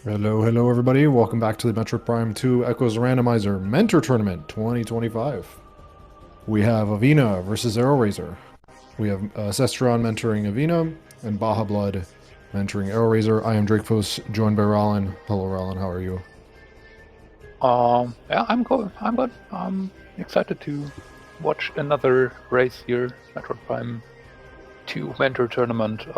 Hello everybody. Welcome back to the Metroid Prime 2 Echoes Randomizer Mentor Tournament 2025. We have Avvina versus AeroRaiser. We have Cesterion mentoring Avvina and BajaBlood mentoring AeroRaiser. I am Drake Fos, joined by Rollin. Hello Rollin, how are you? Yeah, I'm good. I'm excited to watch another race here, Metroid Prime 2 Mentor Tournament.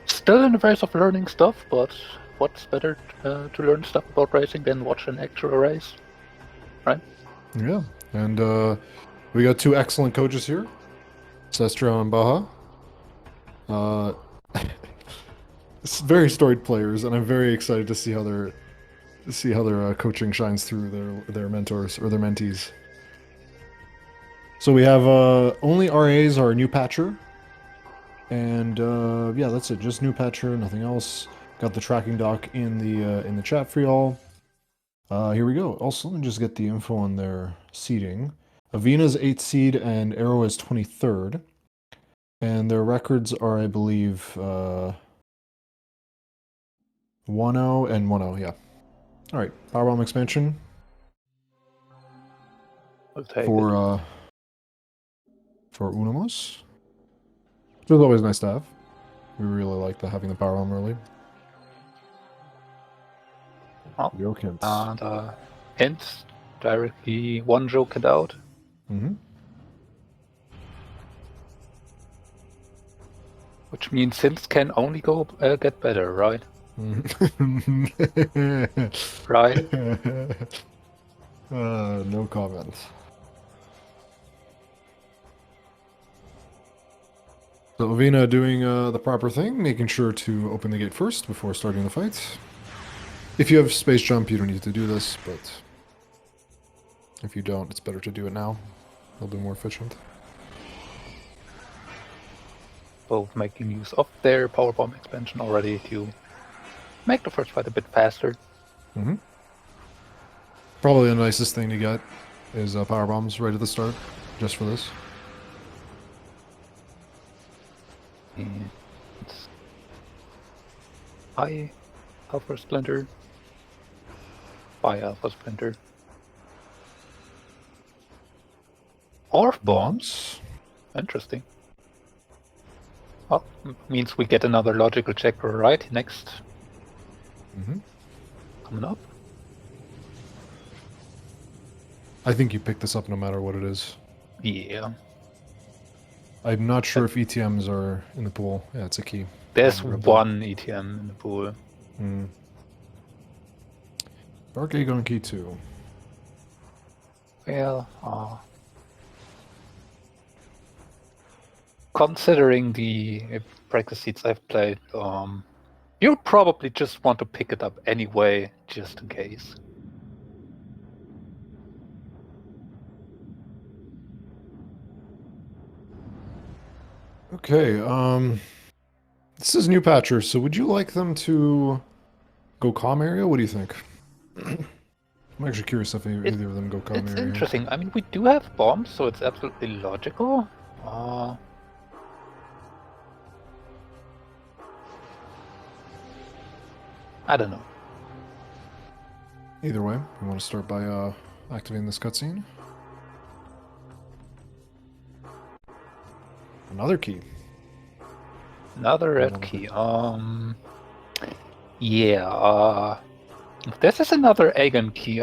Still in the phase of learning stuff, but what's better to learn stuff about racing than watch an actual race, right? Yeah, and we got two excellent coaches here, Cesterion and Baja. It's very storied players, and I'm very excited to see how their coaching shines through their mentors or their mentees. So we have only RAs are new patcher, and yeah, that's it. Just new patcher, nothing else. Got the tracking doc in the chat for y'all. Here we go. Also, let me just get the info on their seeding. Avina's 8th seed and Arrow is 23rd, and their records are, I believe, 1-0 and 1-0. Yeah. All right. Powerbomb expansion I'll take it. For Unamos. It was always nice to have. We really like having the powerbomb early. Oh, Yo, hints. and hints directly one joke it out. Mm-hmm. Which means hints can only go get better, right? Right? No comment. So Avvina doing the proper thing, making sure to open the gate first before starting the fight. If you have space jump, you don't need to do this, but if you don't, it's better to do it now. It'll be more efficient. Both making use of their powerbomb expansion already to make the first fight a bit faster. Mm-hmm. Probably the nicest thing to get is power bombs right at the start, just for this. And it's high Alpha Splinter, by Alpha Splinter. Or bombs. Interesting. Well, means we get another logical checker right next. Mm-hmm. Coming up. I think you pick this up no matter what it is. Yeah. I'm not sure if ETMs are in the pool. Yeah, it's a key. There's one ETM in the pool. Mm. Dark Aegon key 2. Well, considering the practice seats I've played, you probably just want to pick it up anyway, just in case. Okay, this is new patchers, so would you like them to go calm area? What do you think? I'm actually curious if either of them go calm area. It's interesting. I mean, we do have bombs, so it's absolutely logical. I don't know. Either way, we want to start by activating this cutscene. Another key. Another red key. Yeah. This is another Aegon key.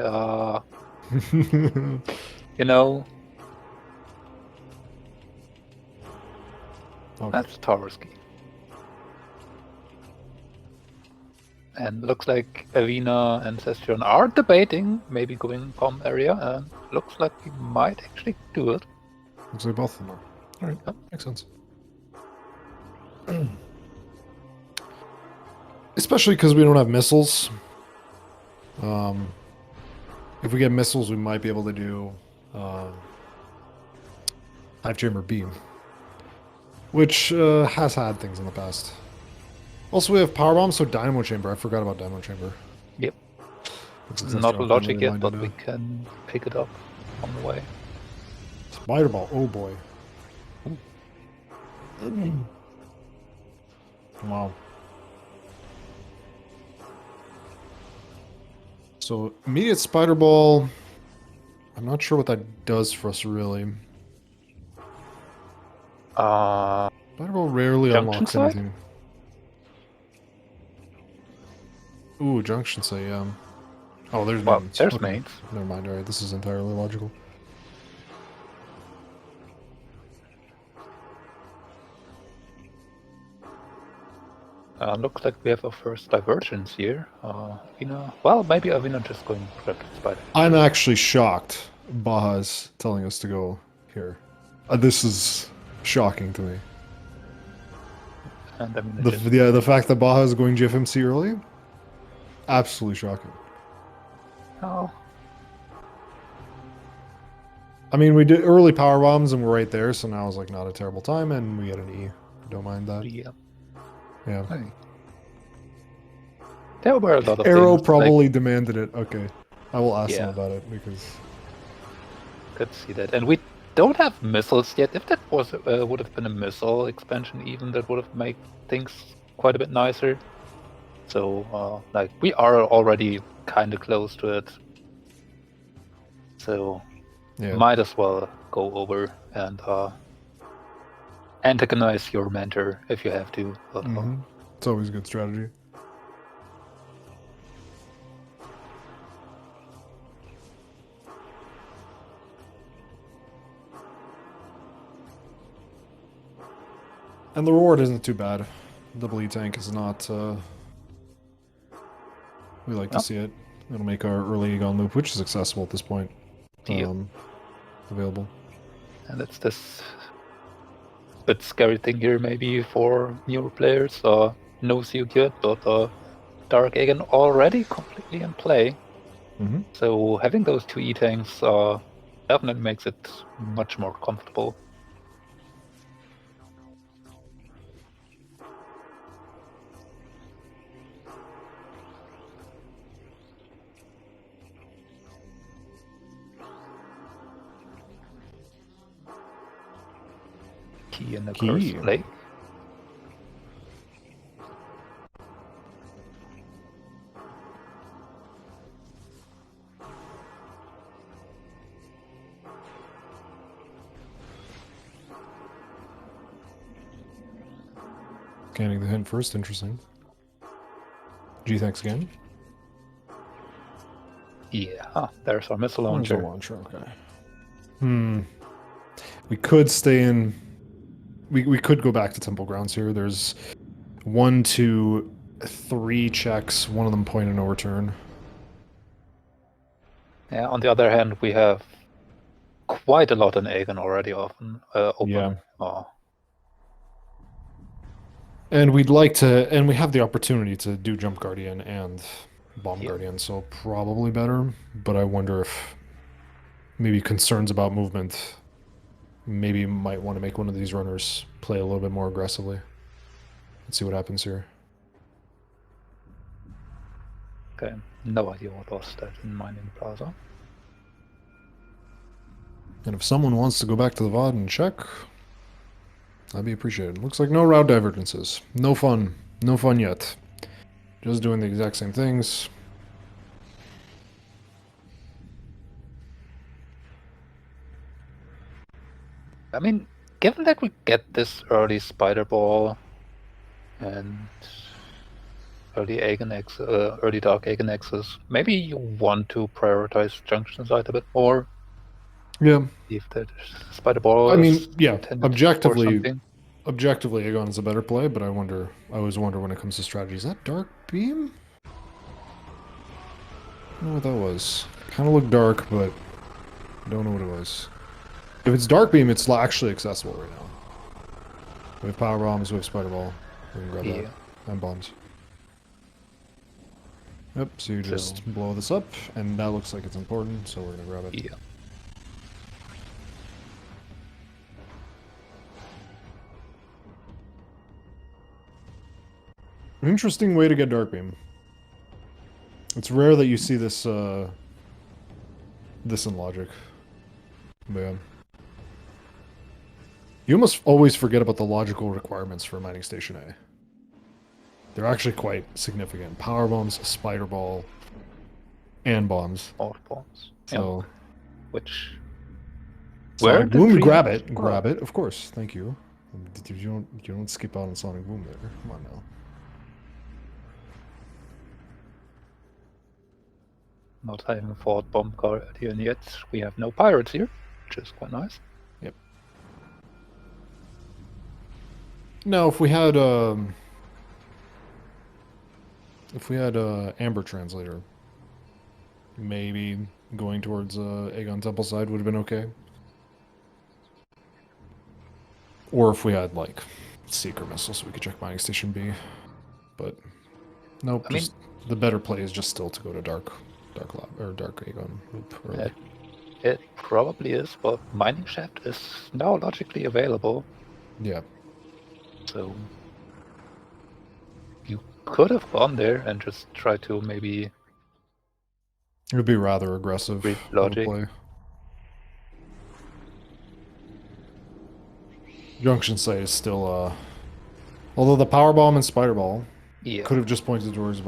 You know. Okay. That's Taurus key. And looks like Avvina and Cesterion are debating maybe going palm area, and looks like we might actually do it. Looks like both of them are. Alright, Yep. makes sense. Especially because we don't have missiles. If we get missiles, we might be able to do Hive Chamber Beam, which has had things in the past. Also, we have Power Bomb, so Dynamo Chamber. I forgot about Dynamo Chamber. Yep. It's Not logic yet, but we can pick it up on the way. Spider Ball. Oh boy. Wow. So immediate spider ball. I'm not sure what that does for us really. Spider ball rarely Junction unlocks site? anything. Ooh, junction site, yeah. Oh, there's Well, mains. there's Okay. mains. Never mind. All right, this is entirely logical. Looks like we have a first divergence here. Avvina. Well, maybe Avvina just going grab the spider. I'm actually shocked. Baja's telling us to go here. This is shocking to me. And Avvina The just the fact that Baja is going GFMC early, absolutely shocking. oh, I mean, we did early power bombs and we're right there, so now it's like not a terrible time, and we get an E. Don't mind that. yeah. Yeah. Hey. There were a lot of Arrow things. probably demanded it. Okay, I will ask Yeah. them about it because Could see that, and we don't have missiles yet. If that was would have been a missile expansion, even that would have made things quite a bit nicer. So, like, we are already kind of close to it. So, yeah. might as well go over and antagonize your mentor if you have to. But, It's always a good strategy. And the reward isn't too bad. Double E tank is not. We like to see it. It'll make our early Aegon loop, which is accessible at this point, available. And it's this bit scary thing here, maybe for newer players. No Sealed yet, but Dark Aegon already completely in play. So having those two E-tanks definitely makes it much more comfortable. Key in the Key. Cursed Lake. Scanning the hint first, interesting. G thanks again. Yeah, there's our missile There's a launcher. okay. We could stay in. We could go back to Temple Grounds here. There's 1, 2, 3 checks. One of them point of no return. Yeah, on the other hand, we have quite a lot in Aegon already open. Yeah. Oh, And we'd like to, and we have the opportunity to do Jump Guardian and Bomb Guardian, so probably better. But I wonder if maybe concerns about movement, maybe might want to make one of these runners play a little bit more aggressively. Let's see what happens here. okay. No idea what was that in Mining Plaza. And if someone wants to go back to the VOD and check, that'd be appreciated. Looks like no route divergences. No fun. No fun yet. Just doing the exact same things. I mean, given that we get this early Spider Ball and early early Dark Aegon Axis, maybe you want to prioritize Junction Site a bit more. Yeah. If that Spider Ball I mean, is yeah, intended for objectively, something. Aegon is a better play, but I always wonder when it comes to strategy, is that Dark Beam? I don't know what that was. Kind of looked dark, but I don't know what it was. If it's Dark Beam, it's actually accessible right now. We have Power Bombs, we have Spider Ball. We can grab that. And Bombs. Yep, so you just blow this up, and that looks like it's important, so we're gonna grab it. Yeah. An interesting way to get Dark Beam. It's rare that you see this, this in Logic. But yeah. You almost always forget about the logical requirements for Mining Station A. They're actually quite significant. Power Bombs, Spider Ball, and bombs. All bombs. So Yeah. Which where Sonic the Boom, three grab have- it, grab it. Of course, thank you. You don't skip out on Sonic Boom there. Come on now. Not having fought Bomb Guardian yet. We have no pirates here, which is quite nice. Yep. Now, if we had Amber Translator, maybe going towards Aegon Temple side would have been okay. Or if we had like Seeker missiles, we could check Mining Station B. But nope, I mean, just the better play is just still to go to Dark Lab or Dark Aegon Loop early. it probably is, but Mining Shaft is now logically available. Yeah. So you could have gone there and just tried to maybe It would be rather aggressive read of a logic. play. Junction site is still although the power bomb and spider ball Yeah. could have just pointed towards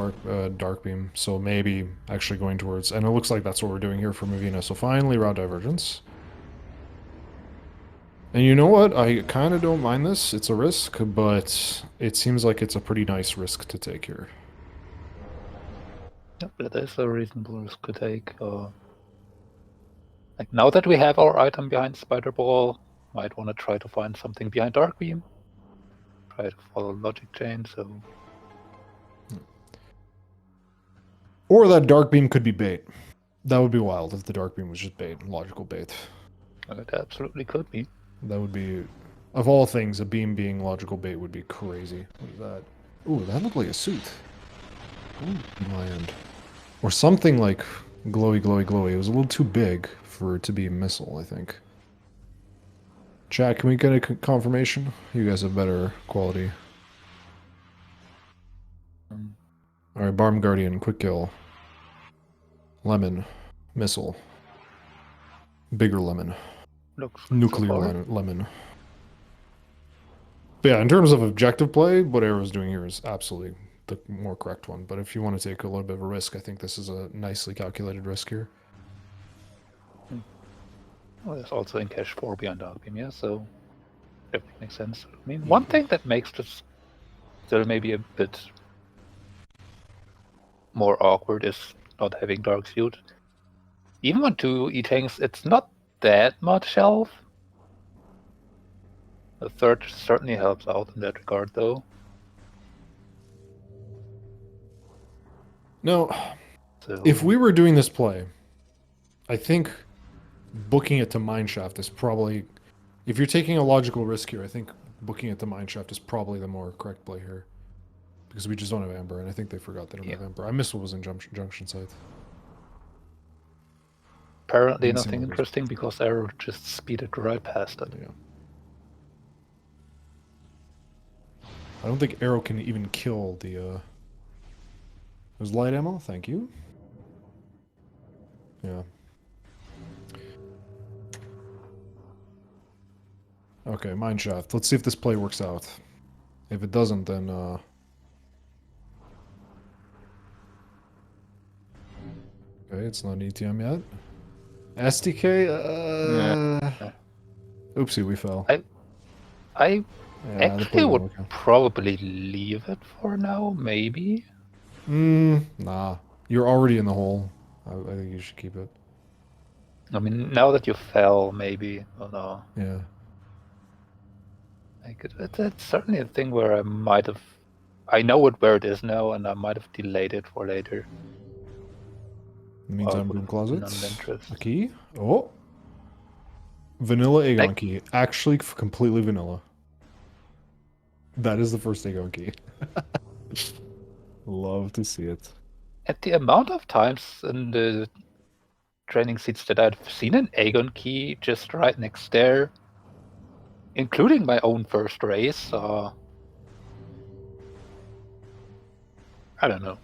dark beam, so maybe actually going towards, and it looks like that's what we're doing here for Avvina. So finally route divergence. And you know what? I kind of don't mind this. It's a risk, but it seems like it's a pretty nice risk to take here. Yep, that is a reasonable risk to take. Like now that we have our item behind Spider Ball, might want to try to find something behind Dark Beam. Try to follow logic chain. So Or that dark beam could be bait. That would be wild if the dark beam was just bait, logical bait. it absolutely could be. That would be, of all things, a beam being logical bait would be crazy. What is that? Ooh, that looked like a suit. Ooh, my end. Or something like glowy, glowy, glowy. It was a little too big for it to be a missile, I think. Chat, can we get a confirmation? You guys have better quality. Alright, Barm Guardian, quick kill. Lemon. Missile. Bigger lemon. Looks good Nuclear so far. lemon. But yeah, in terms of objective play, what Arrow's doing here is absolutely the more correct one. But if you want to take a little bit of a risk, I think this is a nicely calculated risk here. Well, there's also in cache 4 behind Dark Beam, yeah, so that makes sense. I mean, one thing that makes this still maybe a bit more awkward is not having Dark Suit. Even on 2 E-Tanks, it's not that much health. The third certainly helps out in that regard, though. Now, So if we were doing this play, I think booking it to Mineshaft is probably, if you're taking a logical risk here, I think booking it to Mineshaft is probably the more correct play here. Because we just don't have Amber, and I think they forgot they don't have Amber. I missed what was in Junction Site. apparently Didn't seem nothing like it. interesting because Arrow just speeded right past it. Yeah. I don't think Arrow can even kill the, There's light ammo, thank you. Yeah. Okay, Mineshaft. Let's see if this play works out. If it doesn't, then, okay, it's not an ETM yet. SDK? Oopsie, we fell. I Yeah, the play actually didn't would work out. probably leave it for now, maybe. Nah. You're already in the hole. I think you should keep it. I mean, now that you fell, maybe. Oh no. Yeah. Like, it's certainly a thing where I might have... I know where it is now, and I might have delayed it for later. In the meantime, would broom have closet. none interest. A key? Oh! Vanilla Aegon Like- key. Actually, completely vanilla. That is the first Aegon key. Love to see it. At the amount of times in the training seats that I've seen an Aegon key just right next there, including my own first race, I don't know.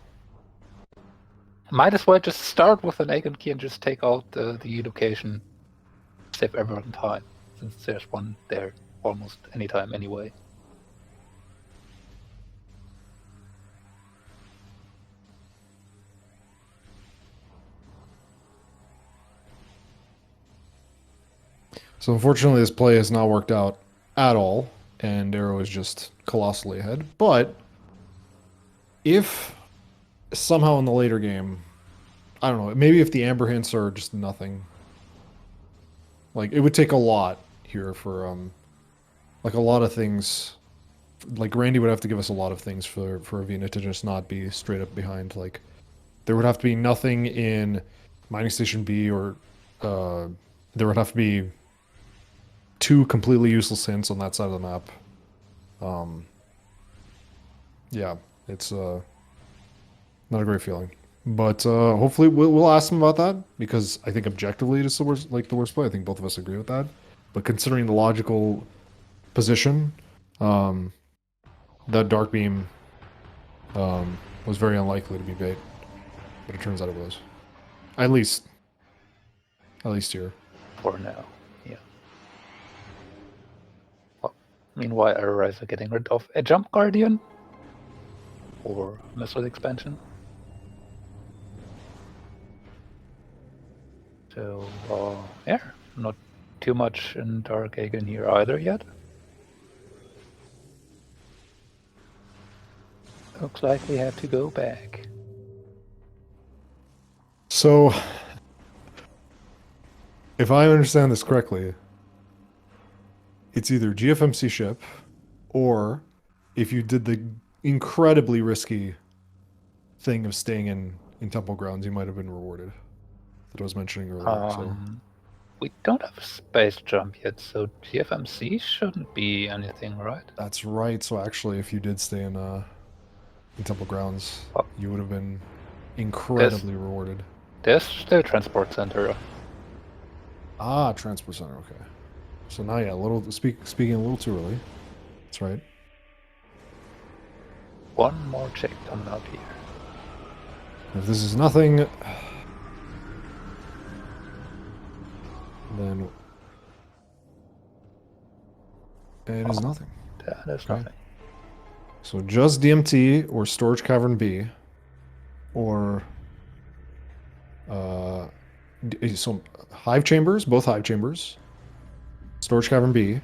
Might as well just start with an Aegon key and just take out the location. Save everyone time, since there's one there almost anytime anyway. So unfortunately, this play has not worked out at all, and Arrow is just colossally ahead. But if somehow in the later game, I don't know, maybe if the Amber hints are just nothing, like it would take a lot here for like a lot of things. Like Randy would have to give us a lot of things for Avvina to just not be straight up behind. Like there would have to be nothing in mining station B, or there would have to be two completely useless hints on that side of the map. Yeah, it's not a great feeling. But hopefully we'll ask them about that, because I think objectively it's the worst, like the worst play. I think both of us agree with that. But considering the logical position, that dark beam was very unlikely to be bait, but it turns out it was. At least here. For now, yeah. Well, meanwhile, AeroRaiser getting rid of a Jump Guardian or Metroid expansion. So, yeah, not too much in Dark Aegon here either yet. Looks like we have to go back. So, if I understand this correctly, it's either GFMC ship, or if you did the incredibly risky thing of staying in Temple Grounds, you might have been rewarded. That I was mentioning earlier. We don't have a space jump yet, so GFMC shouldn't be anything, right? That's right. So actually, if you did stay in Temple Grounds, you would have been incredibly rewarded. There's the transport center. Ah, transport center. Okay. So now, yeah, speaking a little too early. That's right. One more check coming up here. If this is nothing, then it is nothing. That is nothing. So just DMT or Storage Cavern B, or so Hive Chambers, both Hive Chambers, Storage Cavern B,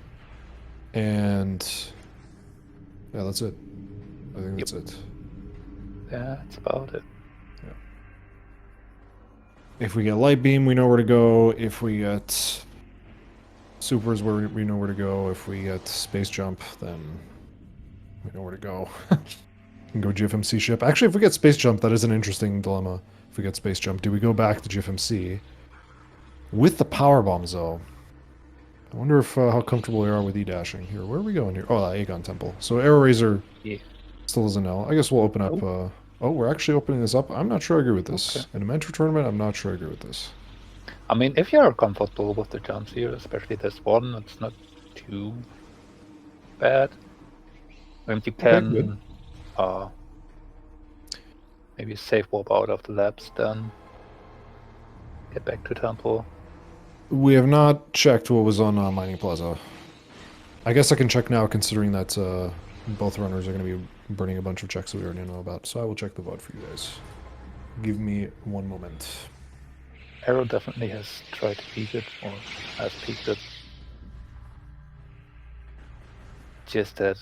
and yeah, that's it. I think that's it. That's about it. Yeah. If we get Light Beam, we know where to go. If we get Supers, where we know where to go. If we get Space Jump, then we know where to go. We can go GFMC ship. Actually, if we get Space Jump, that is an interesting dilemma. If we get Space Jump, do we go back to GFMC with the power bombs, though? I wonder if how comfortable we are with E-dashing here. Where are we going here? Oh, the Aegon Temple. So AeroRaiser still doesn't know. I guess we'll open up. Oh, we're actually opening this up. I'm not sure I agree with this. Okay. In a mentor tournament, I'm not sure I agree with this. I mean, if you're comfortable with the jumps here, especially this one, it's not too bad. I mean, you can maybe safe warp out of the labs, then get back to Temple. We have not checked what was on Mining Plaza. I guess I can check now, considering that both runners are going to be burning a bunch of checks that we already know about. So I will check the VOD for you guys. Give me one moment. Arrow definitely has tried to peek it, or has peeked it. Just that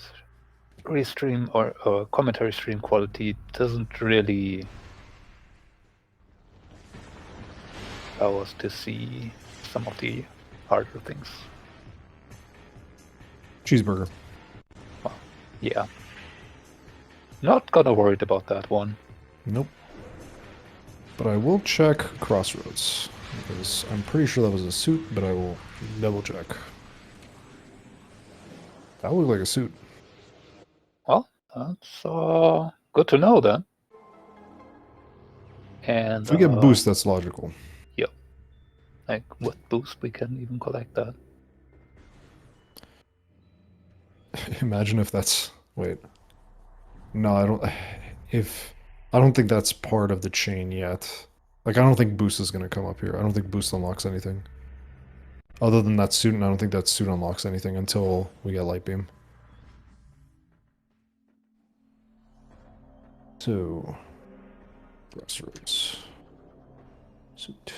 restream or commentary stream quality doesn't really allow us to see some of the harder things. Cheeseburger. Well, yeah. Not gonna worried about that one. Nope. But I will check Crossroads, because I'm pretty sure that was a suit, but I will double check. That looked like a suit. Well, that's good to know then. And if we get boost, that's logical. Yep. Like with boost, we can even collect that. Imagine if that's... Wait. No, I don't... I don't think that's part of the chain yet. Like, I don't think boost is going to come up here. I don't think boost unlocks anything. Other than that suit, and I don't think that suit unlocks anything until we get Light Beam. So... Crossroads. Suit.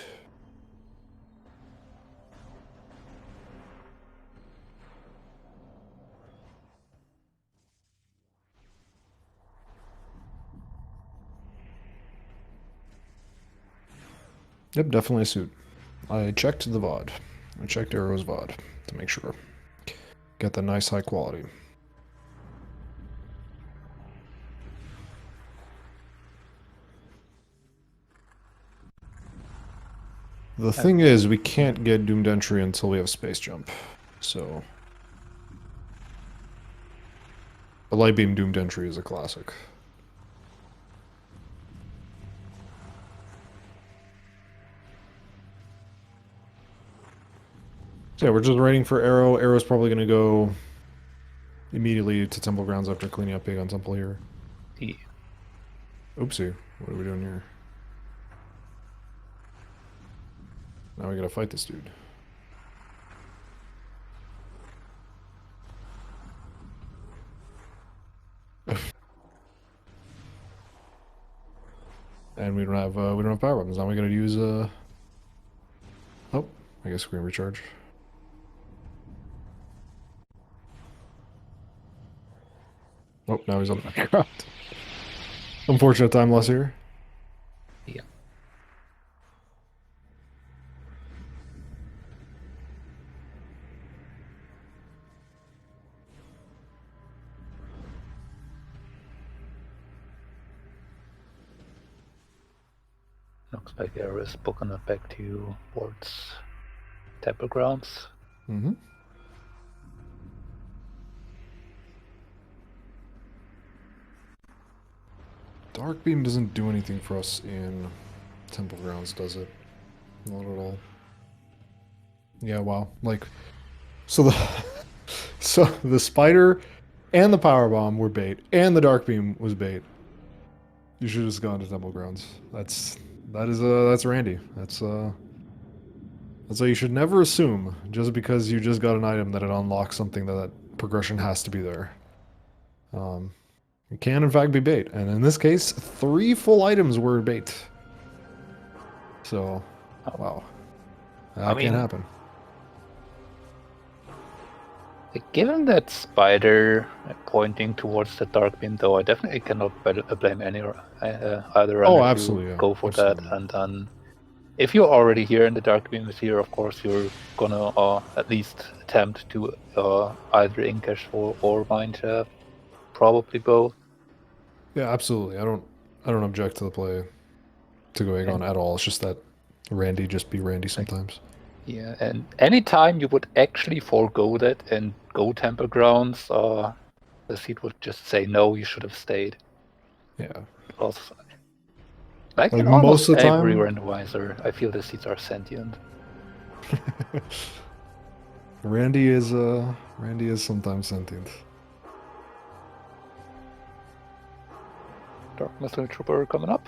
Yep, definitely a suit. I checked the VOD. I checked Arrow's VOD to make sure. Get the nice high quality. The thing is, we can't get doomed entry until we have space jump. So, a light beam doomed entry is a classic. So yeah, we're just waiting for Arrow. Arrow's probably going to go immediately to Temple Grounds after cleaning up Aegon Temple here. Yeah. Oopsie. What are we doing here? Now we gotta fight this dude. And we don't have power weapons. Now we gotta use oh, I guess screen recharge. Oh, now he's on the background. Unfortunate time loss here. Yeah. Looks like Arrow is booking it back towards Temple Grounds. Mm-hmm. Dark Beam doesn't do anything for us in Temple Grounds, does it? Not at all. Yeah, wow. Like, so the spider and the power bomb were bait, and the Dark Beam was bait. You should have just gone to Temple Grounds. That's Randy. That's why you should never assume just because you just got an item that it unlocks something that progression has to be there. It can in fact be bait, and in this case, 3 full items were bait. So, wow, that can't happen. Given that spider pointing towards the dark beam, though, I definitely cannot blame either runner absolutely, to go for absolutely. that. And then, if you're already here and the dark beam is here, of course you're gonna at least attempt to either incash or mine shaft, probably both. Yeah, absolutely. I don't object to the play to go Aegon at all. It's just that Randy just be Randy sometimes. Yeah, and anytime you would actually forego that and go Temple Grounds, the seat would just say, no, you should have stayed. Yeah. Because, like Like in most almost of the every time, randomizer, I feel the seats are sentient. Randy is sometimes sentient. Dark Missile Trooper coming up.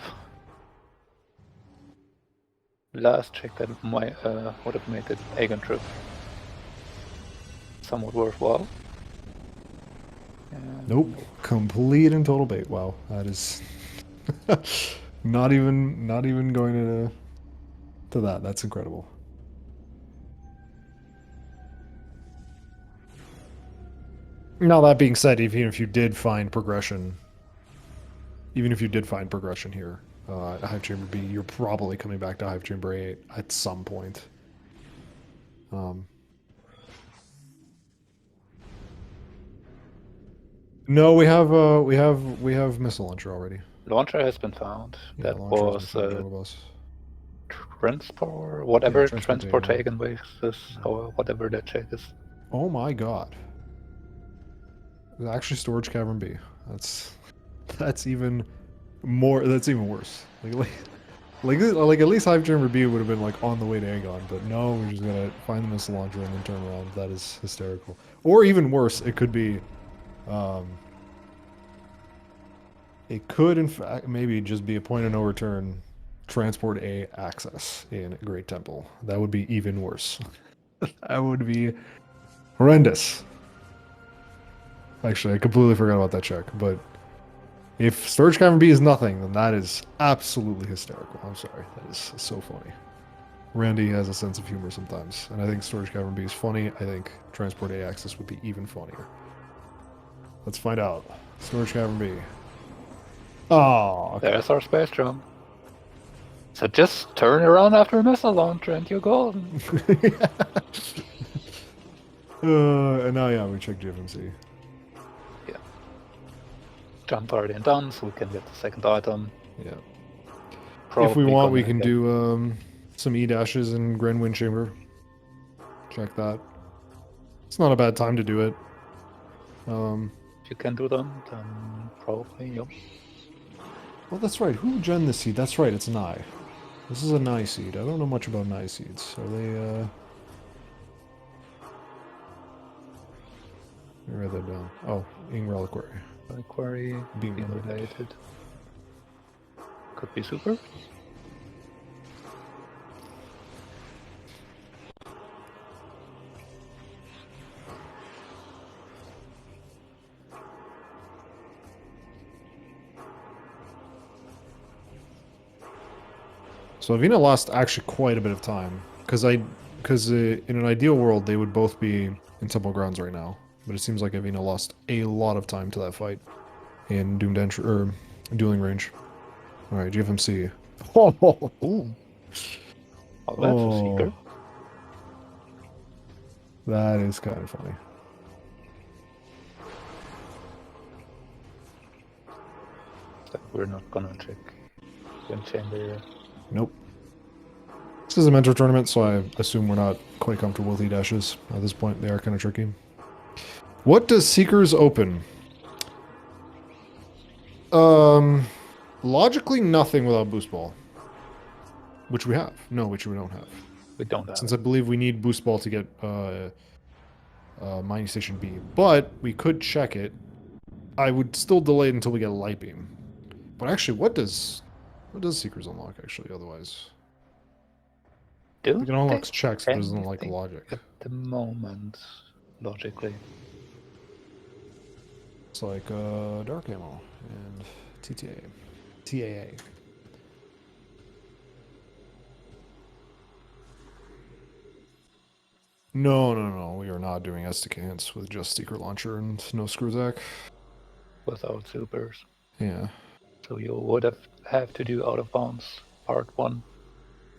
Last check that would have made the Aegon trip somewhat worthwhile. Nope, complete and total bait. Wow, that is not even going to that. That's incredible. Now that being said, even if you did find progression, here at Hive Chamber B, you're probably coming back to Hive Chamber A at some point. No, we have missile launcher already. Launcher has been found. Yeah, that was transport, whatever Yeah, transport Aegon. Aegon waves is, or whatever that check is. Oh my god. It's actually storage cavern B. That's even more. That's even worse. Like at least Hive Chamber B would have been like on the way to Aegon, but no, we're just gonna find the missile launcher and then turn around. That is hysterical. Or even worse, it could be, it could in fact maybe just be a point of no return, transport A access in Great Temple. That would be even worse. That would be horrendous. Actually, I completely forgot about that check, but if Storage Cavern B is nothing, then that is absolutely hysterical. I'm sorry. That is so funny. Randy has a sense of humor sometimes, and I think Storage Cavern B is funny. I think Transport A access would be even funnier. Let's find out. Storage Cavern B. Oh, okay. There's our space jump. So just turn around after a missile launcher and you're golden. And now, yeah, we check GFMC. Yeah. Jump already done, so we can get the second item. Yeah. Probably If we want, we gonna can get- do some E-dashes in Grand Wind Chamber. Check that. It's not a bad time to do it. If you can do them, then probably, yep. Well, that's right. Who gen this seed? That's right, it's an eye. This is a Nye seed. I don't know much about Nye seeds. Are they, let me write that down. Oh, Ing Reliquary. Reliquary, Beam beam related. related. Could be super. So Avvina lost actually quite a bit of time. Because in an ideal world, they would both be in Temple Grounds right now. But it seems like Avvina lost a lot of time to that fight in Doomed Entry, or Dueling Range. Alright, GFMC. Oh, Ooh. Oh, that's a seeker. That is kind of funny. But we're not gonna check Wind Chamber. Nope. This is a mentor tournament, so I assume we're not quite comfortable with E-dashes at this point. They are kind of tricky. What does Seekers open? Logically nothing without Boost Ball. Which we have. No, which we don't have. We don't have. Since I believe we need Boost Ball to get Mining Station B. But we could check it. I would still delay it until we get a Light Beam. But actually, what does Seekers unlock, actually, otherwise? Do We can unlock checks, but it doesn't like anything logic. at the moment, logically. It's like Dark Ammo and TTA. TAA. No. We are not doing SDK with just Secret Launcher and no Screwzack. Without supers. Yeah. So you would have to do out of bounds part 1.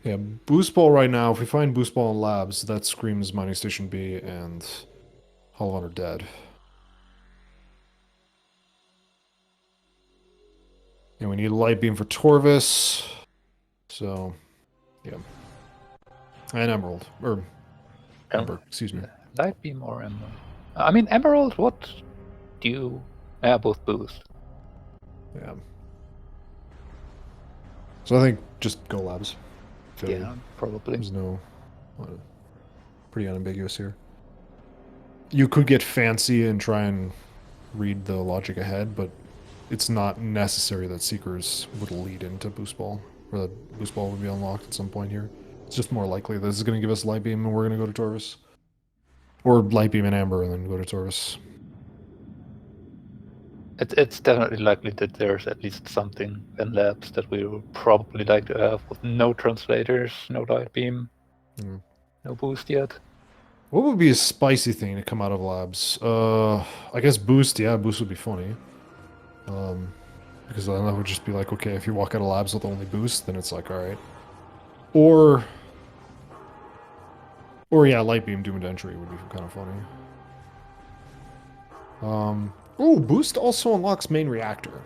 Yeah, Boost Ball right now, if we find Boost Ball in labs, that screams Mining Station B and Hollow Hunter dead. And we need Light Beam for Torvis. So, yeah. And Emerald. Or, Ember, excuse me. Light Beam or Emerald? I mean, Emerald, what do you... Yeah, both boost. Yeah. So I think just go labs. Failure. Yeah, probably. There's no... pretty unambiguous here. You could get fancy and try and read the logic ahead, but it's not necessary that Seekers would lead into Boost Ball, or that Boost Ball would be unlocked at some point here. It's just more likely that this is going to give us Light Beam and we're going to go to Taurus. Or Light Beam and Amber and then go to Taurus. It's definitely likely that there's at least something in labs that we would probably like to have with no translators, no Light Beam, no boost yet. What would be a spicy thing to come out of labs? I guess Boost, yeah, Boost would be funny. Because then that would just be like, okay, if you walk out of labs with only Boost, then it's like, alright. Or yeah, Light Beam, Doom and Entry would be kind of funny. Oh, Boost also unlocks Main Reactor.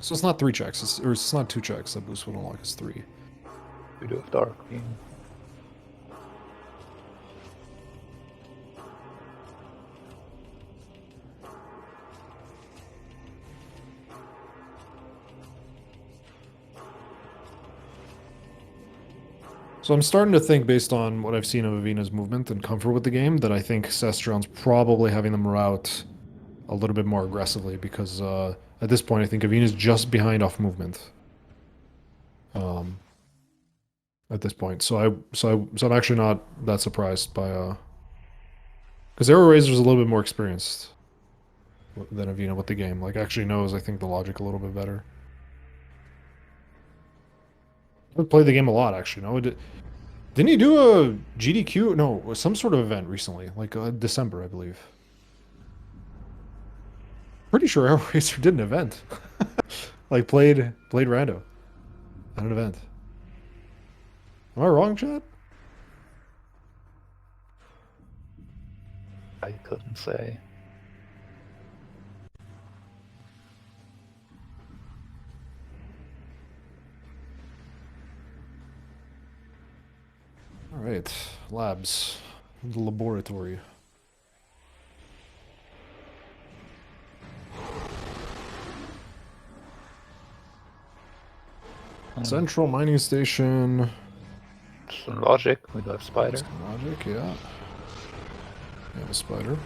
So it's not 3 checks, it's not 2 checks that Boost would unlock, it's 3. We do have Dark Beam. So I'm starting to think, based on what I've seen of Avvina's movement and comfort with the game, that I think Cesterion's probably having them route a little bit more aggressively, because at this point I think Avvina's just behind off movement. At this point, so I'm actually not that surprised by because AeroRaiser's a little bit more experienced than Avvina with the game. Like, actually knows, I think, the logic a little bit better. I've played the game a lot, actually. No, didn't he do a GDQ? No, some sort of event recently, like December, I believe. Pretty sure AeroRaiser did an event, like played rando. at an event. Am I wrong, chat? I couldn't say. All right, labs, the laboratory. Central mining station. Some logic. We got spider. Logic, yeah. We have a spider.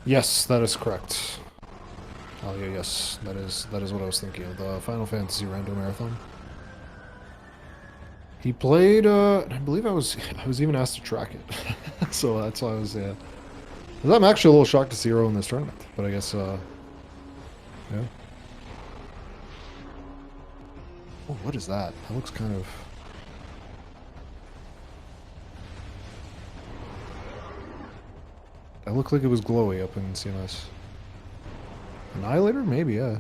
Yes, that is correct. Oh yeah, yes, that is what I was thinking of. The Final Fantasy Random Marathon. He played, I believe I was even asked to track it. So that's why I was, yeah. 'Cause I'm actually a little shocked to see Hero in this tournament, but I guess, yeah. Oh, what is that? That looks kind of... That looked like it was glowy up in CMS. Annihilator? Maybe, yeah.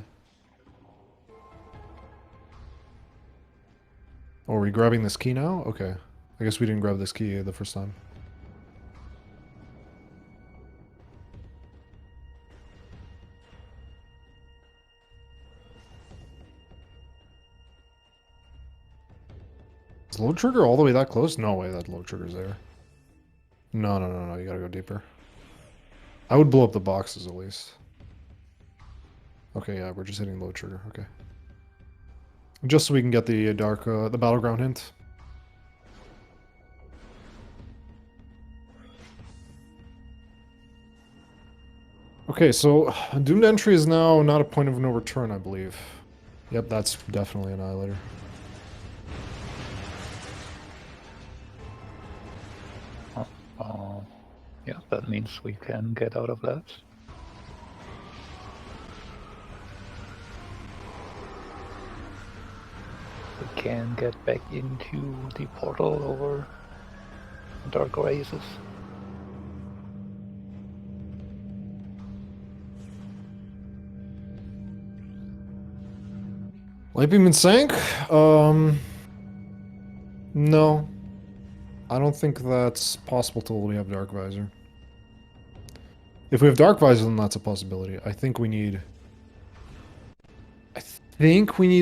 Oh, are we grabbing this key now? Okay. I guess we didn't grab this key the first time. Is load trigger all the way that close? No way that load trigger's there. No, no, no, no. You gotta go deeper. I would blow up the boxes at least. Okay, yeah, we're just hitting load trigger. Okay. Just so we can get the the battleground hint. Okay, so doomed entry is now not a point of no return, I believe. Yep, that's definitely Annihilator. Yeah, that means we can get out of that. We can get back into the portal over Dark Oasis. Light beam and sank? No. I don't think that's possible till we have Dark Visor. If we have Dark Visor, then that's a possibility. I think we need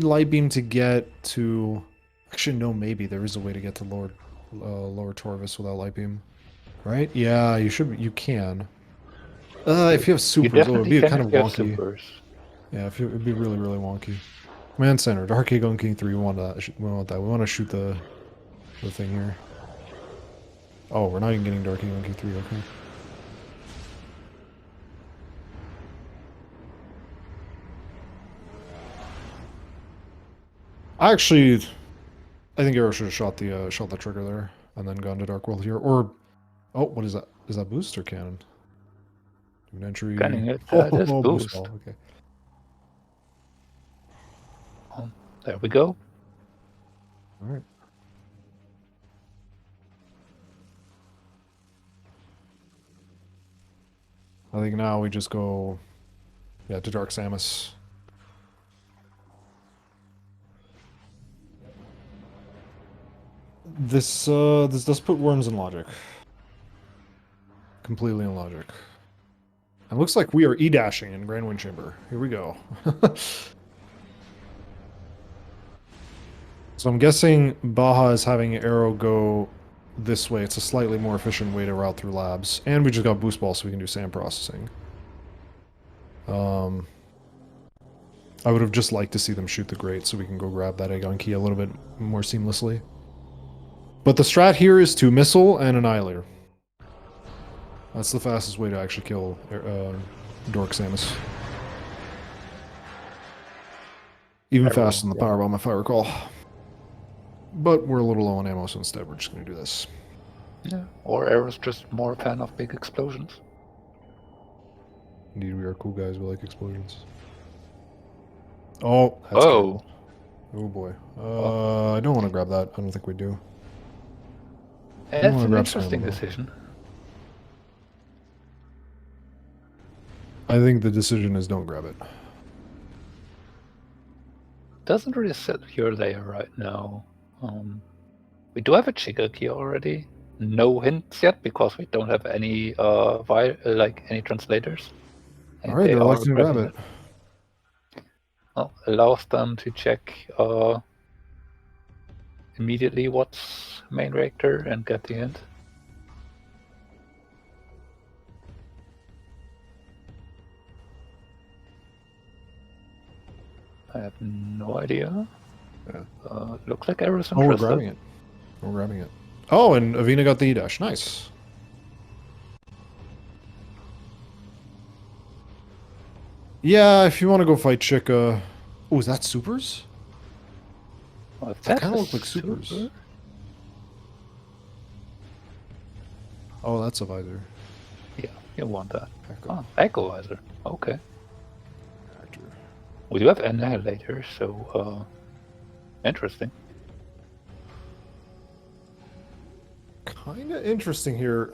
Light Beam to get to... Actually, no, maybe. There is a way to get to Lower Torvis without Light Beam. Right? Yeah, you can. If you have supers, it would be kind of wonky. Supers. Yeah, it'd be really, really wonky. Command Center, Dark Eagle King 3, we want that. We want to shoot the thing here. Oh, we're not even getting Dark Eagle King 3, okay. Actually, I think Arrow should have shot the trigger there and then gone to Dark World here. Or, oh, what is that? Is that boost or cannon? Entry. Canning it. That's boost. Ball. Okay. There we go. All right. I think now we just go, yeah, to Dark Samus. This does put worms in logic. Completely in logic. It looks like we are E-dashing in Grand Wind Chamber. Here we go. So I'm guessing Baja is having Arrow go this way. It's a slightly more efficient way to route through labs. And we just got boost balls so we can do sand processing. I would have just liked to see them shoot the grate so we can go grab that Aegon key a little bit more seamlessly. But the strat here is to missile and Annihilator. That's the fastest way to actually kill Dork Samus. Even faster than the Powerbomb, if I recall. But we're a little low on ammo, so instead we're just going to do this. Yeah, or Arrow's just more a fan of big explosions. Indeed, we are cool guys. We like explosions. Oh, that's oh. Good. Oh boy. I don't want to grab that. I don't think we do. That's an interesting decision. I think the decision is don't grab it. doesn't really set your layer right now. We do have a Chica key already. No hints yet because we don't have any any translators. And All right, they're are electing to grab grabbing it. Well, allows them to check immediately what's main reactor and get the hint. I have no idea. Yeah. Looks like Arrow's Oh, we're interested. grabbing it. We're grabbing it. Oh, and Avvina got the E-dash. Nice. Yeah, if you want to go fight Chica... Oh, is that supers? Well, if That that's kind a of looked like supers. super- Oh, that's a visor. Yeah, you want that. Echo. Oh, AeroRaiser. Okay. Actor. We do have Annihilator, so interesting. Kind of interesting here.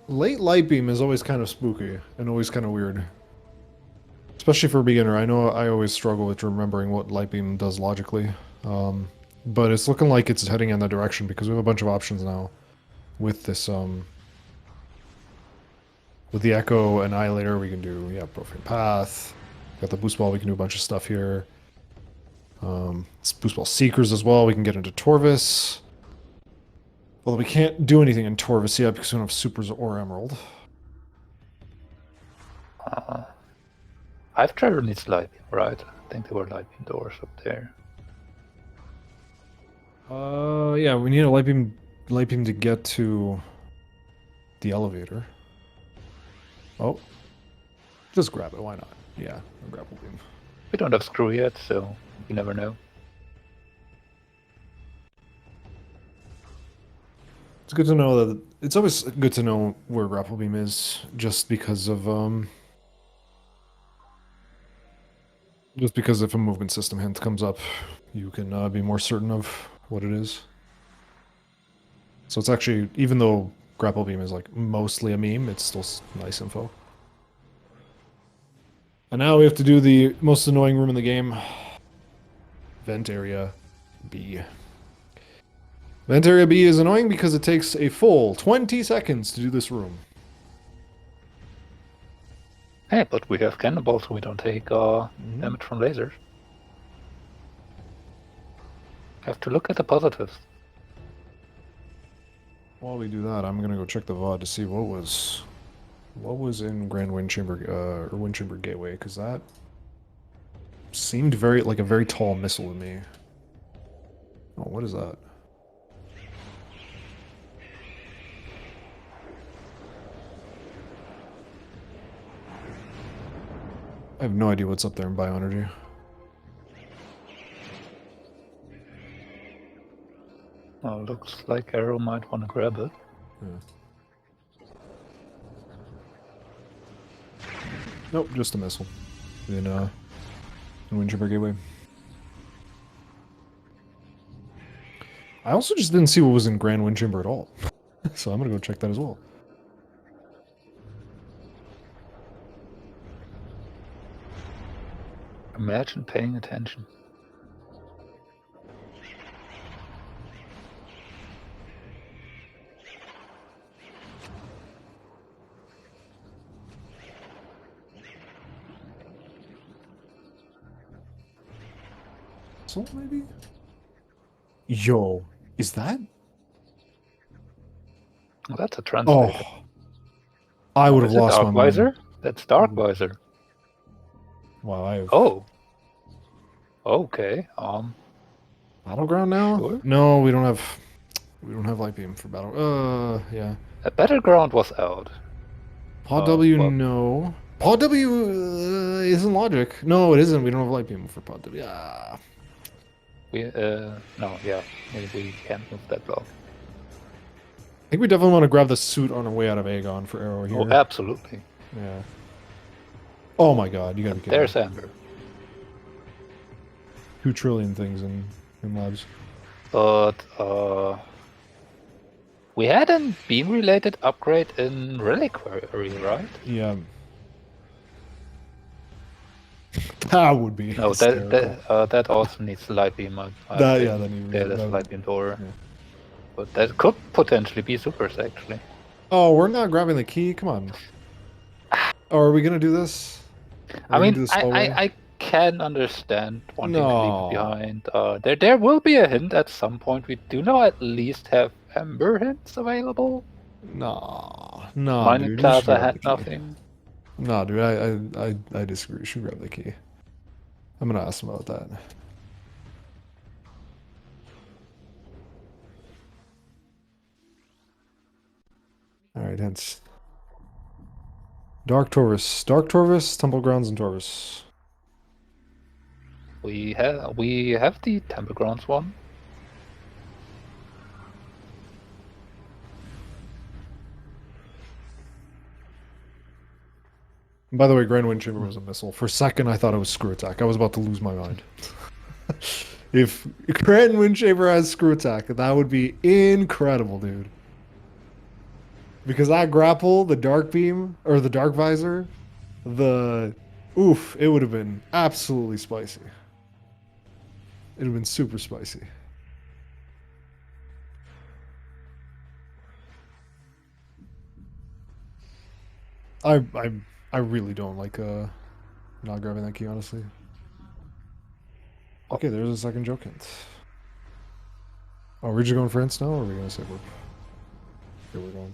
Late light beam is always kind of spooky and always kind of weird. Especially for a beginner. I know I always struggle with remembering what light beam does logically. But it's looking like it's heading in that direction because we have a bunch of options now with this, with the Echo Annihilator. We can do, yeah, Profane Path. Got the Boost Ball, we can do a bunch of stuff here. Boost Ball Seekers as well, we can get into Torvis. Although we can't do anything in Torvis yet because we don't have Supers or Emerald. I've tried on its light beam, right? I think there were light beam doors up there. Yeah, we need a light beam to get to the elevator. Oh. Just grab it, why not? Yeah, a grapple beam. We don't have screw yet, so you never know. It's good to know that it's always good to know where grapple beam is, just because of just because if a movement system hint comes up, you can be more certain of what it is. So it's actually, even though grapple beam is like mostly a meme, it's still nice info. And now we have to do the most annoying room in the game. Vent area B. Vent area B is annoying because it takes a full 20 seconds to do this room. Hey, but we have cannonballs, so we don't take damage from lasers. Have to look at the positives. While we do that, I'm gonna go check the VOD to see what was in Grand Wind Chamber or Wind Chamber Gateway, because that seemed very like a very tall missile to me. Oh, what is that? I have no idea what's up there in bioenergy. Well, looks like Arrow might want to grab it. Yeah. Nope, just a missile. In Wind Chamber Gateway. I also just didn't see what was in Grand Wind Chamber at all. So I'm gonna go check that as well. Imagine paying attention. So maybe? Yo, is that? Well, that's a translator. Oh. I would have Is it lost my mind. AeroRaiser? That's AeroRaiser. Wow, I have... Oh. Okay. Battleground now? Sure. No, we don't have light beam for battle. Yeah. A battleground was out. Pod W, well- no. Pod W isn't logic. No, it isn't. We don't have light beam for Pod W. Ah. No, yeah, we can't move that block. I think we definitely want to grab the suit on our way out of Aegon for Arrow here. Oh, absolutely. Yeah. Oh my god, you gotta be kidding There's me. Amber. 2 trillion things in labs. But we had a beam-related upgrade in Reliquary, right? Yeah. That would be No, hysterical. that also needs light beam. I That think yeah, that even there's a that light beam door, yeah. but that could potentially be supers actually. Oh, we're not grabbing the key. Come on. Oh, are we gonna do this? Are I we gonna mean, do the slow way? I can understand wanting to leave it No, behind. There will be a hint at some point. We do now at least have Ember hints available. no, Mining dude. You should Plaza grab had the key. nothing. No, dude. I disagree. You should grab the key. I'm gonna ask him about that. All right, hence. Dark Torvis, Temple Grounds, and Torvis. We have the Temple Grounds one. By the way, Grand Wind Chamber was a missile. For a second, I thought it was Screw Attack. I was about to lose my mind. If Grand Wind Chamber has Screw Attack, that would be incredible, dude. Because that grapple, the Dark Beam, or the Dark Visor, oof, it would have been absolutely spicy. It would have been super spicy. I I I really don't like not grabbing that key, honestly. Okay, there's a second joke hint. Oh, we're just going for hints now, or are we gonna say we're here we're going?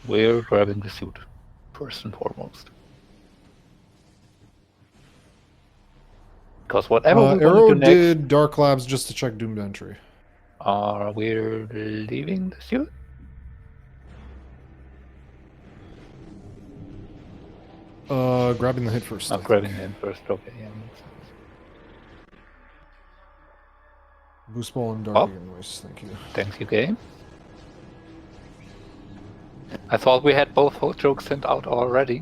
We're grabbing the suit first and foremost. Because whatever we want to Arrow do next, did Dark Labs just to check Doomed entry. we're leaving the suit. Grabbing the hit first. I'm grabbing him first. Okay, yeah. Makes sense. Boost ball and dark noise. Thank you. Thank you, game. I thought we had both hot jokes sent out already.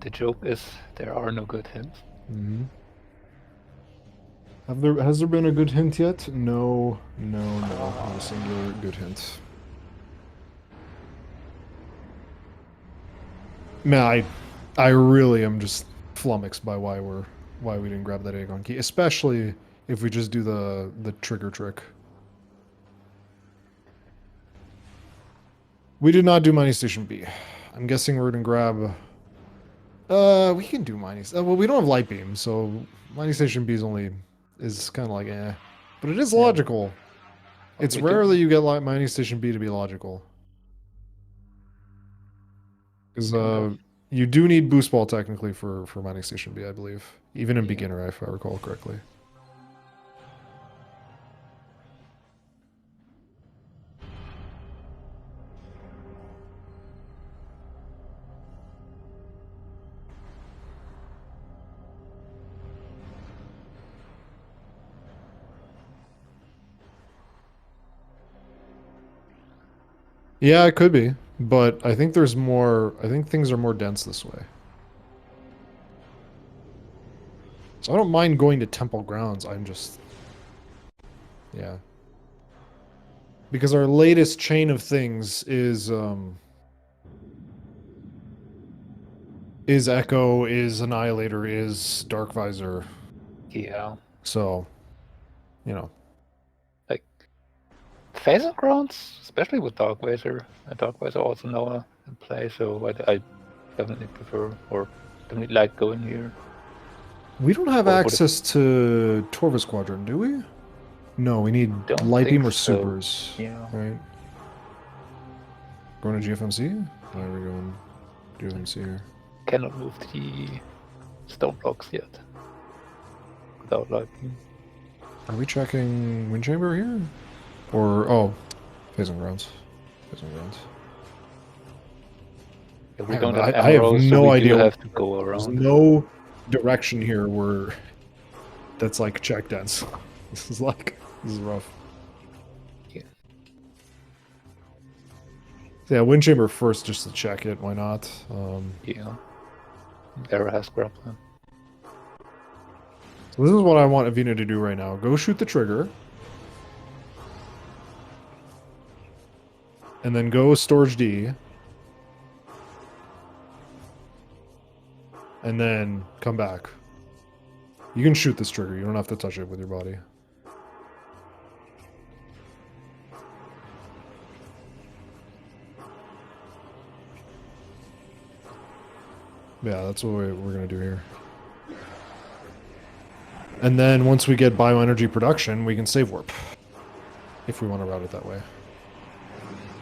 The joke is there are no good hints. Mm-hmm. Has there been a good hint yet? No, not a singular good hint. Man, I really am just flummoxed by why we didn't grab that Aegon key, especially if we just do the trigger trick. We did not do mining station B. I'm guessing we're gonna grab. We can do mining. Well, we don't have light beam, so mining station B is kind of like but it is logical. It's rare that you get mining station B to be logical. Because you do need boost ball technically for mining station B, I believe, even in beginner, if I recall correctly. Yeah, it could be, but I think there's more. I think things are more dense this way. So I don't mind going to Temple Grounds. I'm just, yeah, because our latest chain of things is Echo, is Annihilator, is Dark Visor. Yeah. So, you know. Like, Phasing Grounds, especially with Dark Razor. Dark Razor also now in play, so I definitely prefer, or definitely like going here. We don't have access to Torvis Quadrant, do we? No, we need Light Beam or Supers. Yeah. Right. Going to GFMC? Why are we going GFMC here? Cannot move the stone blocks yet. Without Light Beam. Are we checking Wind Chamber here? Or, oh, Phasing Grounds. Phasing Grounds. If we don't have I have emeralds, no so we idea. do have to go around. There's no direction here where that's like check dense. This is rough. Yeah. Yeah, Wind Chamber first just to check it. Why not? Yeah. Era has grappling. So this is what I want Avvina to do right now. Go shoot the trigger. And then go storage D. And then come back. You can shoot this trigger. You don't have to touch it with your body. Yeah, that's what we're going to do here. And then once we get bioenergy production, we can save warp. If we want to route it that way.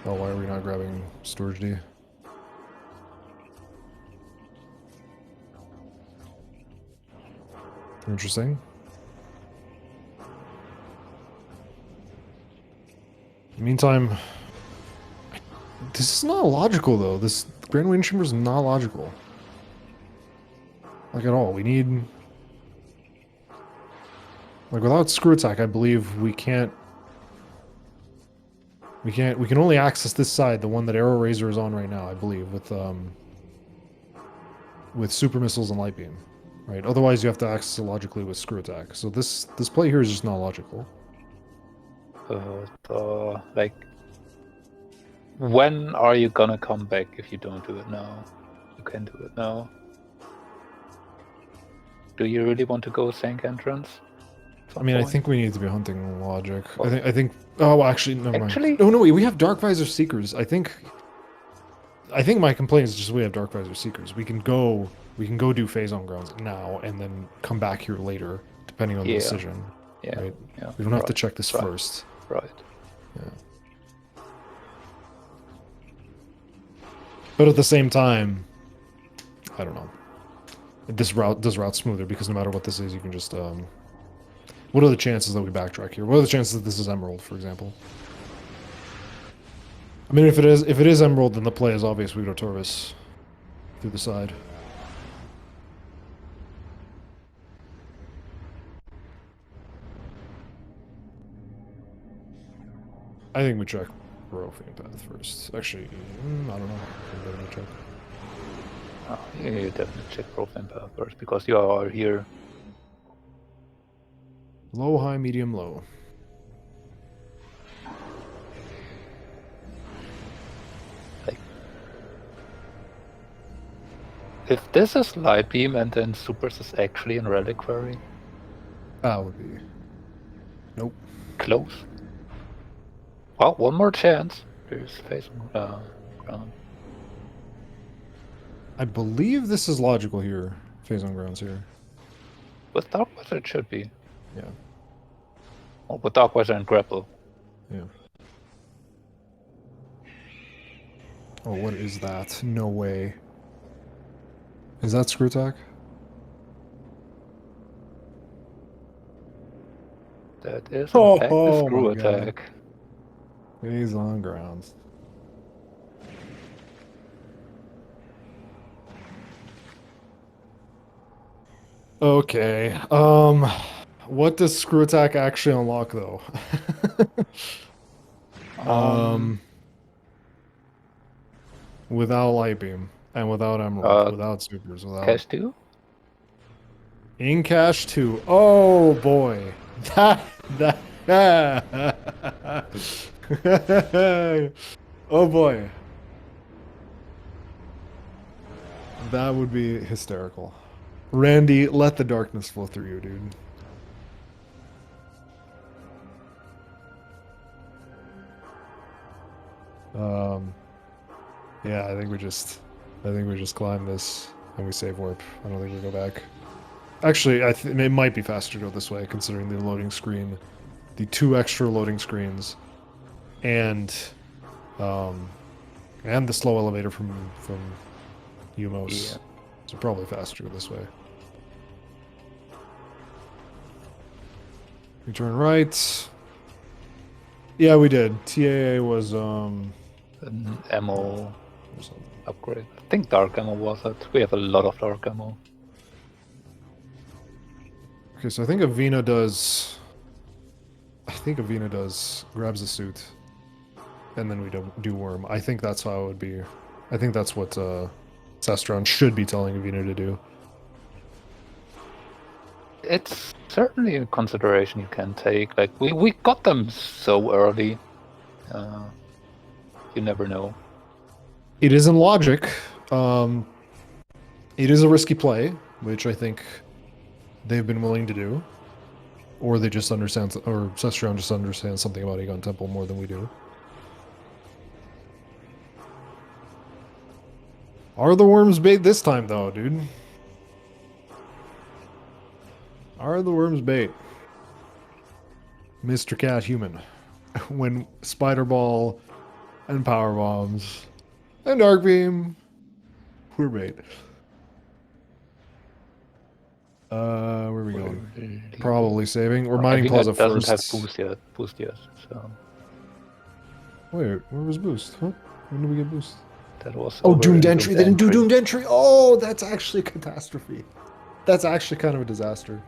Oh, why are we not grabbing storage D? Interesting. In the meantime, this is not logical though. This Grand Wind Chamber is not logical. Like at all. We need... Like without screw attack, I believe we can't... We can only access this side, the one that AeroRaiser is on right now, I believe, with super missiles and light beam. Right? Otherwise you have to access it logically with screw attack. So this play here is just not logical. Like, when are you gonna come back if you don't do it now? You can do it now. Do you really want to go Sank entrance? I mean, I think we need to be hunting logic. I think. Oh, actually, never mind. Actually, Oh no, wait. We have Dark Visor Seekers. I think my complaint is just we have Dark Visor Seekers. We can go do phase on grounds now and then come back here later, depending on the decision. Yeah. Right? Yeah. We don't have to check this first. Right. Yeah. But at the same time, I don't know. This route does route smoother because no matter what this is, you can just what are the chances that we backtrack here? What are the chances that this is Emerald, for example? I mean, if it is Emerald, then the play is obvious. We go Torvis through the side. I think we check Roving Path first. Actually, I don't know. I'm better to check. Oh, you definitely check Profile Path first because you are here. Low, high, medium, low. Like, if this is Light Beam and then Supers is actually in Reliquary. That would be... Nope. Close. Well, one more chance. There's face ground. I believe this is logical here. Phase on grounds here. With Darkwizer it should be. Yeah. Or with Darkwizer and Grapple. Yeah. Oh, what is that? No way. Is that screw attack? That is in fact the screw attack. Phase on grounds. Okay. What does screw attack actually unlock though? Without light beam and without emerald, without supers, without Cash 2? In cash 2. Oh boy. Oh boy. That would be hysterical. Randy, let the darkness flow through you, dude. Yeah, I think we just climb this and we save warp. I don't think we go back. Actually, it might be faster to go this way, considering the loading screen, the 2 extra loading screens, and the slow elevator from Umos. Yeah. So probably faster this way. We turn right. Yeah, we did. TAA was An ammo upgrade. I think dark ammo was it. We have a lot of dark ammo. Okay, so I think Avvina does grabs the suit, and then we do worm. I think that's how it would be. I think that's what Cesterion should be telling Avvina to do. it's certainly a consideration you can take. Like we got them so early. You never know. It is in logic. It is a risky play, which I think they've been willing to do. Or they just understand, or Cesterion just understands something about Aegon Temple more than we do. Are the worms bait this time, though, dude? Are the worms bait? Mr. Cat Human. When Spider Ball and Power Bombs and Dark Beam were bait. Where are we going? Probably saving. We're mining Avvina Plaza doesn't first. have boost yet. So Wait, where was boost? Huh? When did we get boost? that was. Oh, over doomed in entry. They didn't do doomed entry. Oh, that's actually a catastrophe. That's actually kind of a disaster.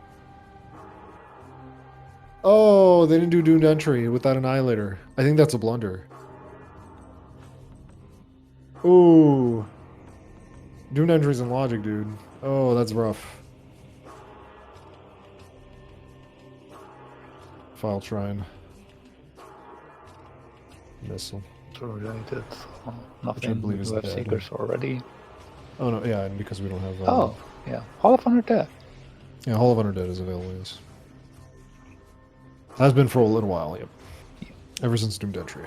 Oh, they didn't do doomed entry with that annihilator. I think that's a blunder. Ooh. Doomed entry's in logic, dude. Oh, that's rough. File shrine. Missile. Related. So nothing. I believe is We have dead. seekers already. Oh no, yeah, and because we don't have. Oh yeah, Hall of Honor dead. Yeah, Hall of Undead is available. Yes. Has been for a little while. Yep. Ever since Doomed Entry.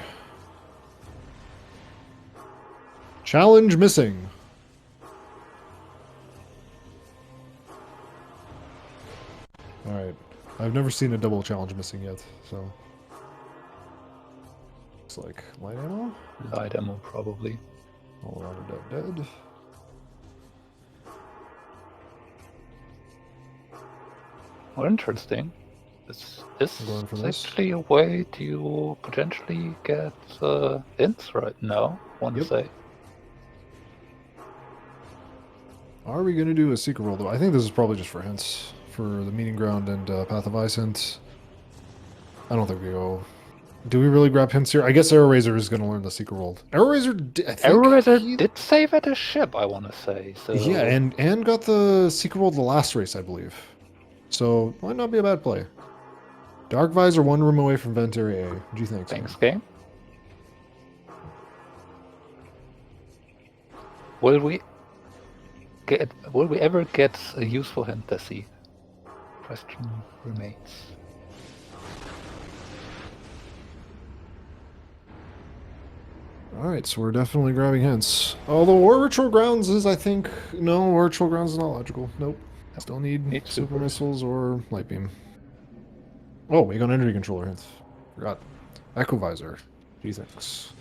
Challenge missing. All right. I've never seen a double challenge missing yet, so. Looks like light ammo. Light ammo probably. All around dead. Well, interesting. This Going for is this. actually a way to potentially get hints right now. Want to Yep. say? Are we going to do a secret roll, though? I think this is probably just for hints. For the Meeting Ground and Path of Ice hints. I don't think we go... Do we really grab hints here? I guess AeroRaiser is going to learn the secret roll. AeroRaiser, AeroRaiser did save at a ship, I want to say. So Yeah, and got the secret roll the last race, I believe. So, might not be a bad play. Dark Visor, one room away from Vent Area A. What do you think? thanks, game. Will we ever get a useful hint this season? Question remains. Alright, so we're definitely grabbing hints. Although War Ritual Grounds is, I think... No, War Ritual Grounds is not logical. Nope. Still need super missiles or light beam. Oh, we got energy controller hints. Forgot. Echo Visor. Gee, thanks.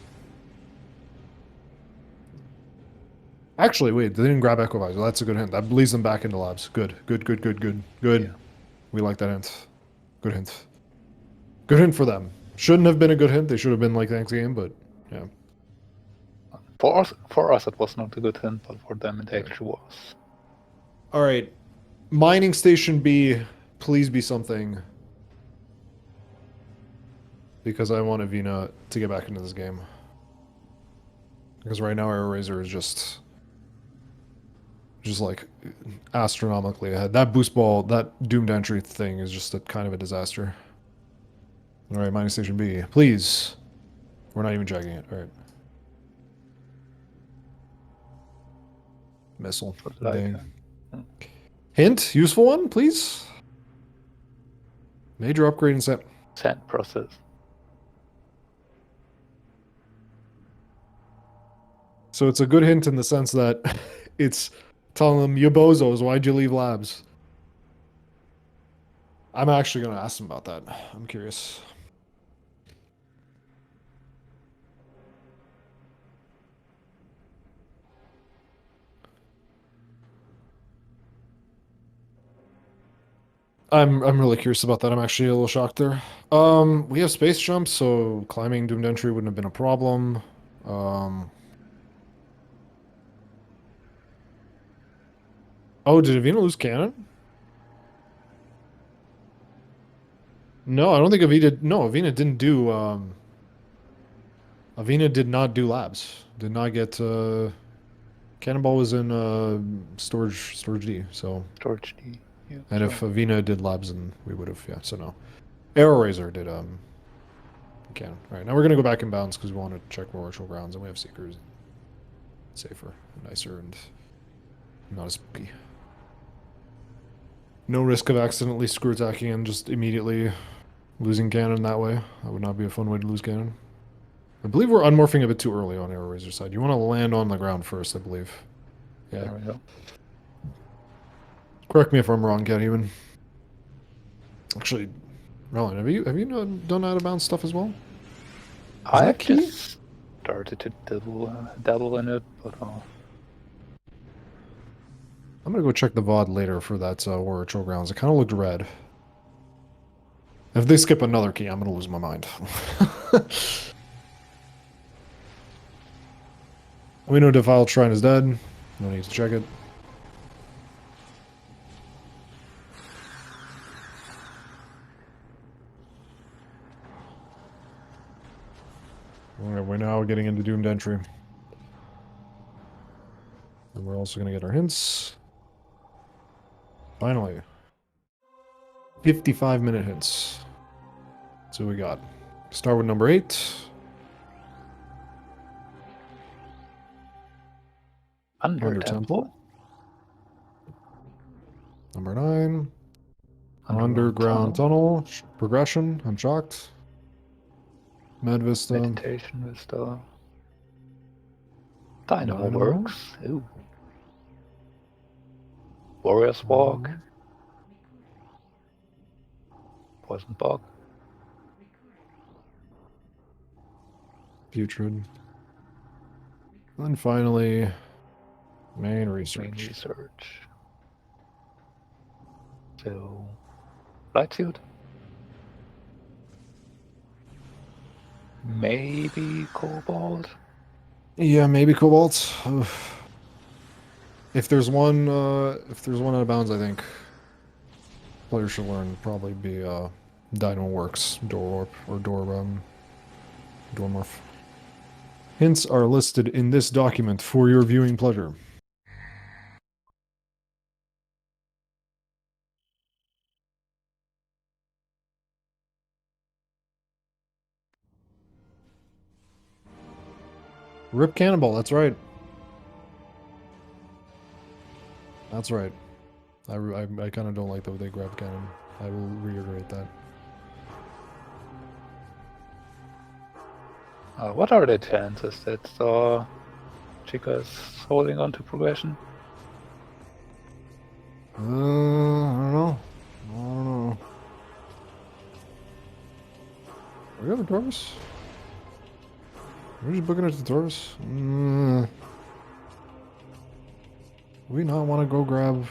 Actually, wait, they didn't grab Echo Visor. That's a good hint. That leads them back into labs. Good. Yeah. We like that hint. Good hint. Good hint for them. Shouldn't have been a good hint. They should have been like thanks game, but yeah. For us, it was not a good hint, but for them, it actually was. All right, mining station B, please be something. Because I want Avvina to get back into this game. Because right now AeroRaiser is just like astronomically ahead. That boost ball, that doomed entry thing is just a kind of a disaster. All right, mining station B, please. We're not even checking it. All right. Missile. Dang. Hint, useful one, please. Major upgrade and set. Sand process. So it's a good hint in the sense that it's telling them, you bozos, why'd you leave labs? I'm actually going to ask them about that. I'm curious. I'm really curious about that. I'm actually a little shocked there. We have space jumps, so climbing doomed entry wouldn't have been a problem. Oh, did Avvina lose cannon? No, I don't think Avvina... No, Avvina didn't do... Avvina did not do labs. Did not get... Cannonball was in storage D, so... Storage D, Yeah, And sure. if Avvina did labs, then we would have, yeah, so no. AeroRaiser did cannon. Alright, now we're gonna go back in bounds because we want to check more virtual grounds, and we have seekers. Safer, nicer, and not as spooky. No risk of accidentally screw attacking and just immediately losing cannon that way. That would not be a fun way to lose cannon. I believe we're unmorphing a bit too early on AeroRaiser's side. You want to land on the ground first, I believe. Yeah. There we go. Correct me if I'm wrong, Cathuman. Actually, Roland, have you done out of bounds stuff as well? I've key? just started to dabble in it, but I'm gonna go check the VOD later for that War Ritual Grounds. It kind of looked red. If they skip another key, I'm gonna lose my mind. We know Defiled Shrine is dead. No need to check it. Alright, we're now getting into Doomed Entry. And we're also gonna get our hints. Finally. 55-minute hints. That's what we got. Start with number 8. Under Temple. Number 9. Underground tunnel. Progression. I'm shocked. Med Vista. Meditation Vista. Dynamo Works. Ooh. Warrior's Walk. Poison Bog. Putrid. And finally, main research. Main research. So, Light Suit. Maybe Cobalt. Yeah, maybe Cobalt. If there's one out of bounds, I think players should learn probably be Dynamo Works, Door Warp, or Dormorph. Hints are listed in this document for your viewing pleasure. Rip Cannonball, that's right. That's right. I kind of don't like the way they grab cannon. I will reiterate that. What are the chances that Chica is holding on to progression? I don't know. I don't know. Are we on the Torvis? Are we just booking it to Torvis? We not want to go grab...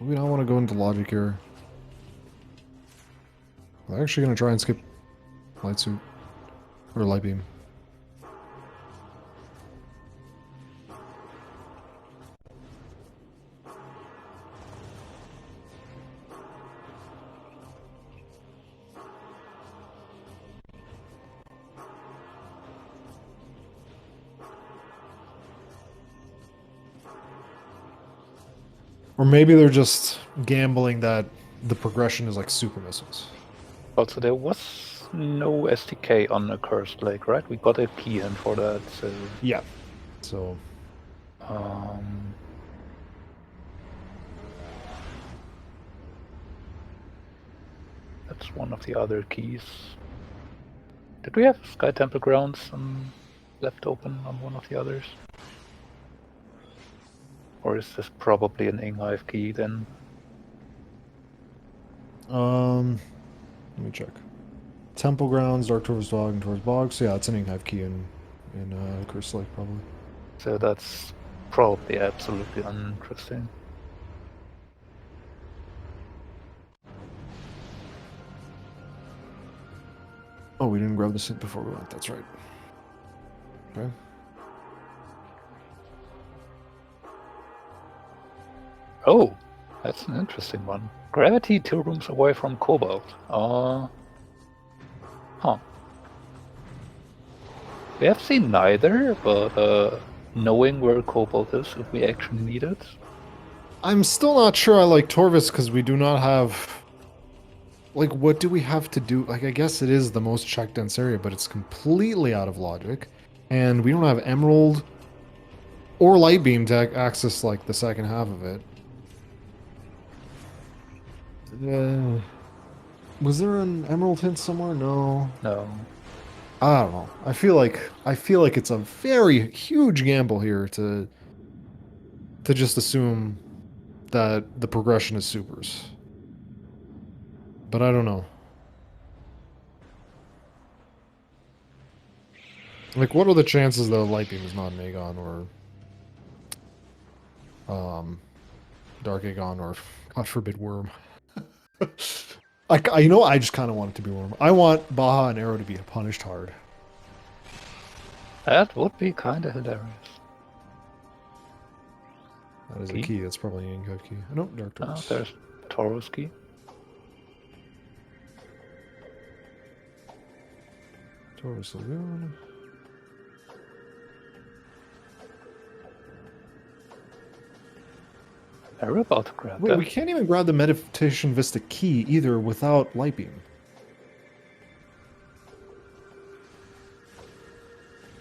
We not want to go into Logic here. I'm actually going to try and skip Light Suit. Or Light Beam. Or maybe they're just gambling that the progression is like super missiles. Also, there was no STK on the Cursed Lake, right? We got a key in for that, so... Yeah. So... That's one of the other keys. Did we have Sky Temple Grounds left open on one of the others? Or is this probably an Inghive key then? Let me check. Temple Grounds, Dark Torvis Dog, and Torvis Bog. So yeah, it's an Inghive key in Curse Lake, probably. So that's probably absolutely uninteresting. Oh, we didn't grab the synth before we went. That's right. Okay. Oh, that's an interesting one. Gravity 2 rooms away from Cobalt. Huh. We have seen neither, but knowing where Cobalt is if we actually need it. I'm still not sure I like Torvis because we do not have. Like, what do we have to do? Like, I guess it is the most check dense area, but it's completely out of logic. And we don't have Emerald or Light Beam to access, like, the second half of it. Was there an Emerald hint somewhere? No. No. I don't know. I feel like it's a very huge gamble here to just assume that the progression is supers. But I don't know. Like, what are the chances that Light Beam is not an Aegon or Dark Aegon or, God forbid, Worm? You know, I just kind of want it to be Worm. I want Baja and Arrow to be punished hard. That would be kind of hilarious. That is Key? a key. That's probably an Incup key. No, Dark Oh, Taurus. there's Taurus key. Taurus Lagoon. We're about to grab Wait, that. we can't even grab the Meditation Vista key either without Light Beam.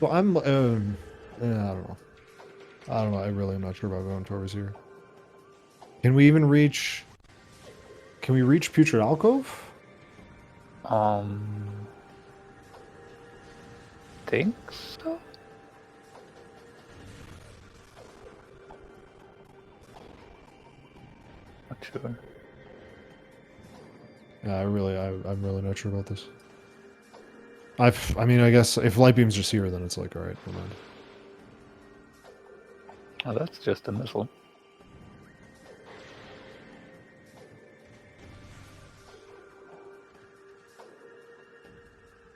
Well, I don't know. I don't know. I really am not sure about going Taurus here. Can we even reach? Can we reach Putrid Alcove? Think so? Not sure. Yeah, I'm really not sure about this. I mean, I guess if Light Beam's just here, then it's like, all right, never mind. Oh, that's just a missile.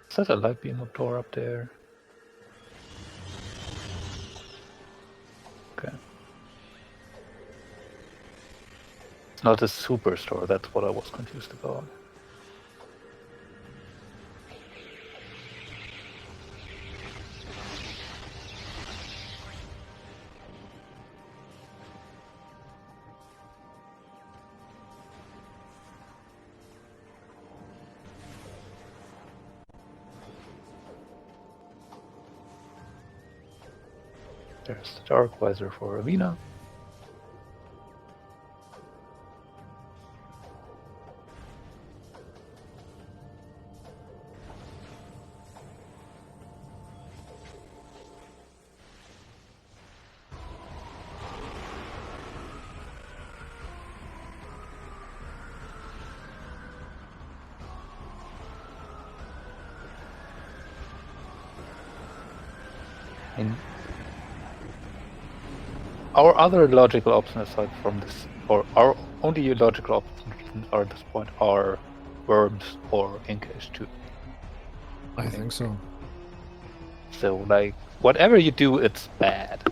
Is that a light beam up door up there? Okay. It's not a superstore, that's what I was confused about. There's the AeroRaiser for Avvina. And our other logical option aside from this, or our only logical options are at this point are worms or Inkage 2. I think so. So like whatever you do, it's bad.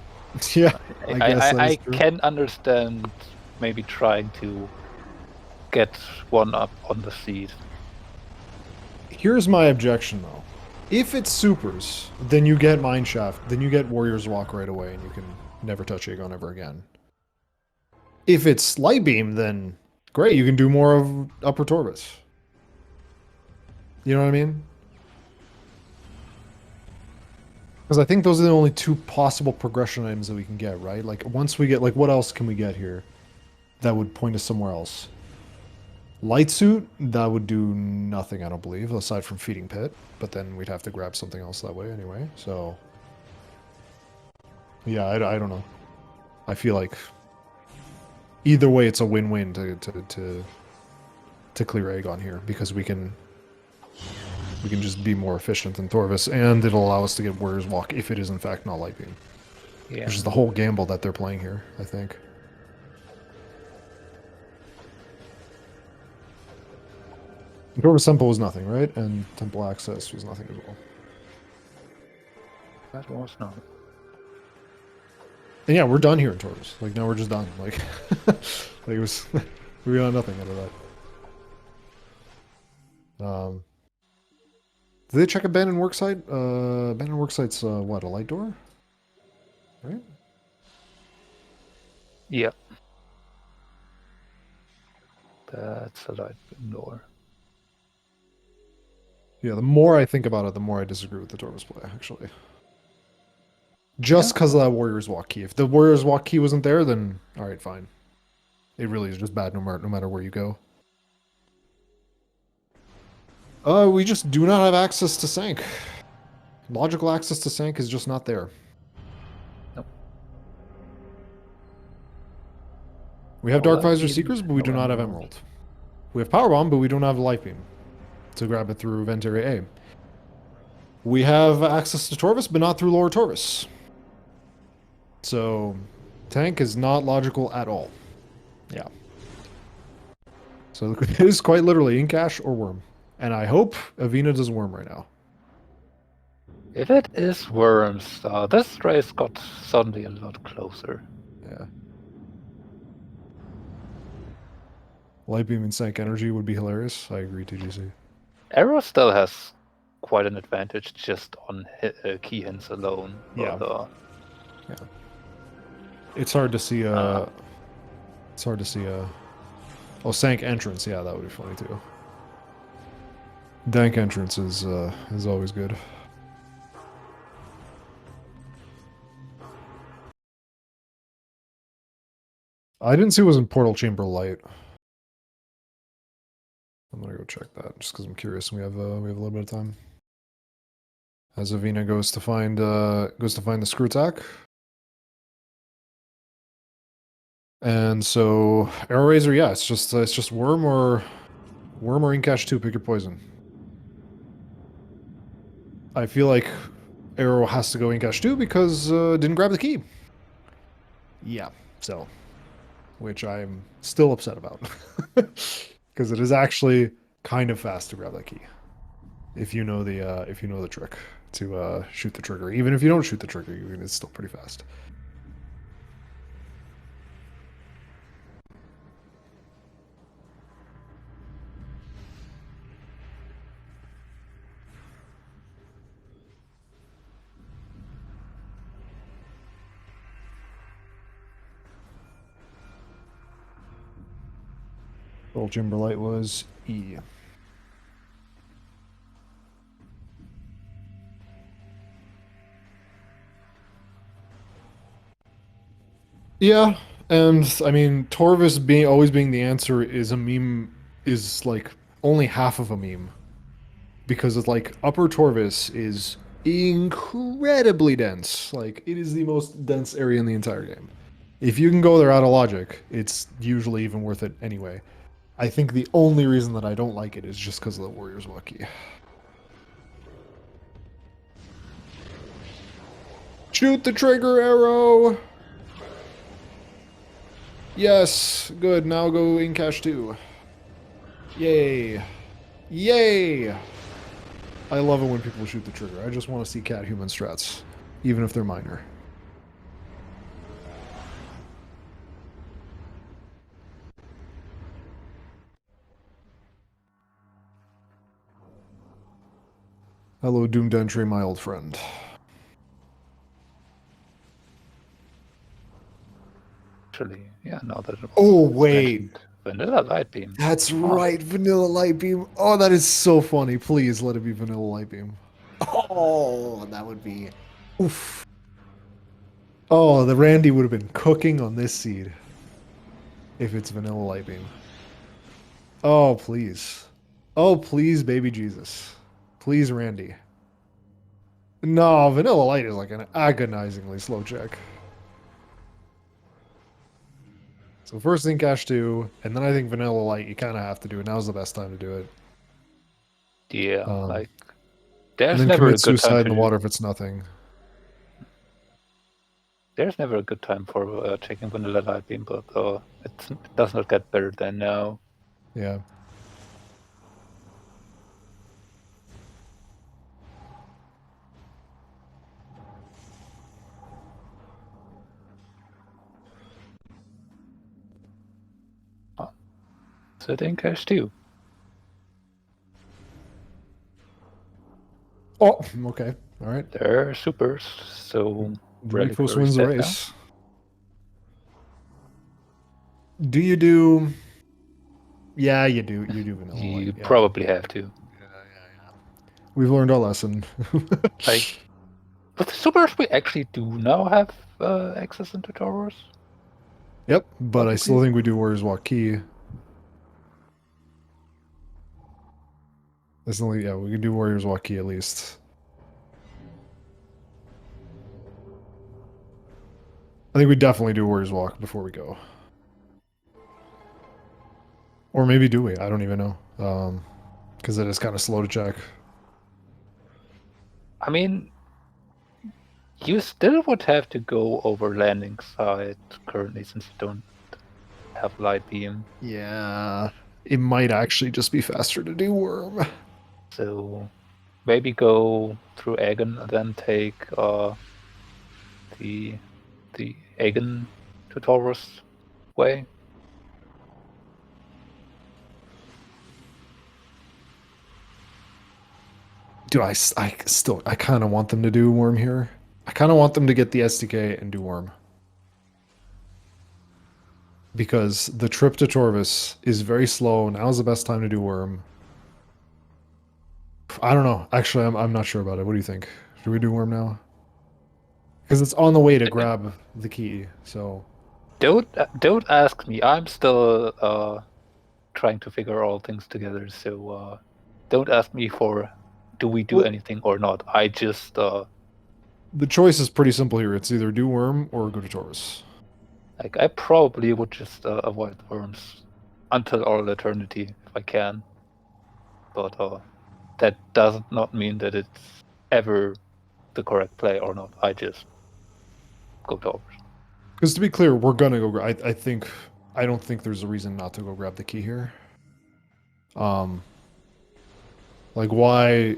Yeah, I guess that I is true. can understand maybe trying to get one up on the seed. Here's my objection, though. If it's supers, then you get Mineshaft, then you get Warrior's Walk right away, and you can never touch Aegon ever again. If it's Light Beam, then great, you can do more of Upper Torvis. You know what I mean? Because I think those are the only two possible progression items that we can get, right? Like, once we get, like, what else can we get here that would point us somewhere else? Light Suit, that would do nothing, I don't believe, aside from Feeding Pit. But then we'd have to grab something else that way anyway, so... Yeah, I don't know. I feel like... Either way, it's a win-win to clear Aegon here, because we can just be more efficient than Torvis, and it'll allow us to get Warrior's Walk if it is in fact not Light Beam. Yeah. Which is the whole gamble that they're playing here, I think. Torvis Temple was nothing, right? And Temple Access was nothing as well. That was not. And yeah, we're done here in Torvis. Like, now we're just done. Like, like it was... we got nothing out of that. Did they check abandoned worksite? Abandoned worksite's, what, a light door? Right? Yeah. That's a light beam lore. Yeah, the more I think about it, the more I disagree with the Torvis play, actually. Just because of that Warriors Walk key. If the Warriors Walk key wasn't there, then alright, fine. It really is just bad no matter where you go. We just do not have access to Sank. Logical access to Sank is just not there. Nope. We have No Dark light Visor beam, Seekers, but we no do not have emerald. Emerald. We have Power Bomb, but we don't have Life Beam to grab it through Vent Area A. We have access to Torvis, but not through Lower Torvis. So, tank is not logical at all. Yeah. So it is quite literally Inkash or Worm. And I hope Avvina does Worm right now. If it is worms, this race got suddenly a lot closer. Yeah. Light Beam and Sank Energy would be hilarious. I agree, TGC. Arrow still has quite an advantage just on key hints alone. Yeah. But, Yeah. It's hard to see it's hard to see oh, Sank entrance, yeah, that would be funny too. Dank entrance is always good. I didn't see what was in Portal Chamber Light. I'm gonna go check that just because I'm curious. And we have a little bit of time. As Avvina goes to find the screw attack. And so AeroRaiser, yeah, it's just Worm or Inkash 2, pick your poison. I feel like Arrow has to go Inkash 2 because didn't grab the key. Yeah, so which I'm still upset about. Because it is actually kind of fast to grab that key. If you know the trick to shoot the trigger. Even if you don't shoot the trigger, it's still pretty fast. Old Jimberlight was E. Yeah, and I mean Torvis always being the answer is a meme is like only half of a meme. Because it's like Upper Torvis is incredibly dense. Like it is the most dense area in the entire game. If you can go there out of logic, it's usually even worth it anyway. I think the only reason that I don't like it is just because of the Warriors Lucky. Shoot the trigger arrow! Yes, good, now go Inkash 2. Yay. Yay! I love it when people shoot the trigger. I just want to see cat human strats, even if they're minor. Hello, Doom Dentry, my old friend. actually, yeah, now that it Oh, wait. Vanilla Light Beam. That's right, Vanilla Light Beam. Oh, that is so funny. Please let it be Vanilla Light Beam. Oh, that would be... Oof. Oh, the Randy would have been cooking on this seed. If it's Vanilla Light Beam. Oh, please. Oh, please, baby Jesus. Please, Randy. No, Vanilla Light is like an agonizingly slow check. So first Inkash 2, and then I think Vanilla Light, you kind of have to do it. Now's the best time to do it. Yeah, like And there's then never a commit good time suicide to in the water if it's nothing. There's never a good time for checking Vanilla Light Beam, but it does not get better than now. Yeah. So I think Cash too. Oh, okay. All right. They're supers, so Reliquos Reliquary wins the step race. Do you do... Yeah, you do. You do vanilla You light. Yeah. probably have to. We've learned our lesson. Like, with the supers, we actually do now have access into towers. Yep, but I still think we do Warriors Walk Key. That's only, yeah, we can do Warriors Walk Key at least. I think we definitely do Warriors Walk before we go. Or maybe do we? I don't even know. Because it is kind of slow to check. I mean, you still would have to go over landing side currently since you don't have light beam. Yeah, it might actually just be faster to do Worm. So maybe go through Aegon and then take the Aegon to Taurus way. Dude, I kind of want them to do Worm here. I kind of want them to get the SDK and do Worm. Because the trip to Torvis is very slow. Now's the best time to do Worm. I don't know. Actually, I'm not sure about it. What do you think? Should we do Worm now? Because it's on the way to grab the key, so... Don't ask me. I'm still trying to figure all things together, so don't ask me for do we do anything or not. I just The choice is pretty simple here. It's either do Worm or go to Taurus. like I probably would just avoid worms until all eternity if I can. But that does not mean that it's ever the correct play or not. I just go to overs. Because to be clear, we're gonna go. I don't think there's a reason not to go grab the key here. Like why?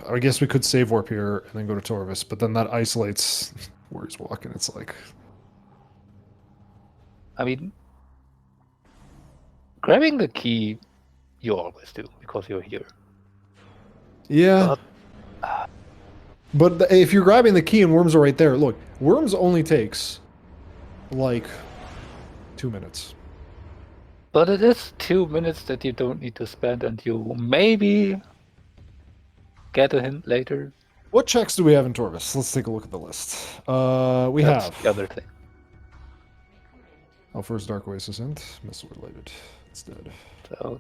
I guess we could save warp here and then go to Torvis, but then that isolates Warriors Walk, and it's like. I mean, grabbing the key, you always do because you're here. Yeah. But if you're grabbing the key and worms are right there, look, worms only takes like 2 minutes. But it is 2 minutes that you don't need to spend, and you maybe get a hint later. What checks do we have in Torvis? Let's take a look at the list. That's have the other thing. Oh, first Dark Oasis hint, missile related. It's dead. So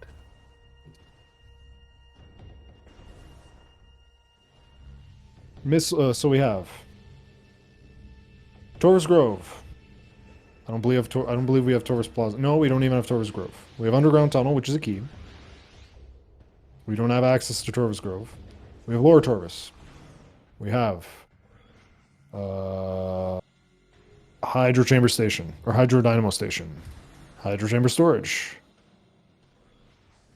So we have Torvis Grove. I don't believe we have Torvis Plaza. No, we don't even have Torvis Grove. We have Underground Tunnel, which is a key. We don't have access to Torvis Grove. We have Lower Torvis. We have Hydro Chamber Station or Hydro Dynamo Station, Hydro Chamber Storage,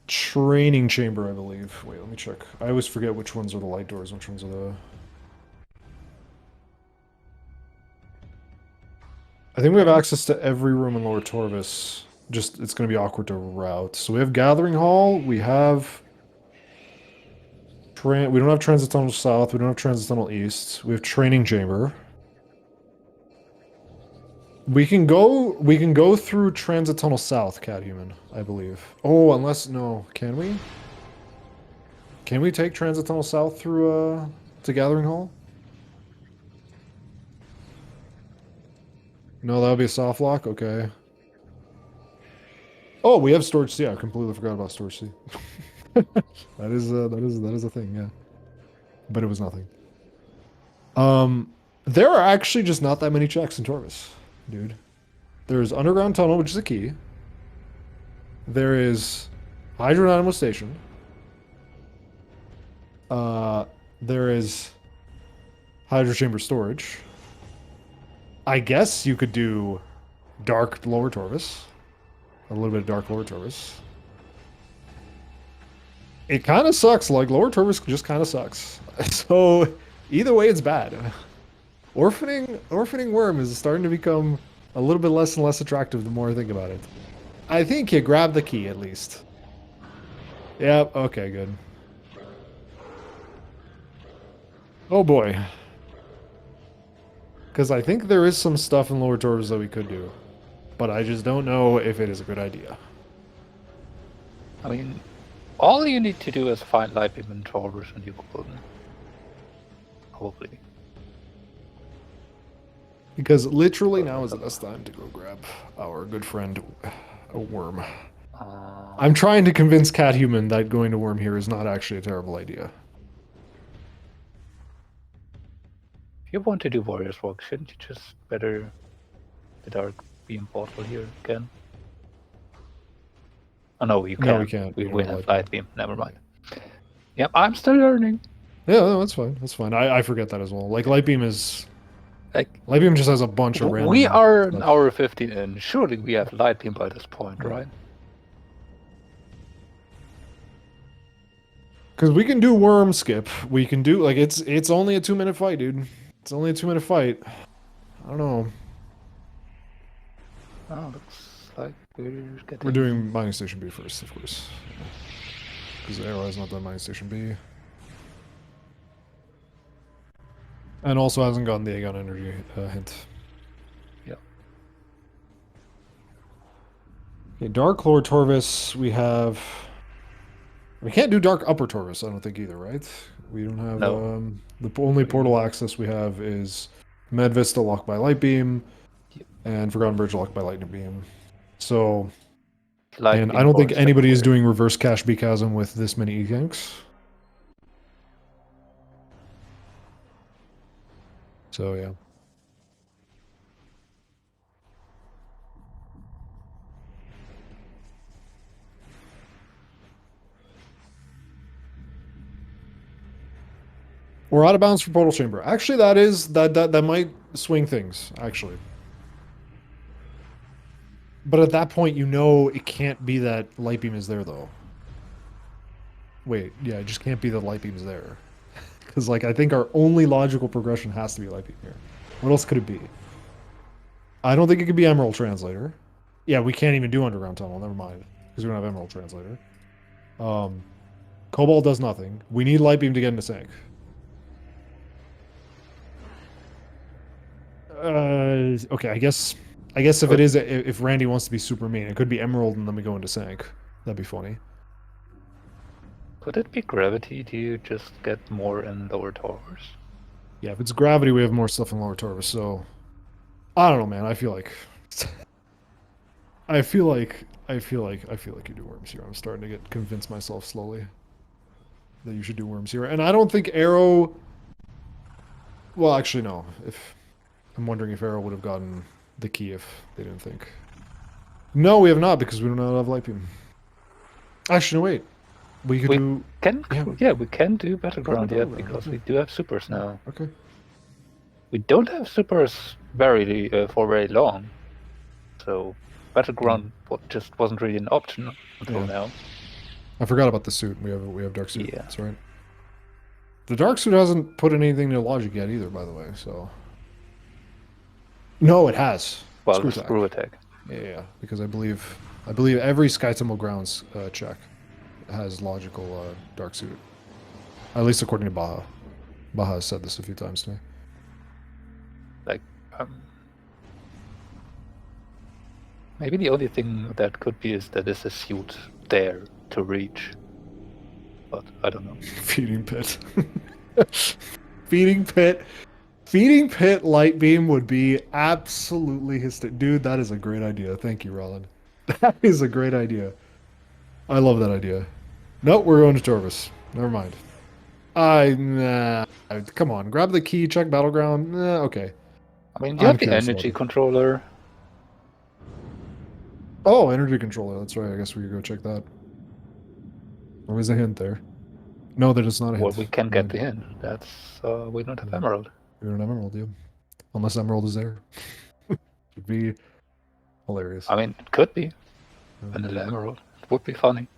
Training Chamber, I believe. Wait, let me check. I always forget which ones are the light doors, which ones are the. I think we have access to every room in Lower Torvis. Just, it's going to be awkward to route. So we have Gathering Hall. We have... we don't have Transit Tunnel South. We don't have Transit Tunnel East. We have Training Chamber. We can go through Transit Tunnel South, Cathuman, I believe. Oh, unless... No. Can we? Can we take Transit Tunnel South through, to Gathering Hall? No, that would be a soft lock? Okay. Oh, we have Storage C. I completely forgot about Storage C. that is a thing, yeah. But it was nothing. There are actually just not that many checks in Torvis, dude. There's Underground Tunnel, which is a key. There is Hydro Dynamo Station. There is Hydro Chamber Storage. I guess you could do Dark Lower Torvis. A little bit of Dark Lower Torvis. It kind of sucks. Like, Lower Torvis just kind of sucks. So, either way, it's bad. Orphaning Worm is starting to become a little bit less and less attractive the more I think about it. I think you grab the key, at least. Yep, okay, good. Oh boy. Because I think there is some stuff in Lower Torvis that we could do. But I just don't know if it is a good idea. I mean, all you need to do is find light beam and Taurus and you will probably. Because literally now is the best time to go grab our good friend, a worm. I'm trying to convince Cat Human that going to worm here is not actually a terrible idea. If you want to do Warrior's Walk, shouldn't you just better the Dark Beam portal here again? Oh no, you can't. No, we can't. We don't will have have light beam. Never mind. Yep, I'm still learning. Yeah, no, that's fine. That's fine. I forget that as well. Like light beam is Like light beam just has a bunch of random. we are an stuff. hour 15 in. Surely we have light beam by this point, right? Because we can do worm skip. We can do like it's only a 2-minute fight, dude. It's only a 2-minute fight. I don't know. Oh, looks like we're getting. We're doing mining station B first, of course. Because Arrow has not done mining station B. And also hasn't gotten the Aegon energy hint. Yep. Okay, Dark Lord Torvis, we have. We can't do Dark Upper Torvis, I don't think either, right? We don't have. No. The only portal access we have is Med Vista locked by Light Beam, and Forgotten Bridge locked by Lightning Beam. So. Light and beam I don't think or anybody is secondary. doing reverse cache B chasm with this many E-Ganks. So, yeah. We're out of bounds for Portal Chamber. Actually, that might swing things, actually. But at that point, you know it can't be that Light Beam is there, though. Wait, yeah, it just can't be that Light Beam is there. Because, like, I think our only logical progression has to be Light Beam here. What else could it be? I don't think it could be Emerald Translator. Yeah, we can't even do Underground Tunnel, never mind. Because we don't have Emerald Translator. Cobalt does nothing. We need Light Beam to get into sync. Okay, I guess if it is, if Randy wants to be super mean, it could be Emerald and then we go into sync. That'd be funny. Could it be gravity? Do you just get more in lower towers? Yeah, if it's gravity, we have more stuff in lower Torvis, so I don't know, man. I feel like you do worms here. I'm starting to get convinced myself slowly that you should do worms here. And I don't think Arrow. Well, actually, no. I'm wondering if Arrow would have gotten the key if they didn't think. No, we have not because we do not have Light Beam. Actually, no, wait. We could do. We can do Battleground yet because we do have supers now. Okay. We don't have supers for very long, so Battleground just wasn't really an option until now. I forgot about the suit. We have Dark Suit. Yeah. That's right. The Dark Suit hasn't put anything to logic yet either, by the way. So. No, it has. Well, the screw attack. Yeah, because I believe every Sky Temple Grounds check has logical Dark Suit. At least according to Baja. Baja has said this a few times to me. Like, maybe the only thing that could be is that there's a suit there to reach. But I don't know. Feeding Pit. Feeding Pit. Feeding Pit Light Beam would be absolutely hysterical. Dude, that is a great idea. Thank you, Roland. That is a great idea. I love that idea. Nope, we're going to Torvis. Never mind. Come on, grab the key, check Battleground. Okay. I mean, you have the energy controller. Oh, energy controller. That's right. I guess we could go check that. Or was a hint there? No, that is not a hint. Well, we can get the hint. That's we don't have Emerald. We don't have Emerald, yeah. Unless Emerald is there. It'd be hilarious. I mean, it could be. Vanilla Emerald. It would be funny.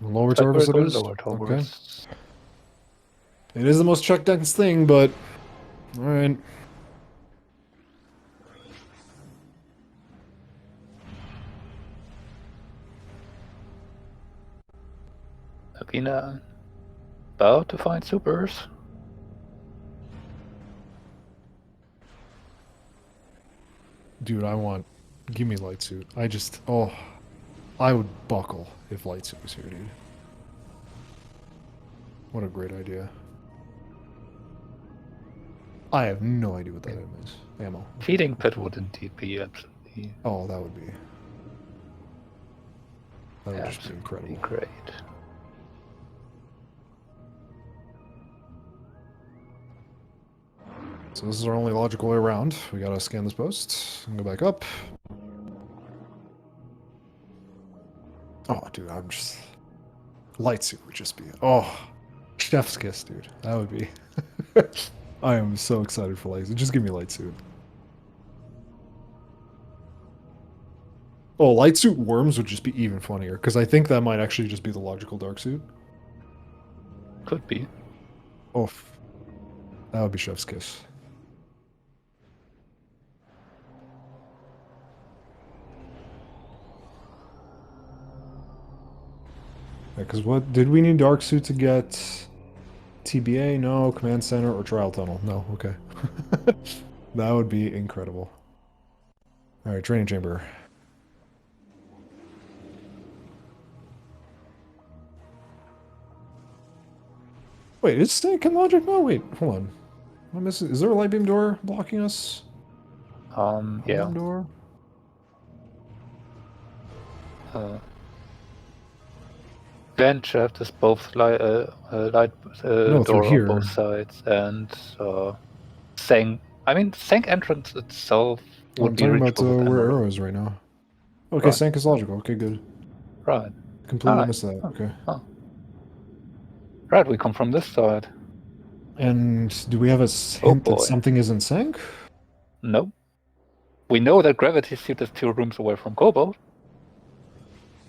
Lower Torvis it is? Lower Torvis. Okay. It is the most check dense thing, but... Alright. Avvina about to find supers. Dude, give me light suit. I would buckle if light suit was here, dude. What a great idea. I have no idea what that item is. Ammo. Feeding pit would indeed be absolutely, Oh, that would just be absolutely incredible. great. So this is our only logical way around. We gotta scan this post and go back up. Oh, dude, light suit would just be... Oh, chef's kiss, dude. That would be... I am so excited for light suit. Just give me light suit. Oh, light suit worms would just be even funnier, because I think that might actually just be the logical dark suit. Could be. Oh, that would be chef's kiss. Yeah, because what... Did we need dark suit to get... TBA? No. Command center or trial tunnel? No. Okay. That would be incredible. Alright, training chamber. Wait, is Snake in logic? No, wait, hold on. I'm missing... Is there a light beam door blocking us? Yeah. Door? Then shaft is both light No, through door on here. both sides, and Sank. I mean, Sank entrance itself would I'm be talking about reachable with where Emerald. Arrow is right now. Okay, Right. Sank is logical. Okay, good. Right. Completely Alright. missed that. Okay. Oh. Right, we come from this side. And do we have a Oh hint that boy. something is in Sank? No. We know that Gravity Suit is 2 rooms away from Cobalt.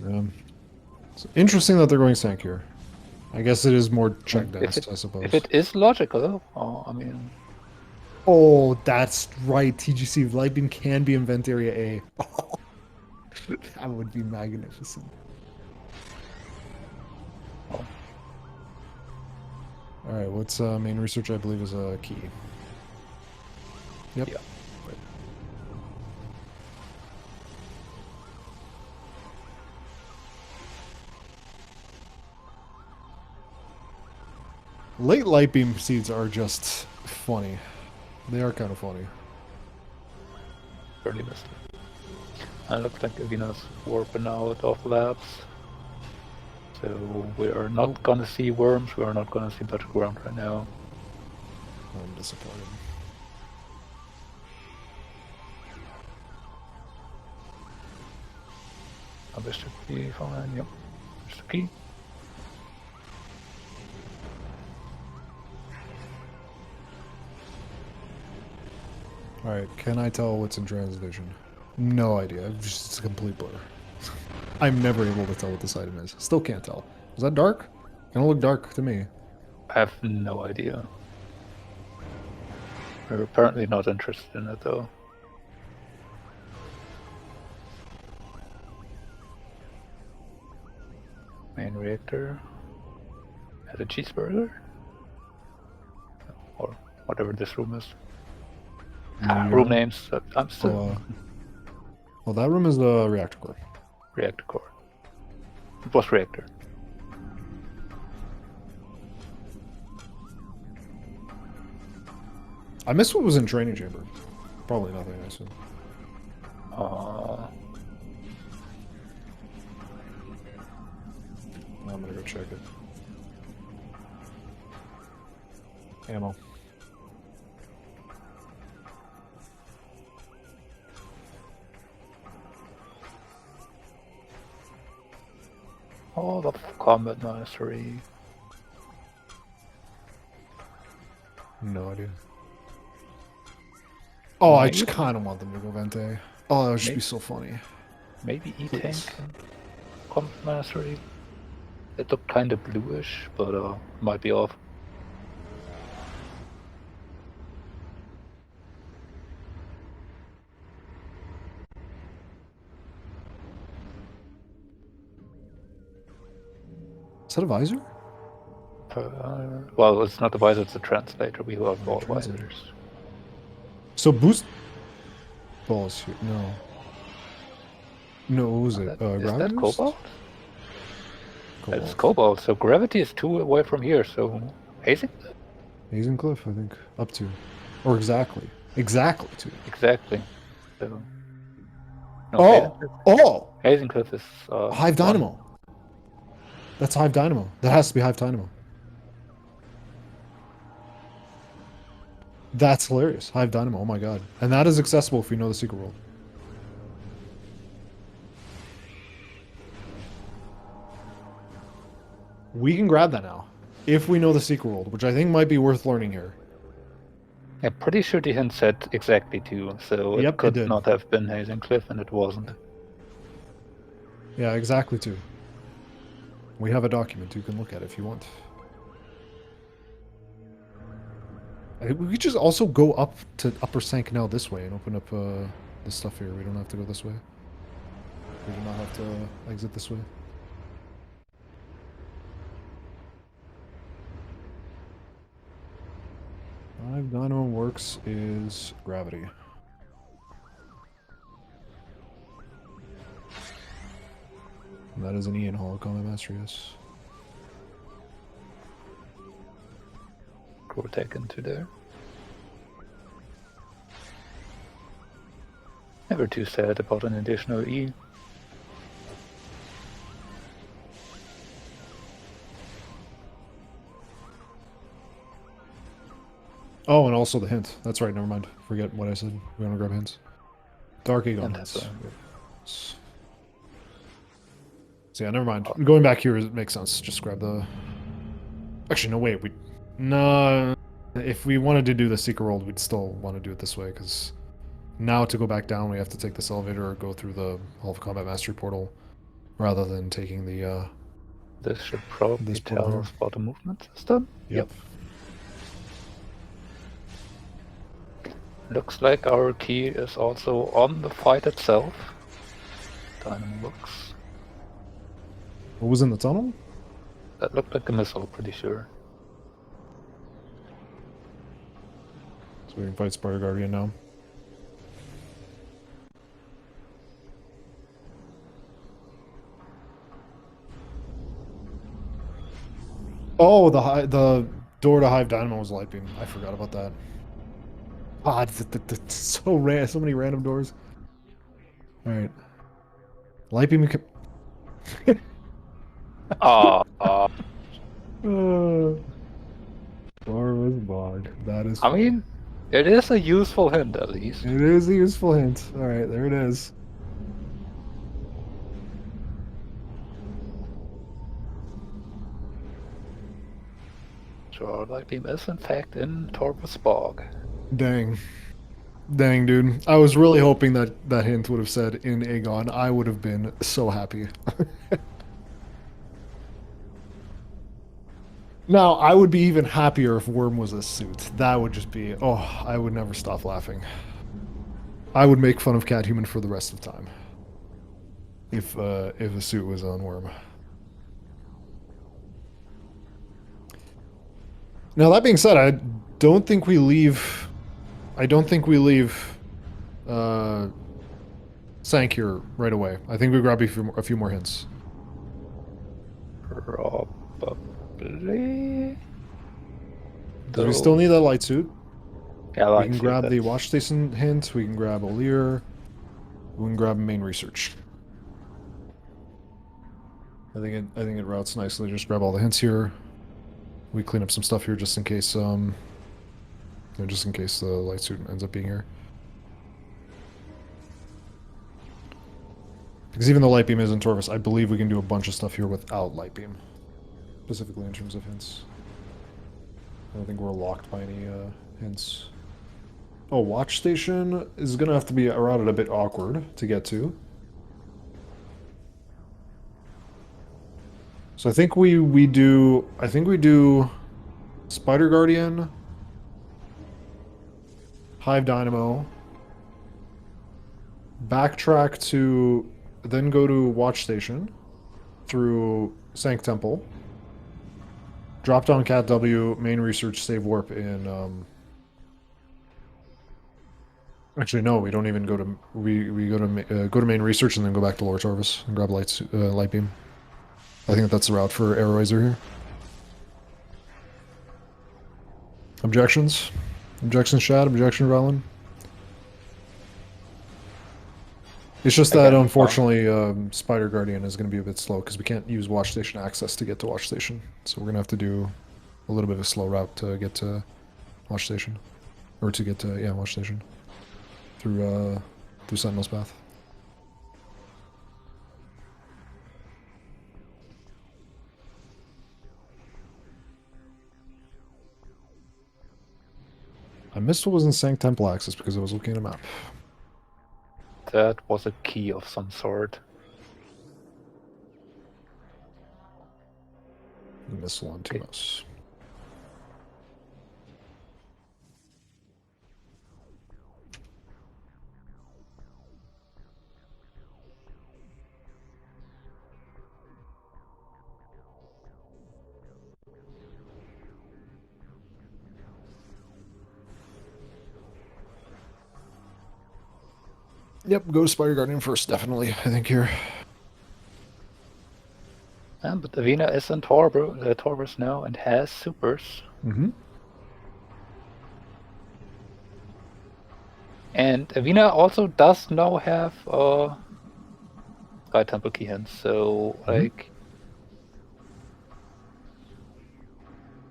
It's interesting that they're going Sank here. I guess it is more check densed, I suppose. If it is logical, I mean... Oh, that's right. TGC light beam can be in vent area A. That would be magnificent. Oh. Alright, what's main research I believe is a key. Yep. Yeah. Right. Late light beam seeds are just funny. They are kind of funny. Barely missed it. And looks like Avvina's warping out of labs. So we are not gonna see worms, we are not gonna see battleground right now. I'm disappointed. Oh, this should be fine, yep. There's the key. Alright, can I tell what's in Transvision? No idea. It's a complete blur. I'm never able to tell what this item is. Still can't tell. Is that dark? Kinda look dark to me. I have no idea. We're apparently not interested in it though. Main reactor. Has a cheeseburger? Or whatever this room is. Room names. I'm still... Well, that room is the reactor core. Reactor core. It was reactor. I missed what was in training chamber. Probably nothing, I assume. I'm gonna go check it. Ammo. All of combat mastery. No idea. Oh, I just kind of want them to go Vente. Oh, that would just be so funny. Maybe E-Tank Please. and combat mastery. It looked kind of bluish, but might be off. Is that a visor? Well, it's not the visor, it's the translator. We have all Translator. visors. So boost balls here. No. No, what was it? Is Gravity that boost? cobalt? It's Cobalt. cobalt, so gravity is 2 away from here, so hazing? Hazing Cliff, I think. Up to. Or exactly. Exactly to. Exactly. So, no, Oh! hazing Cliff is Hive 1. Dynamo. That's Hive Dynamo. That has to be Hive Dynamo. That's hilarious. Hive Dynamo, oh my god. And that is accessible if we know the secret world. We can grab that now. If we know the secret world, which I think might be worth learning here. I'm pretty sure the hint said exactly 2, so Yep, it it could did. not have been hazing Cliff, and it wasn't. Yeah, exactly 2. We have a document. You can look at it if you want. We could just also go up to Upper St. Canal this way and open up this stuff here. We don't have to go this way. We do not have to exit this way. Hive Dynamo works is gravity. And that is an Ian Hall Combat Master, yes. Cortec into there. Never too sad about an additional E. Oh, and also the hint. That's right, never mind. Forget what I said. We're gonna grab hints. Dark Aegon And hints. that's So yeah, never mind. Going back here makes sense. Just grab the... Actually, no, wait. No. If we wanted to do the secret world, we'd still want to do it this way, because now to go back down, we have to take this elevator or go through the Hall of Combat Mastery portal, rather than taking the, This should probably this tell portal us about the movement system. Yep. Looks like our key is also on the fight itself. Dynamo looks. What was in the tunnel? That looked like a missile, pretty sure. So we can fight Spider Guardian now. Oh, the door to Hive Dynamo was light beam. I forgot about that. Ah, so many random doors. All right, light beam. Ah, Bar was bog. That is. I mean, it is a useful hint at least. It is a useful hint. All right, there it is. So light beam is in fact in Torpus Bog. Dang. Dang, dude. I was really hoping that that hint would have said in Aegon. I would have been so happy. Now, I would be even happier if Worm was a suit. That would just be... Oh, I would never stop laughing. I would make fun of Cathuman for the rest of the time. If a suit was on Worm. Now, that being said, I don't think we leave... Sank here right away. I think we grab a few more hints. Probably. Because we still need that light suit. Yeah, We can grab the watch station hint. We can grab O'Lear. We can grab main research. I think it routes nicely. Just grab all the hints here. We clean up some stuff here just in case just in case the light suit ends up being here. Because even though light beam is in Torvus, I believe we can do a bunch of stuff here without light beam. Specifically in terms of hints. I don't think we're locked by any hints. Oh, watch station is gonna have to be routed a bit awkward to get to. So I think we do Spider Guardian, Hive Dynamo, backtrack to, then go to watch station through Sank Temple. Drop down cat W, main research, save warp in. Actually, no, we don't even go to. We go to main research and then go back to Lore Torvis and grab light beam. I think that's the route for AeroRaiser here. Objections? Objections, Shad? Objection, Valen? It's just that, Again, unfortunately, Spider Guardian is going to be a bit slow because we can't use Watch Station access to get to Watch Station. So we're going to have to do a little bit of a slow route to get to Watch Station. Or to get to, yeah, Watch Station. Through Sentinel's Path. I missed what was in Sanct Temple access because I was looking at a map. that was a key of some sort. Missile on 2S. Yep, go to Spider Guardian first, definitely, I think here. But Avvina is in Torvus now and has supers. Mm-hmm. And Avvina also does now have Sky Temple key hands, so like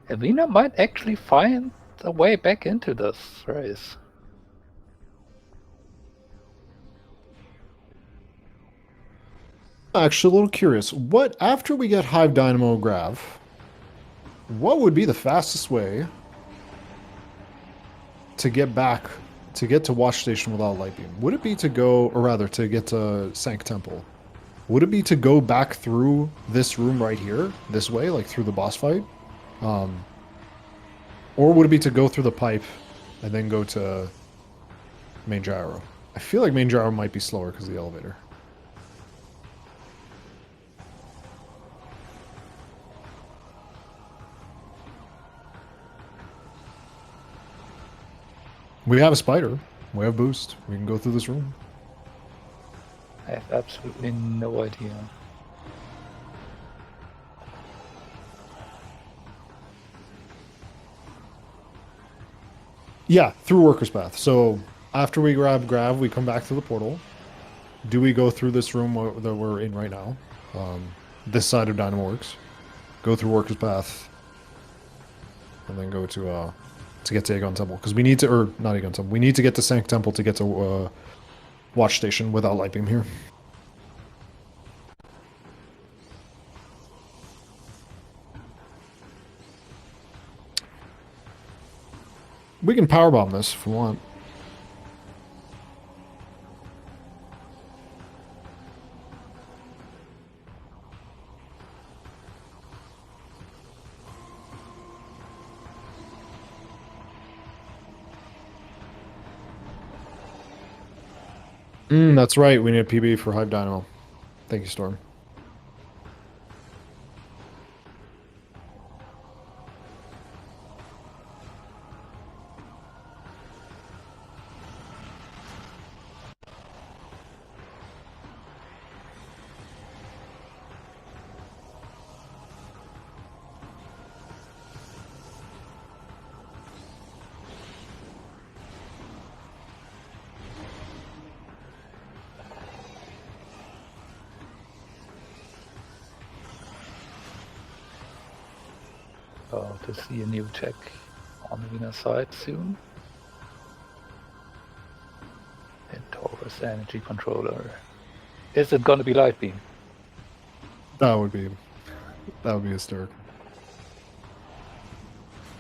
Avvina might actually find a way back into this race. Actually, a little curious. What, after we get Hive Dynamo Grav, what would be the fastest way to get back, to get to Watch Station without Light Beam? Would it be to go, or rather, to get to Sanct Temple? Would it be to go back through this room right here, this way, like through the boss fight? Or would it be to go through the pipe and then go to Main Gyro? I feel like Main Gyro might be slower because of the elevator. We have a spider. We have boost. We can go through this room. I have absolutely no idea. Yeah, through Worker's Path. So after we grab Grav, we come back to the portal. Do we go through this room that we're in right now? This side of Dynamoworks. Go through Worker's Path. And then go to get to Aegon Temple. Because we need to, or not Aegon Temple, we need to get to Sanct Temple to get to Watch Station without Light Beam here. We can powerbomb this if we want. That's right. We need a PB for Hive Dynamo. Thank you, Storm. To see a new check on Avvina's side soon. And Taurus Energy Controller. Is it gonna be Light Beam? That would be hysterical.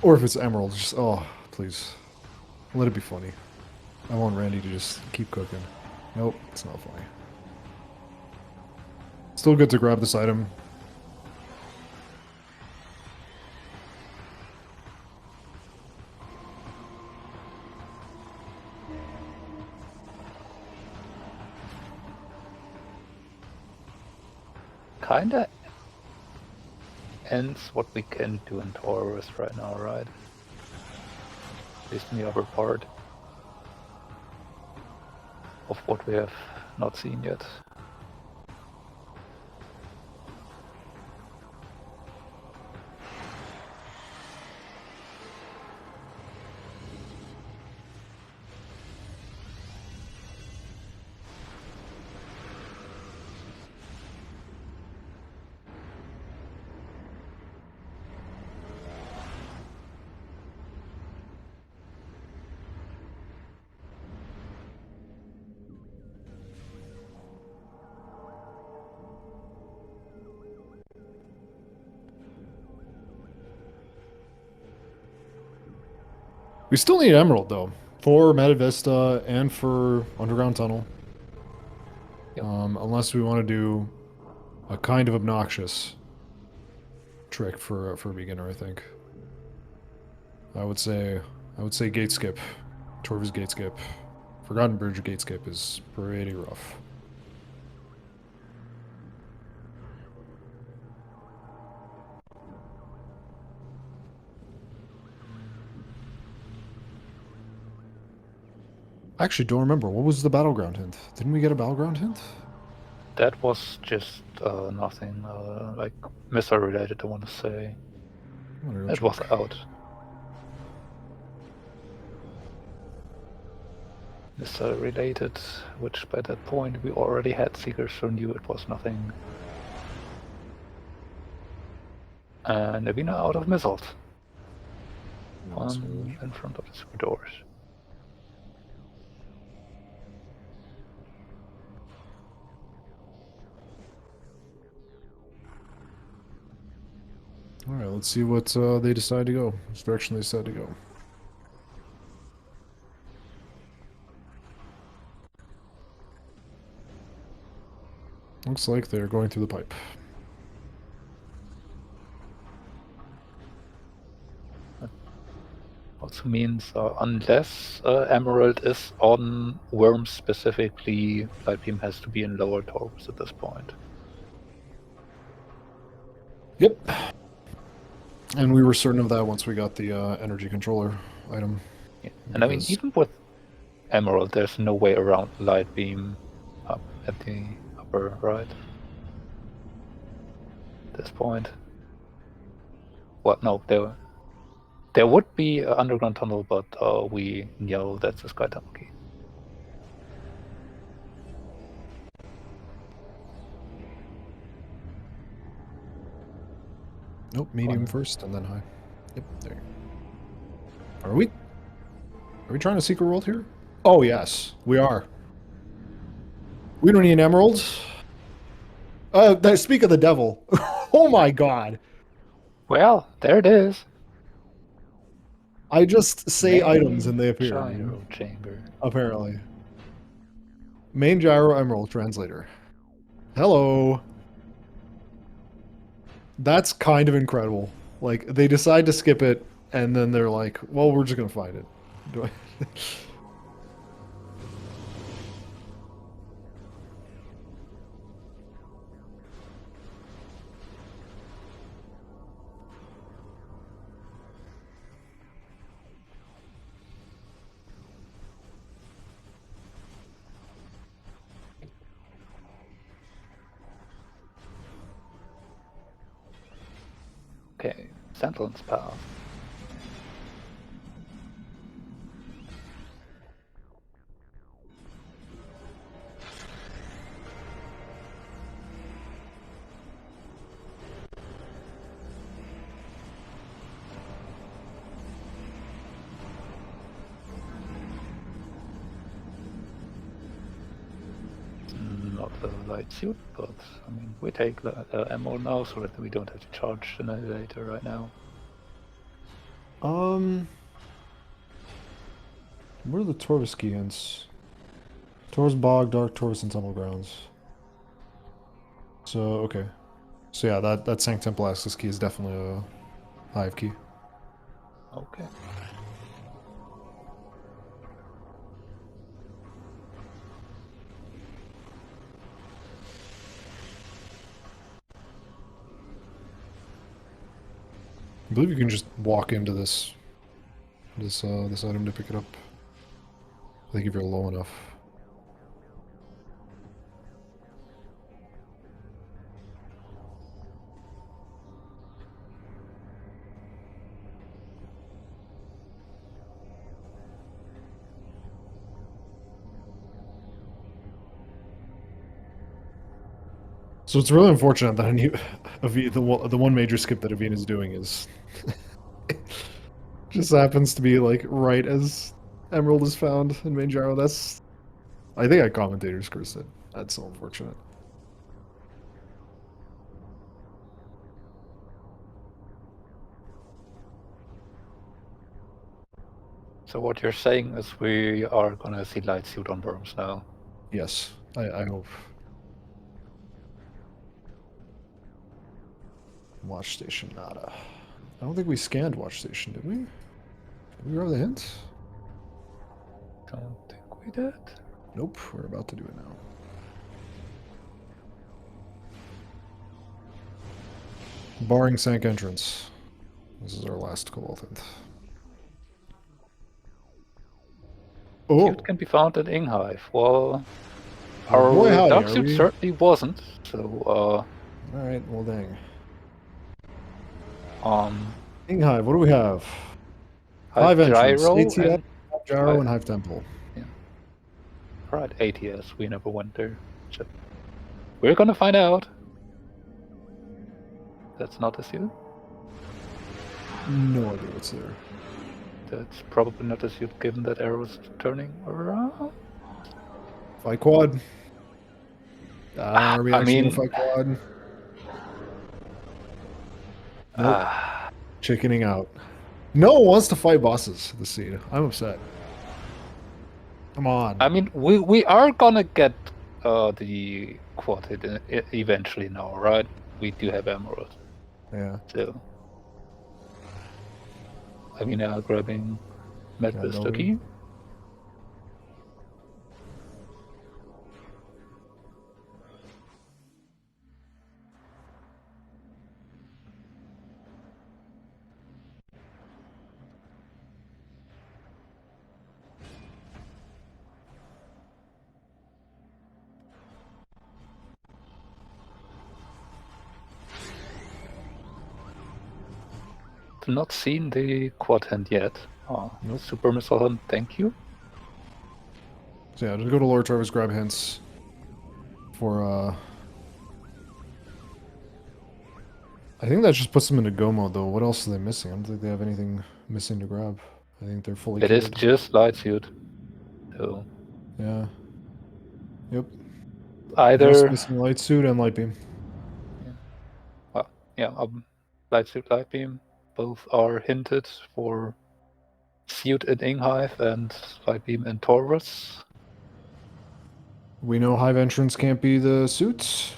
Or if it's Emerald, just, oh, please. Let it be funny. I want Randy to just keep cooking. Nope, it's not funny. Still good to grab this item. Kinda ends what we can do in Taurus right now, right? At least in the upper part of what we have not seen yet. We still need Emerald, though, for Meta Vista and for Underground Tunnel. Yep. Unless we want to do a kind of obnoxious trick for a beginner, I think. I would say gate skip. Torv's gate skip. Forgotten Bridge gate skip is pretty rough. I actually don't remember. What was the battleground hint? Didn't we get a battleground hint? That was just nothing like missile related, I want to say. It was out. Missile related, which by that point we already had Seekers, so knew it was nothing. And Avvina out of missiles. In front of the super doors. Alright, let's see what they decide to go. Which direction they decide to go. Looks like they're going through the pipe. Also means unless Emerald is on Worms specifically, Light Beam has to be in lower Taurus at this point. Yep. And we were certain of that once we got the energy controller item. Yeah. And I mean, even with Emerald, there's no way around Light Beam up at the upper right. At this point. What? No, there would be an underground tunnel, but we know that's a sky tunnel key. Nope, medium first and then high. Yep, there. Are we? Are we trying to seek a world here? Oh yes, we are. We don't need emeralds. Speak of the devil. Oh my god. Well, there it is. I just say Main items and they appear. gyro chamber. Apparently. Main gyro emerald translator. Hello. That's kind of incredible. Like, they decide to skip it, and then they're like, well, we're just gonna find it. Do I... Okay, Sentinel's Path. Not the light suit, but I mean, we take the ammo now so that we don't have to charge the annihilator right now. What are the Torvus key hints? Torvus Bog, Dark Torvus, and Tumble Grounds. So, okay. So yeah, that Sanctemple access key is definitely a hive key. Okay. I believe you can just walk into this item to pick it up. I think if you're low enough. So it's really unfortunate that the one major skip that Avvina is doing is just happens to be like right as Emerald is found in main gyro. That's I think I commentators cursed it. That's so unfortunate. So what you're saying is we are gonna see light suit on Worms now. Yes, I hope. Watch station nada. I don't think we scanned watch station, did we? Did we grab the hint? Don't think we did. Nope, we're about to do it now. Barring Sank entrance. This is our last Cobalt hint. Oh! Suit can be found at Inghive. Well, Oh our boy, howdy, dark are suit we? certainly wasn't. So, Alright, well dang. um, Inghive, what do we have? Hive entrance, Gyro ATS, and Hive Gyro, and Hive Temple. right, ATS. We never went there. So we're gonna find out. That's not a suit. No idea what's there. That's probably not a suit, given that arrow's turning around. Fight quad. Are we I actually mean, gonna fight quad? Nope. Chickening out. No one wants to fight bosses this scene. I'm upset. Come on. I mean, we are gonna get the quad hit eventually now, right? We do have Emerald, Yeah. so Avvina grabbing Med Yeah, pistol no. key. Not seen the quad hand yet. Oh, Nope. super missile hunt, thank you. So yeah, just go to Lord Travis, grab hints for I think that just puts them into go mode though. What else are they missing? I don't think they have anything missing to grab. I think they're fully It is kitted. just light suit. So Yeah. Yep. either Just missing light suit and light beam. yeah, light suit, light beam, both are hinted for suit in Inghive and light beam in Taurus. We know Hive entrance can't be the suits.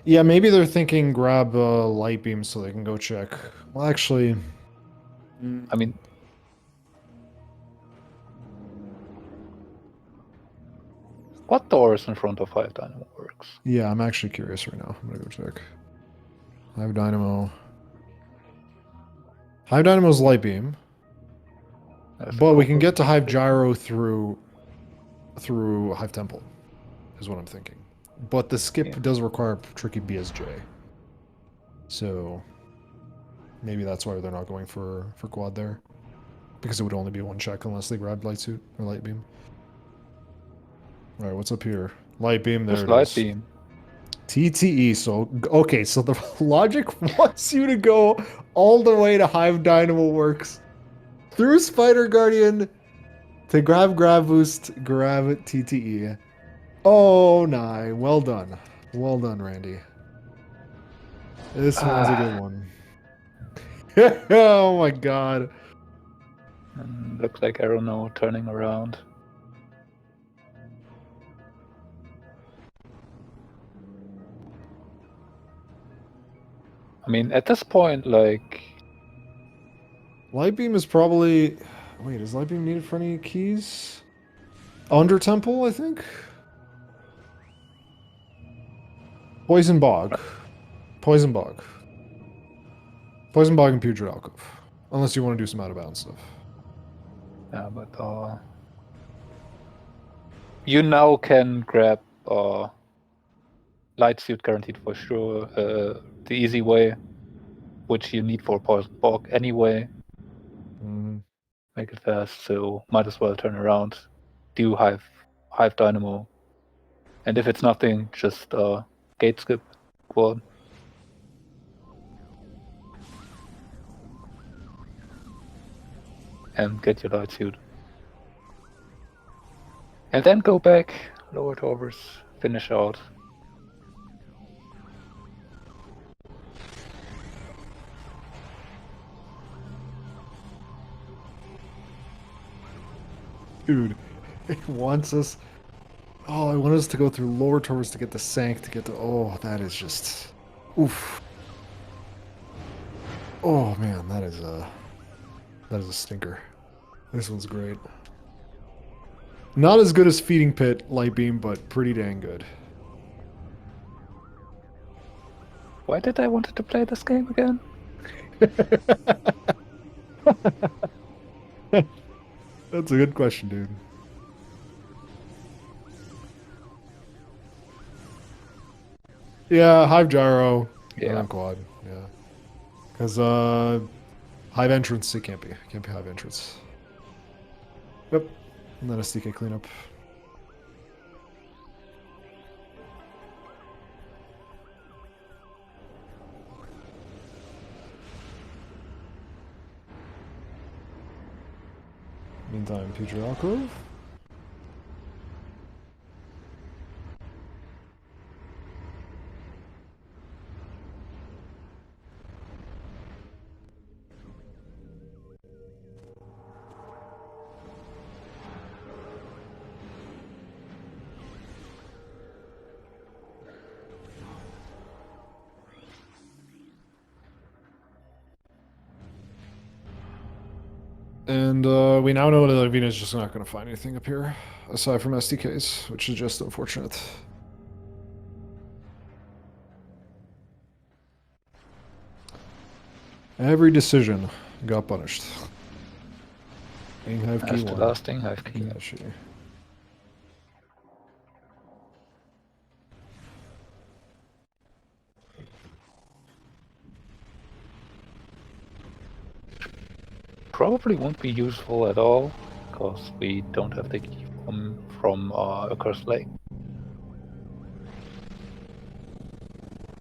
Yeah, maybe they're thinking grab light beam so they can go check. Well, actually, I mean, what doors in front of Hive Dynamo works? yeah, I'm actually curious right now. I'm gonna go check. Hive Dynamo. Hive Dynamo's light beam, but we can get to Hive Gyro through Hive Temple, is what I'm thinking. But the skip does require tricky BSJ, so maybe that's why they're not going for quad there, because it would only be one check unless they grabbed light suit or light beam. All right, what's up here? Light beam. There it light is. beam. TTE. So okay, so the logic wants you to go all the way to Hive Dynamo Works through Spider Guardian to grab boost, grab TTE. Oh, nah. Well done. Well done, Randy. This one's a good one. Oh my god. Looks like Arrow now turning around. I mean, at this point, like... Light Beam is probably... Wait, is Light Beam needed for any keys? Under Temple, I think? Poison Bog. Poison Bog. Poison Bog and Putrid Alcove. Unless you want to do some out of bounds stuff. Yeah, but you now can grab Light Suit guaranteed for sure, the easy way, which you need for Poison Bog anyway. Make it fast, so might as well turn around, do Hive Dynamo, and if it's nothing, just gate skip quad. And get your Light Suit. And then go back, lower Torvers, finish out. Dude, it wants us. Oh, I want us to go through lower Torvers to get the Sank, to get the. Oh, that is just. Oof. Oh, man, that is a stinker. This one's great. Not as good as Feeding Pit, Light Beam, but pretty dang good. Why did I want to play this game again? That's a good question, dude. Yeah, Hive Gyro. Yeah. Quad. Yeah. Because, Hive Entrance, it can't be. It can't be Hive Entrance. Yep. And then a SDK cleanup. Meantime, Putrid Alcove. And we now know that Avvina is just not going to find anything up here, aside from SDKs, which is just unfortunate. Every decision got punished. Hive key one. Lasting Hive key. Yeah, sure. Probably won't be useful at all, because we don't have the key from a Cursed Lake.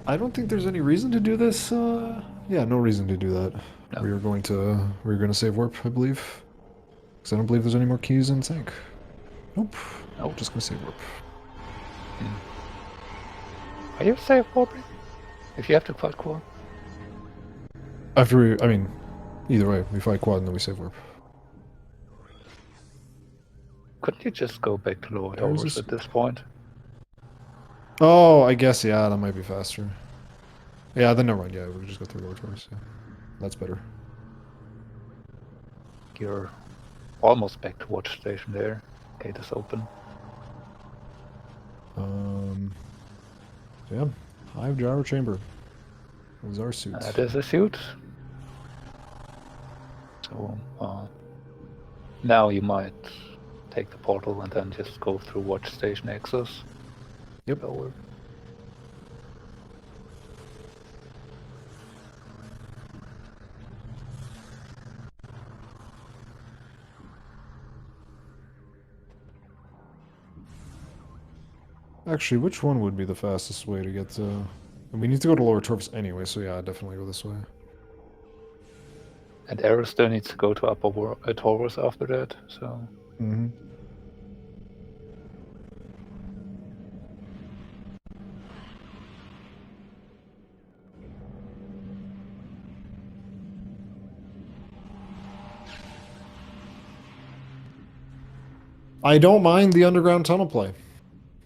I don't think there's any reason to do this. Yeah, no reason to do that. No. We were going to save warp, I believe. Because I don't believe there's any more keys in sync. Nope. Nope. Just gonna save warp. Are you safe warping? If you have to fight quad? After we, I mean, either way, we fight quad and then we save warp. Couldn't you just go back to lower towers at this point? Oh, I guess, yeah, that might be faster. Yeah, then never mind, yeah, we'll just go through lower towers, yeah. That's better. You're almost back to watch station there. Gate is open. Yeah, Hive Gyro Chamber. Those are suits. That is a suit. So, now you might take the portal and then just go through watch station access. Yep. Over. Actually, which one would be the fastest way to get to... And we need to go to lower Torvus anyway, so yeah, I'd definitely go this way. And Arrow still needs to go to upper Taurus after that, so... Mm-hmm. I don't mind the underground tunnel play,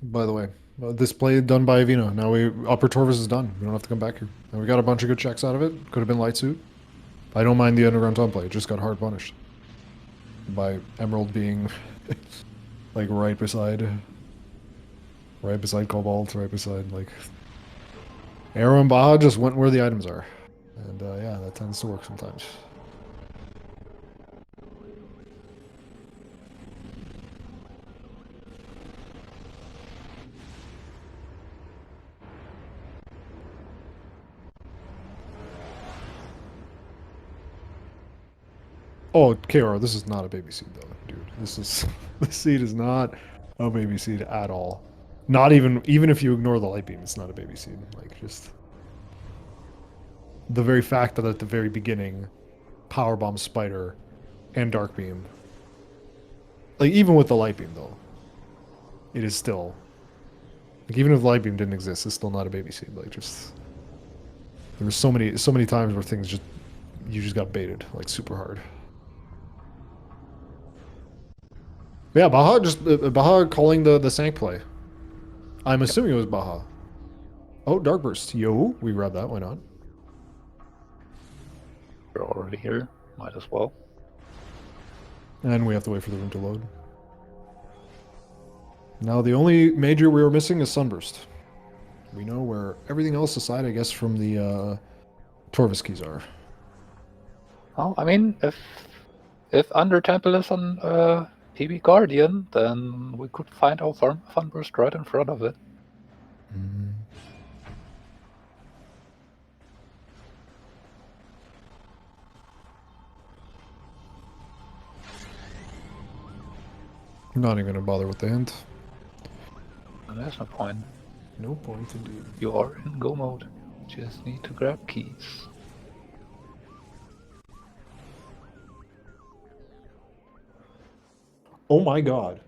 by the way. This play done by Avvina. Now Upper Torvus is done. We don't have to come back here. And we got a bunch of good checks out of it. Could have been light suit. I don't mind the underground tunnel play. It just got hard punished. By Emerald being like right beside Cobalt, right beside like... Arrow and Baja just went where the items are. And yeah, that tends to work sometimes. Oh, KR, this is not a baby seed though, dude. This is this seed is not a baby seed at all. Not even if you ignore the light beam, it's not a baby seed. Like just the very fact that at the very beginning, power bomb spider and dark beam. Like even with the light beam though, it is still like even if the light beam didn't exist, it's still not a baby seed. Like just there were so many times where things just you just got baited like super hard. Yeah, Baja just Baja calling the Sank play. I'm assuming it was Baja. Oh, Dark Burst. Yo, we read that. Why not? We're already here. Might as well. And we have to wait for the room to load. Now the only major we were missing is Sunburst. We know where everything else aside, I guess, from the Torvis keys are. Well, I mean, if Under Temple is on PB Guardian, then we could find our Funburst right in front of it. I'm not even gonna bother with the hint. And there's no point. No point indeed. You are in go mode. Just need to grab keys. Oh my god.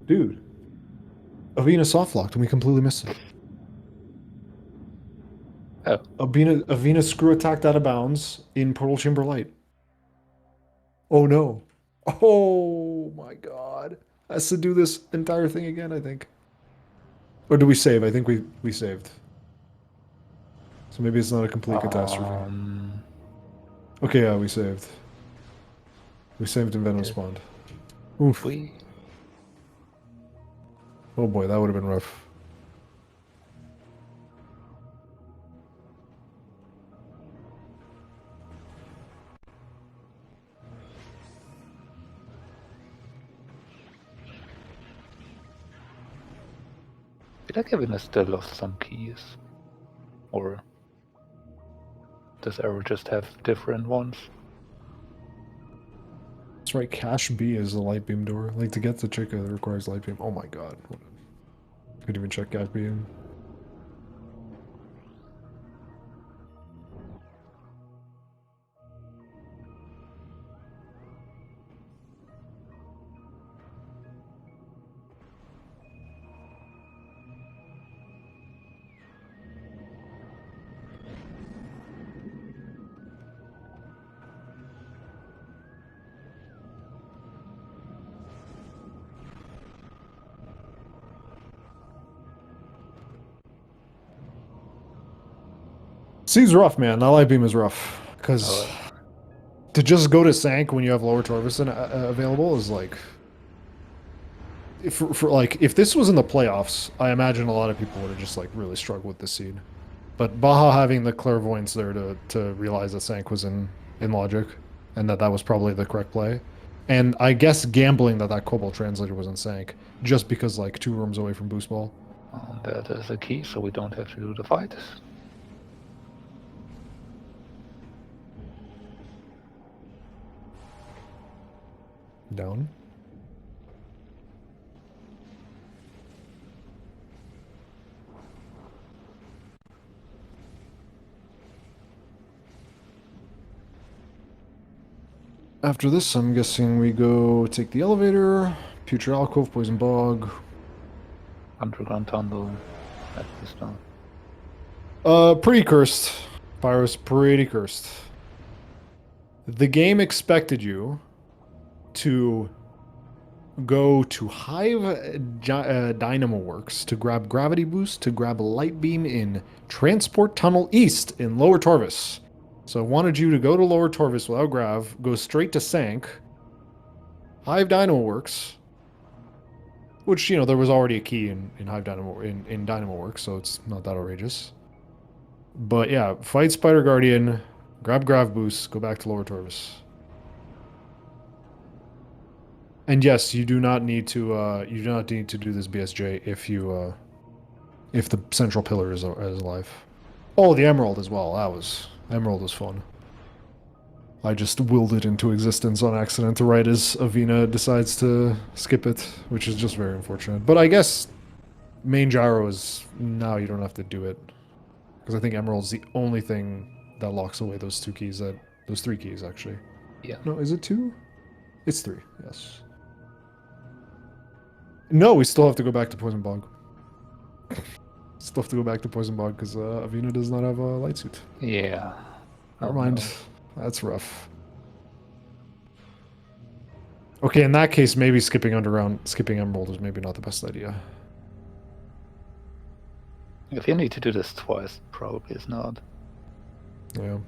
Dude. Avvina soft locked and we completely missed it. Oh. Avvina screw attacked out of bounds in Portal Chamber Light. Oh no. Oh my god. Has to do this entire thing again, I think. Or do we save? I think we saved. So maybe it's not a complete catastrophe. Okay, yeah, we saved. We saved and Venom spawned. Oof. Oh boy, that would have been rough. Did I give us still lost some keys? Or does Arrow just have different ones? That's right, Cache B is the light beam door. Like to get the Chica that requires light beam. Oh my god. Couldn't even check Cache B in. Seed's rough, man. That light beam is rough. Because to just go to Sank when you have lower Torvis available is like... If this was in the playoffs, I imagine a lot of people would have just like really struggled with this seed. But Baja having the clairvoyance there to realize that Sank was in logic and that was probably the correct play. And I guess gambling that Cobalt Translator was in Sank just because like 2 rooms away from Boost Ball. That is a key, so we don't have to do the fight. Down. After this, I'm guessing we go take the elevator, Future Alcove, Poison Bog. Underground tunnel at this time. Pretty cursed. Pyro's pretty cursed. The game expected you to go to Hive Dynamo Works to grab Gravity Boost, to grab a Light Beam in Transport Tunnel East in Lower Torvis. So I wanted you to go to Lower Torvis without Grav, go straight to Sank, Hive Dynamo Works. Which, you know, there was already a key in Hive Dynamo in Dynamo Works, so it's not that outrageous. But yeah, fight Spider Guardian, grab Grav Boost, go back to Lower Torvis. And yes, you do not need to do this BSJ if the central pillar is alive. Oh, the Emerald as well. Emerald was fun. I just willed it into existence on accident right as Avvina decides to skip it, which is just very unfortunate. But I guess main gyro is now you don't have to do it. Because I think Emerald's the only thing that locks away those three keys actually. Yeah. No, is it 2? It's 3, yes. No, we still have to go back to Poison Bog. Still have to go back to Poison Bog because Avvina does not have a light suit. Yeah. Never mind. That's rough. Okay, in that case, maybe skipping Emerald is maybe not the best idea. If you need to do this twice, probably is not. Yeah.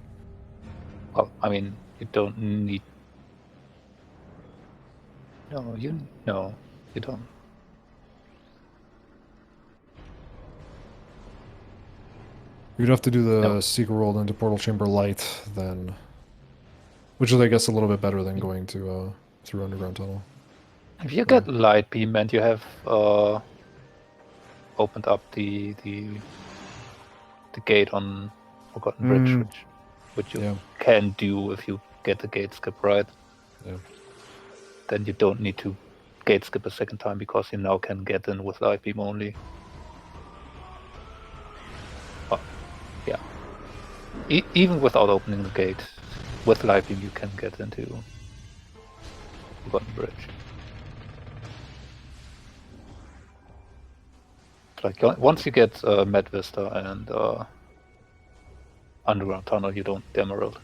Well, I mean, you don't need. No, you don't. You'd have to do the Secret World into Portal Chamber Light then. Which is, I guess, a little bit better than going to through Underground Tunnel. If you get Light Beam and you have opened up the gate on Forgotten Bridge, which you can do if you get the gate skip right. Yeah. Then you don't need to gate skip a second time because you now can get in with Light Beam only. But, yeah. Even without opening the gate, with Light Beam you can get into Forgotten Bridge. Like once you get Med Vista and Underground Tunnel, you don't Emerald.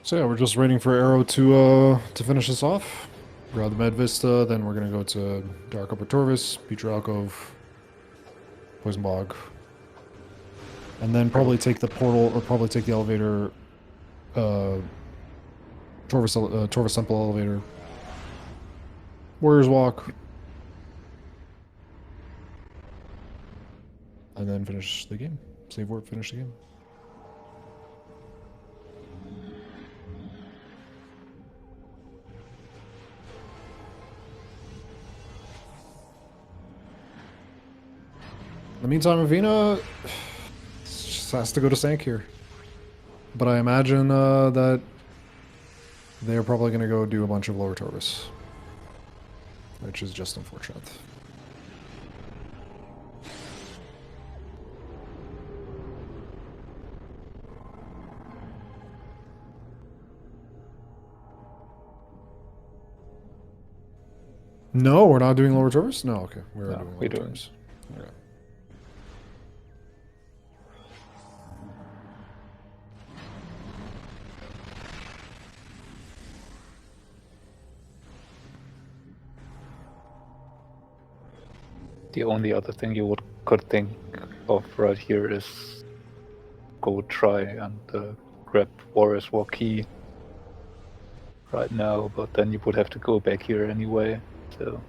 So yeah, we're just waiting for Arrow to finish this off. Grab the Med Vista, then we're gonna go to Dark Upper Torvis, Beach Alcove, Poison Bog, and then probably take the portal or probably take the elevator, Torvis Temple elevator, Warriors Walk, and then finish the game. Save warp, finish the game. In the meantime, Avvina just has to go to Sank here. But I imagine that they're probably going to go do a bunch of Lower Torvis. Which is just unfortunate. No, we're not doing Lower Torvis? No, okay. We're doing Lower Torvis. Okay. The only other thing you could think of right here is go try and grab Warriors Walk key right now, but then you would have to go back here anyway, so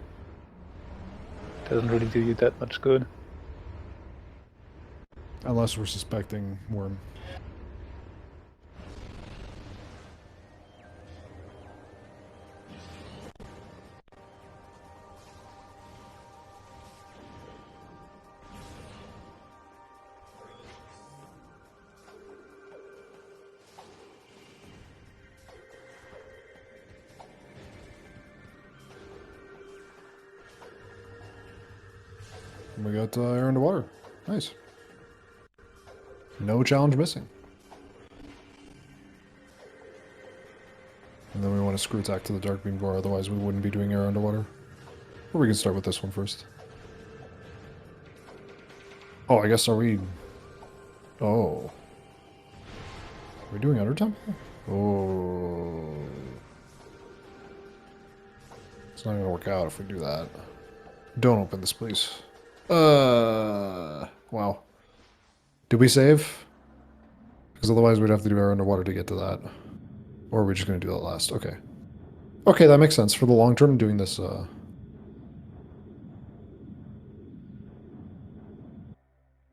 it doesn't really do you that much good. Unless we're suspecting Worm. And we got air underwater. Nice. No challenge missing. And then we want to screw attack to the dark beam door, otherwise we wouldn't be doing air underwater. Or we can start with this one first. Oh, I guess are we... Oh. Are we doing Outer Temple? Oh. It's not gonna work out if we do that. Don't open this, please. Wow. Did we save? Because otherwise we'd have to do air underwater to get to that. Or are we just gonna do that last? Okay. Okay, that makes sense. For the long term, doing this,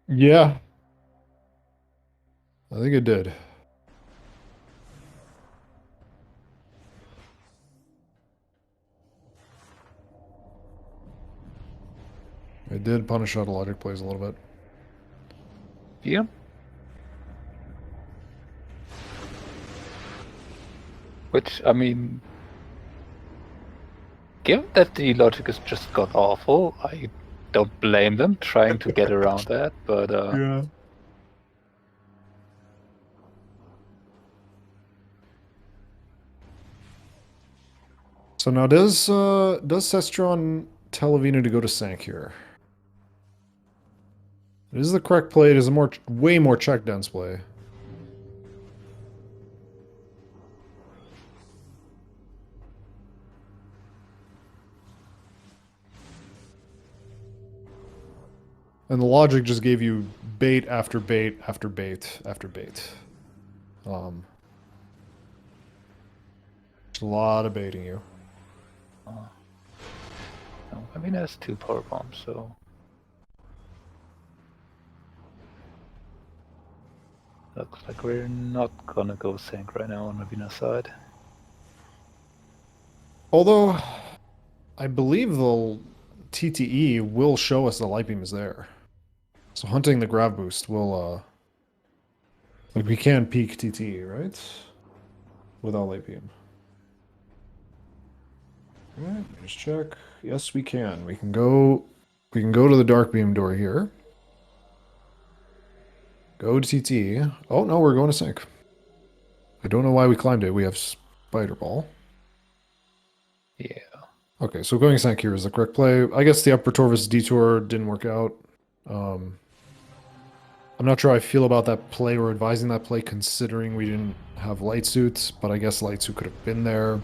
Yeah. I think it did. It did punish out logic plays a little bit. Yeah. Which, I mean, given that the logic is just god awful, I don't blame them trying to get around that, but Yeah. So now does Cesterion tell Avvina to go to Sank here? It is the correct play. It is a way more check dense play. And the logic just gave you bait after bait after bait after bait. Just a lot of baiting you. no, I mean, there's 2 power bombs, so looks like we're not gonna go Sank right now on Avvina's side. Although, I believe the TTE will show us the light beam is there. So hunting the grab boost will, like we can peek TTE, right? Without light beam. Alright, let me just check. Yes, we can. We can go to the dark beam door here. Go to TTE. Oh no, we're going to Sank. I don't know why we climbed it. We have Spider Ball. Yeah. Okay, so going Sank here is the correct play. I guess the upper Torvis detour didn't work out. I'm not sure how I feel about that play or advising that play considering we didn't have light suits, but I guess light suit could have been there.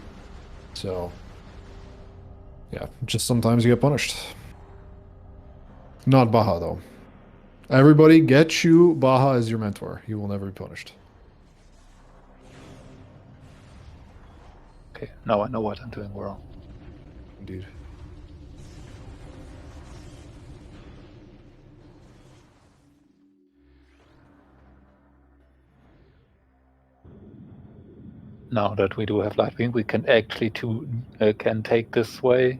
So, yeah, just sometimes you get punished. Not Baja, though. Everybody, get you Baja as your mentor. He will never be punished. Okay, now I know what I'm doing wrong. Indeed. Now that we do have Lightwing, we can actually can take this way.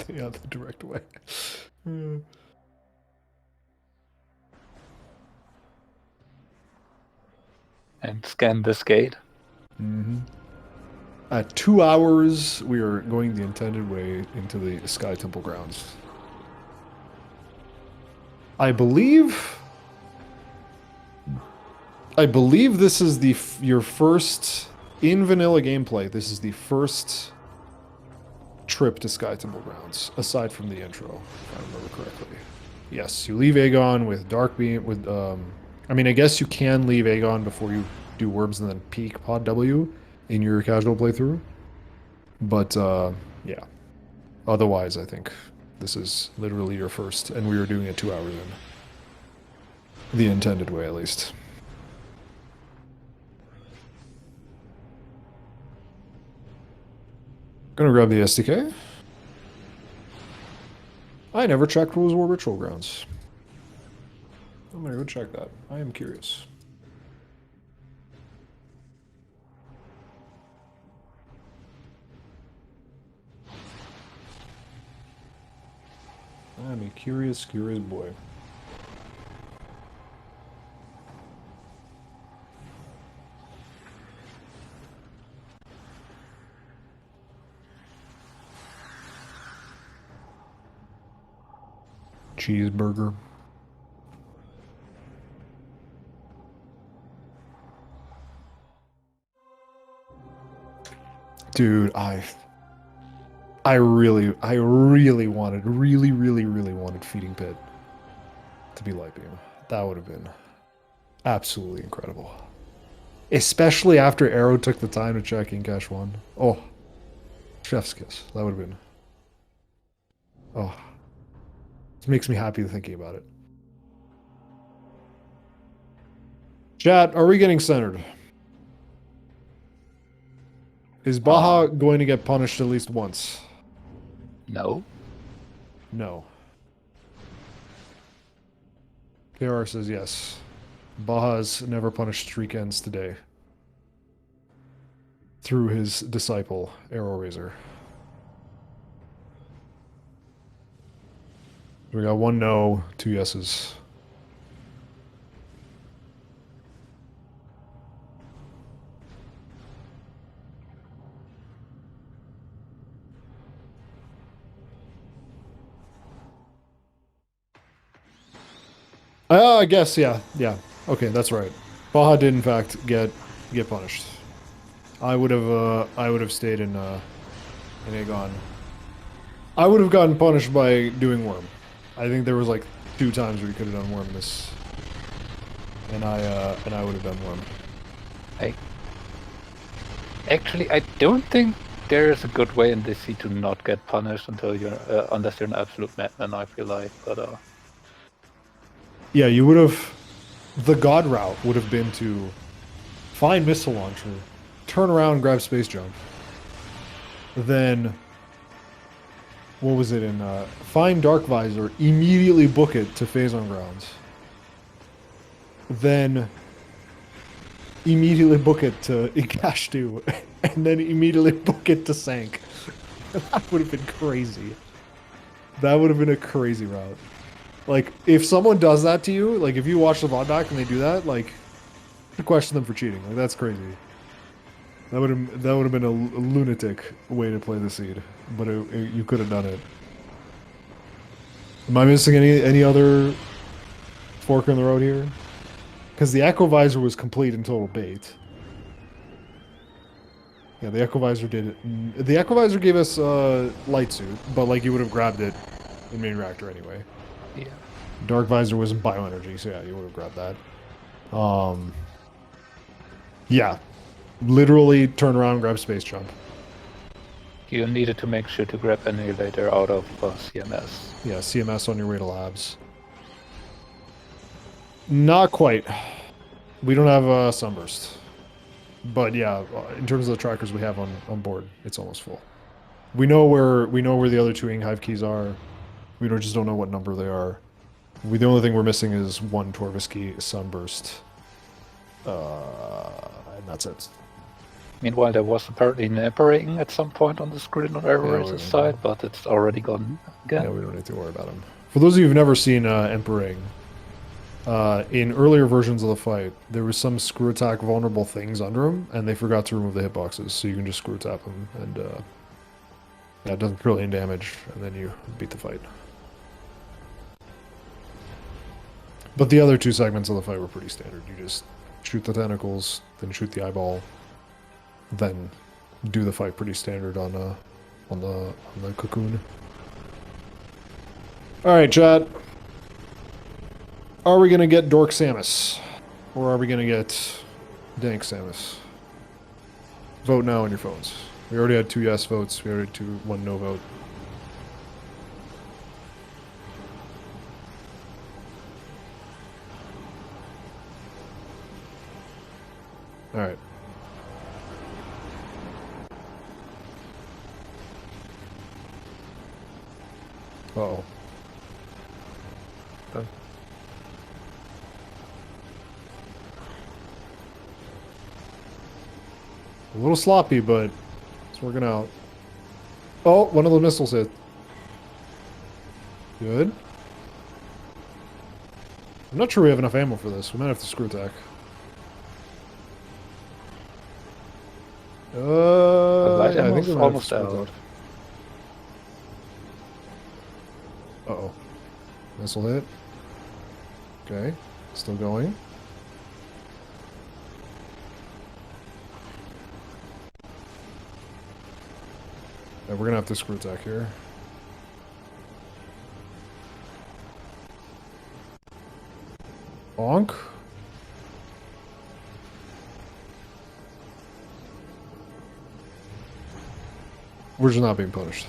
Yeah, the direct way. And scan this gate. Mm-hmm. At 2 hours, we are going the intended way into the Sky Temple grounds. I believe this is your first in vanilla gameplay. This is the first trip to Sky Temple grounds, aside from the intro, if I remember correctly. Yes, you leave Aegon with Dark Beam. With I mean, I guess you can leave Aegon before you do Worms and then peak Pod W in your casual playthrough. But yeah, otherwise, I think this is literally your first, and we were doing it 2 hours in. The intended way, at least. Gonna grab the SDK. I never checked Rose War Ritual Grounds. I'm gonna go check that. I am curious. I'm a curious, curious boy. Cheeseburger. Dude, I really wanted Feeding Pit to be light beam. That would have been absolutely incredible. Especially after Arrow took the time to check in Cache 1. Oh, chef's kiss. That would have been... Oh. It makes me happy thinking about it. Chat, are we getting centered? Is Baja going to get punished at least once? No. No. KR says yes. Baja's never punished streak ends today. Through his disciple, AeroRaiser. We got 1 no, 2 yeses. I guess, yeah. Okay, that's right. Baja did in fact get punished. I would have stayed in Aegon. I would have gotten punished by doing Worm. I think there was like 2 times where you could have done Worm this, and I would have done Worm. Actually, I don't think there is a good way in this seed to not get punished until you're unless you're an absolute madman. I feel like, but yeah, you would have. The god route would have been to find missile launcher, turn around, grab space jump, then. What was it in? Find Dark Visor, immediately book it to phase on grounds. Then immediately book it to Cache 2, and then immediately book it to Sank. That would have been crazy. That would have been a crazy route. Like, if someone does that to you, like if you watch the VOD back and they do that, like, you question them for cheating. Like, that's crazy. That would have been a lunatic way to play the seed, but you could have done it. Am I missing any other fork in the road here? Because the Echo Visor was complete and total bait. Yeah, the Echo Visor did it. The Echo Visor gave us light suit, but like you would have grabbed it in main reactor anyway. yeah. Dark Visor was bioenergy, so yeah, you would have grabbed that. Yeah. Literally turn around, grab space jump. You needed to make sure to grab Annihilator out of CMS. Yeah, CMS on your way to labs. Not quite. We don't have Sunburst. But yeah, in terms of the trackers we have on board, it's almost full. We know where the other 2 Hive keys are. We just don't know what number they are. The only thing we're missing is 1 Torvisky Sunburst. And that's it. Meanwhile, there was apparently an Emperor at some point on the screen on AeroRaiser's side, but it's already gone again. Yeah, we don't need to worry about him. For those of you who've never seen Emperor, in earlier versions of the fight, there was some screw attack vulnerable things under him, and they forgot to remove the hitboxes, so you can just screw tap him, and yeah, it doesn't kill any damage, and then you beat the fight. But the other 2 segments of the fight were pretty standard. You just shoot the tentacles, then shoot the eyeball, then do the fight pretty standard on the cocoon. All right, chat. Are we gonna get Dork Samus, or are we gonna get Dank Samus? Vote now on your phones. We already had 2 yes votes. We already had 1 no vote. All right. Uh-oh. Okay. A little sloppy, but it's working out. Oh, one of the missiles hit. Good. I'm not sure we have enough ammo for this. We might have to screw attack. Yeah, I think we're almost out. Uh-oh. Missile hit. Okay. Still going. Yeah, we're gonna have to screw attack here. Bonk. We're just not being punished.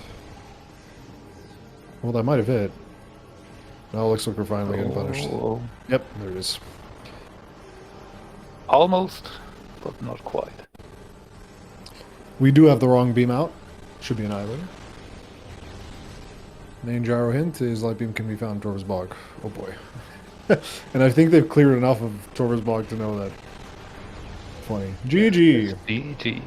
Well, that might have hit. Now it looks like we're finally getting punished. Oh, Yep, there it is. almost, but not quite. We do have the wrong beam out. Should be an island. Main gyro hint is light beam can be found in Torv's Bog. Oh boy. And I think they've cleared enough of Torv's Bog to know that. Funny. GG! GG.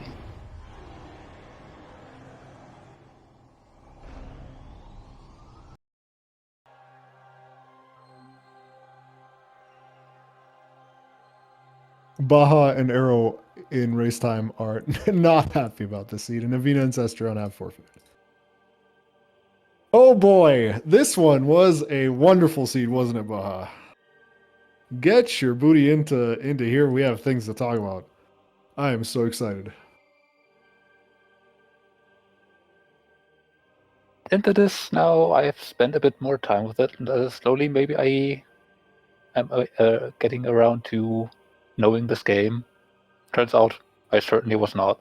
Baja and Arrow in race time are not happy about this seed, and Avvina and Cesterion have forfeited. Oh boy, this one was a wonderful seed, wasn't it, Baja? Get your booty into here. We have things to talk about. I am so excited. Into this now, I've spent a bit more time with it, and slowly maybe I am getting around to knowing this game. Turns out I certainly was not.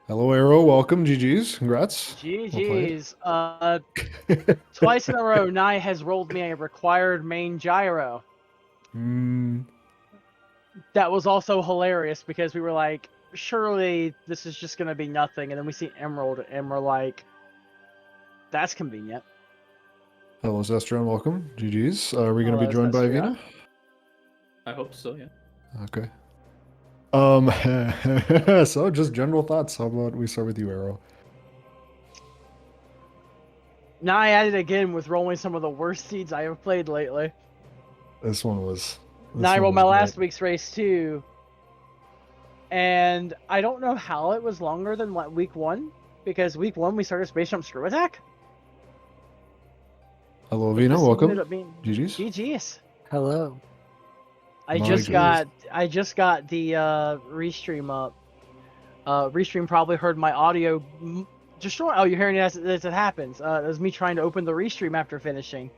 Hello, Arrow. Welcome. GG's. Congrats. GG's. Twice in a row, Nye has rolled me a required main gyro. That was also hilarious because we were like, surely this is just going to be nothing. And then we see Emerald and we're like, that's convenient. Hello, Cesterion. Welcome. GG's. Are we going to be joined by Avvina? I hope so, yeah. Okay. So just general thoughts. How about we start with you, Arrow? Nye at it again with rolling some of the worst seeds I have played lately. This one was. Nye rolled my last week's race too. And I don't know how it was longer than week one, because week one we started Space Jump Screw Attack. Hello, Avvina. Welcome. GG's. GG's. Hello. I just got the restream up. Restream probably heard my audio destroy. Oh, you're hearing it as it happens. It was me trying to open the restream after finishing.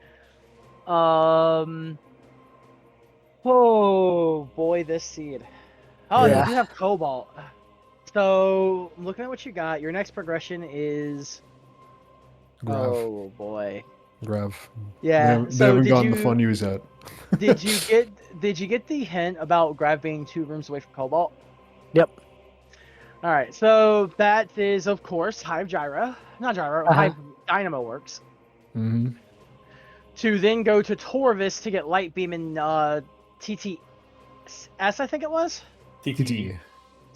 Oh boy, this seed. Oh, Yeah. you do have Cobalt. So I'm looking at what you got. Your next progression is. Grav. Oh boy. Grav. Yeah. They haven't gotten the fun use yet. Did you get the hint about Grav being 2 rooms away from Cobalt? Yep. All right, so that is of course Hive Gyro, not Gyro, Hive Dynamo Works. Mm-hmm. To then go to Torvis to get Light Beam in TTS, I think it was. TT.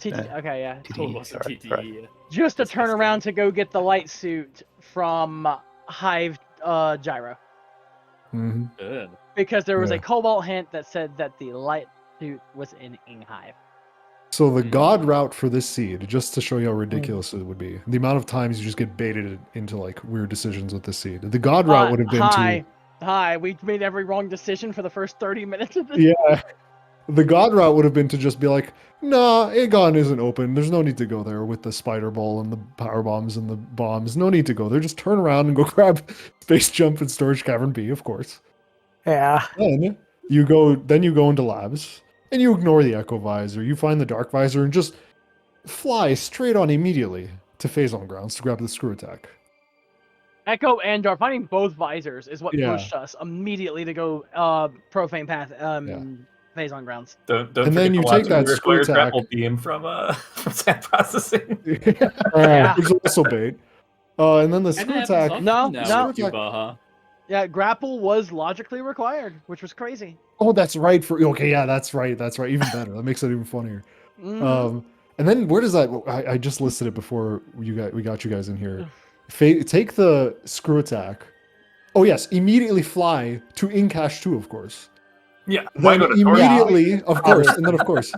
TT. Okay, yeah. Total was a TT. right. Just to turn around to go get the light suit from Hive Gyro. Mm-hmm. Good. Because there was Yeah. a Cobalt hint that said that the light suit was in Hive. So the god route for this seed, just to show you how ridiculous it would be, the amount of times you just get baited into like weird decisions with this seed. The god route would have been Hi, we made every wrong decision for the first 30 minutes of this. Yeah. The god route would have been to just be like, nah, Aegon isn't open. There's no need to go there with the spider ball and the power bombs and the bombs. No need to go there. Just turn around and go grab Space Jump and Storage Cavern B, of course. Yeah. Then you go into labs and you ignore the Echo Visor. You find the Dark Visor and just fly straight on immediately to Phase on Grounds to grab the Screw Attack. Echo and Dark, finding both visors is what Yeah. pushed us immediately to go Profane Path Phase on Grounds. Don't And forget then to you watch take that the screw required attack. grapple beam from from sand processing. Yeah. There's also bait. And then the And Screw that happens Attack. often No, now no. with you, Baja. Yeah, grapple was logically required, which was crazy. Oh, that's right. Okay, yeah, that's right. That's right. Even better. That makes it even funnier. Mhm. And then where does that? I just listed it before we got you guys in here. Take the Screw Attack. Oh yes, immediately fly to Incash 2, of course. Yeah, Then mine would have immediately, of course, and then of course,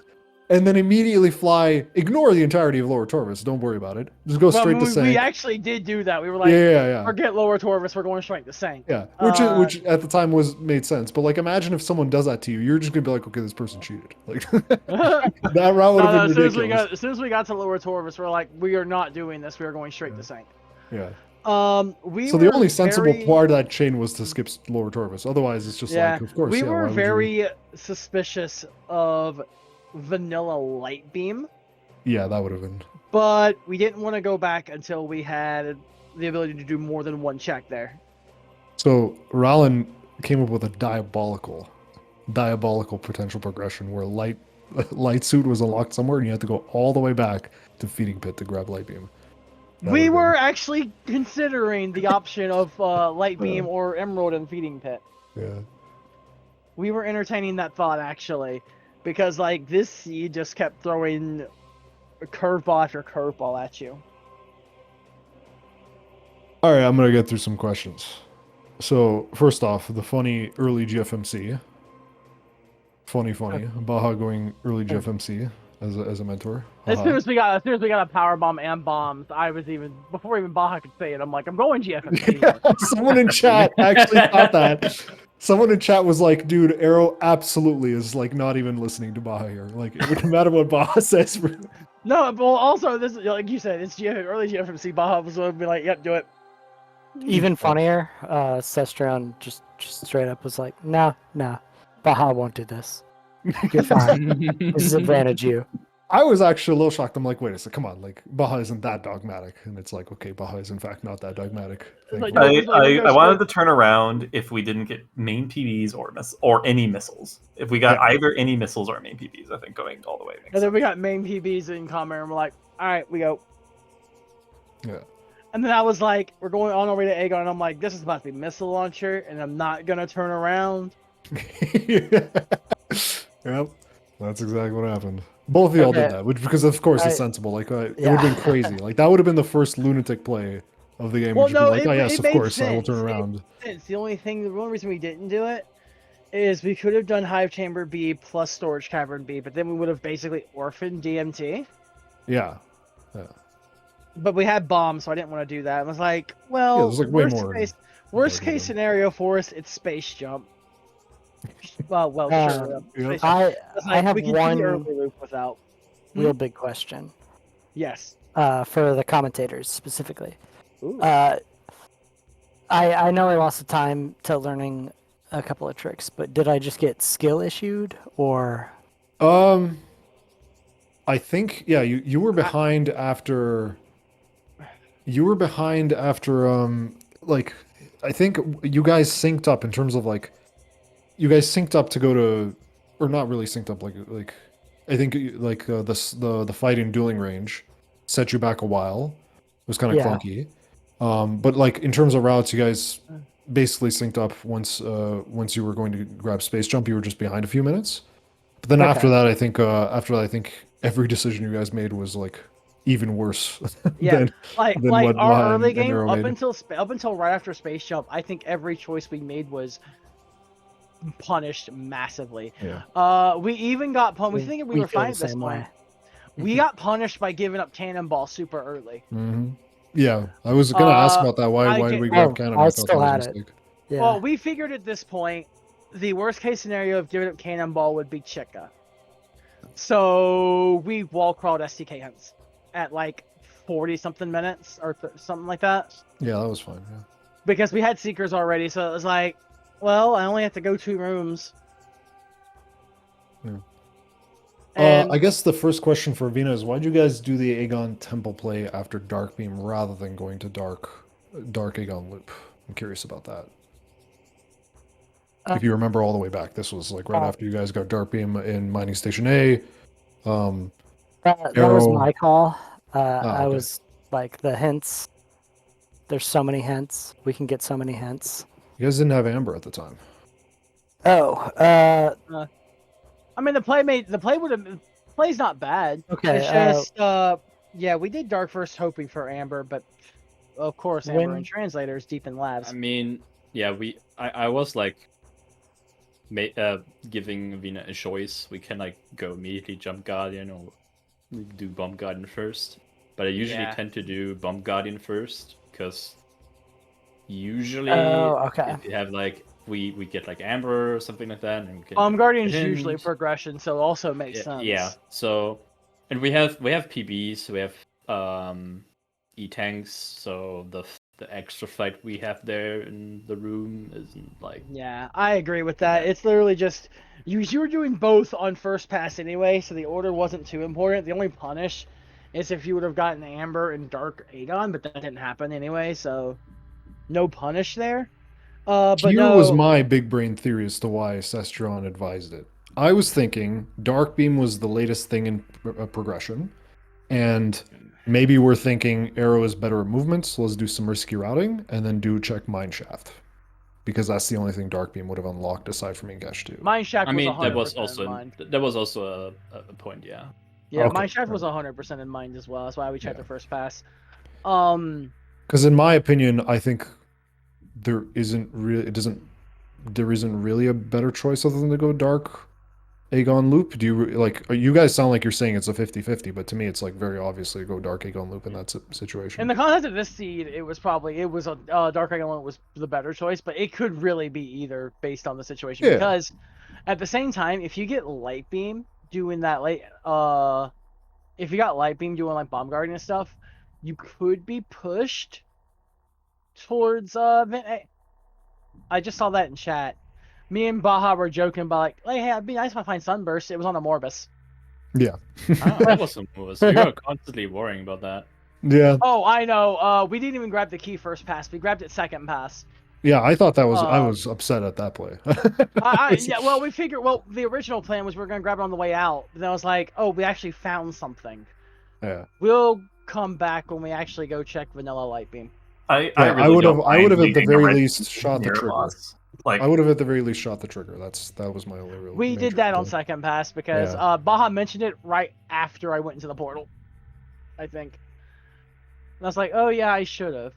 and then immediately fly. Ignore the entirety of Lower Torvus. Don't worry about it. Just go Well, straight to we Sank. actually did do that. We were like, Yeah. forget Lower Torvus, we're going straight to Sank. Yeah, which at the time made sense. But like, imagine if someone does that to you, you're just gonna be like, okay, this person cheated. Like that route would have been ridiculous. As soon as we got to Lower Torvus, we're like, we are not doing this. We are going straight to Sank. Yeah. So the only sensible part of that chain was to skip Lower Torvus. Otherwise, it's just like, of course. We were why would you- very suspicious of vanilla light beam, Yeah, that would have been. but we didn't want to go back until we had the ability to do more than one check there. So Rallen came up with a diabolical potential progression where light suit was unlocked somewhere, and you had to go all the way back to feeding pit to grab light beam. We were actually considering the option of light beam or emerald and feeding pit. Yeah. We were entertaining that thought actually, because like this seed just kept throwing curveball after curveball at you. All right, I'm gonna get through some questions. So first off, the funny early GFMC. Funny. Baja going early GFMC as a mentor. As soon as we got a power bomb and bombs, I was before even Baja could say it. I'm like, I'm going GFMC. Someone in chat actually thought that. Someone in chat was like, dude, Aero absolutely is like not even listening to Baja here. Like it wouldn't matter what Baja says. No, but also this, like you said, it's early GFMC. Baja was going to be like, yep, do it. Even funnier, Cesterion just straight up was like, nah, Baja won't do this. You're fine. This is advantage you. I was actually a little shocked. I'm like, wait a second, come on, like Baja isn't that dogmatic, and it's like, okay, Baja is in fact not that dogmatic. Like, I wanted to turn around if we didn't get main PBs or any missiles. If we got either any missiles or main PBs, I think going all the way. And then we got main PBs in comment, and we're like, all right, we go. Yeah. And then I was like, we're going on our way to Aegon, and I'm like, this is about to be missile launcher, and I'm not gonna turn around. Yep, that's exactly what happened. Both of y'all did that, which because of course it's sensible. Like it would have been crazy. Like that would have been the first lunatic play of the game. Well, Which would no, be like, oh yes, of course, I will turn It around. made sense. The only reason we didn't do it is we could have done Hive Chamber B plus Storage Cavern B, but then we would have basically orphaned DMT. Yeah. But we had bombs, so I didn't want to do that. I was like, well, there's like way more. Worst case scenario for us, it's space jump. Well, sure. Yeah. I have we can one do the early loop without. real big question. Yes. For the commentators specifically. Ooh. I know I lost the time to learning a couple of tricks, but did I just get skill issued or? I think you were behind after. You were behind after like I think you guys synced up in terms of like you guys synced up to go to or not really synced up like I think like the fight in dueling range set you back a while. It was kind of clunky. But like in terms of routes, you guys basically synced up once you were going to grab space jump, you were just behind a few minutes. But then after that I think every decision you guys made was like even worse. than what our early game Aero up made. until right after space jump, I think every choice we made was punished massively. Yeah. We even got punished. We think we were feel fine the at this same point. way. We got punished by giving up cannonball super early. Mm-hmm. Yeah, I was gonna ask about that. Why did we grab cannon? I thought still that had was a it. mistake. Yeah. Well, we figured at this point, the worst case scenario of giving up cannonball would be Chica. So we wall crawled STK hunts at like 40 something minutes or something like that. Yeah, that was fine. Yeah. Because we had seekers already, so it was like, well, I only have to go 2 rooms. Yeah. And I guess the first question for Avvina is, why did you guys do the Aegon Temple play after Dark Beam rather than going to Dark Aegon Loop? I'm curious about that. If you remember all the way back, this was like right after you guys got Dark Beam in Mining Station A. that was my call. I okay. was like the hints. There's so many hints. We can get so many hints. You guys didn't have Amber at the time. Oh, I mean, the play's not bad. Okay, It's just, yeah, we did Dark first hoping for Amber, but of course, Amber and Translator is deep in labs. I mean, yeah, I was like giving Avvina a choice. We can like go immediately jump Guardian or do Bomb Guardian first. But I usually tend to do Bomb Guardian first because usually if you have like we get like Amber or something like that, and we can Guardian's usually progression, so it also makes sense. Yeah. So, and we have PBs, we have E-tanks, so the extra fight we have there in the room isn't like. Yeah, I agree with that. It's literally just you were doing both on first pass anyway, so the order wasn't too important. The only punish is if you would have gotten Amber and Dark Aegon, but that didn't happen anyway, so no punish there. But Here was my big brain theory as to why Cesterion advised it. I was thinking Dark Beam was the latest thing in progression, and maybe we're thinking Arrow is better at movements, so let's do some risky routing, and then do check Mineshaft. Because that's the only thing Dark Beam would have unlocked aside from Engesh 2. Mineshaft I mean, was 100% that was also a point, yeah. Yeah, okay. Mineshaft was 100% in mind as well. That's why we checked the first pass. Because in my opinion, I think there isn't really a better choice other than to go Dark Aegon Loop. Do you like? You guys sound like you're saying it's a 50-50, but to me, it's like very obviously go Dark Aegon Loop in that situation. In the context of this seed, it was Dark Aegon Loop was the better choice, but it could really be either based on the situation. Yeah. Because at the same time, if you get Light Beam doing that if you got Light Beam doing like Bomb Guardian and stuff, you could be pushed towards I just saw that in chat. Me and Baja were joking about like, hey, it'd be nice if I find Sunburst. It was on the Morbus. Yeah. That wasn't Morbus. We were constantly worrying about that. Yeah. Oh, I know. We didn't even grab the key first pass. We grabbed it second pass. Yeah, I thought that was. I was upset at that play. Yeah, well, we figured. Well, the original plan was we were gonna grab it on the way out. But then I was like, oh, we actually found something. Yeah. We'll come back when we actually go check Vanilla Light Beam. I would have at the very least shot the trigger. Like, I would have at the very least shot the trigger. That was my only real. We did that on second pass because Baja mentioned it right after I went into the portal, I think. And I was like, oh yeah, I should have.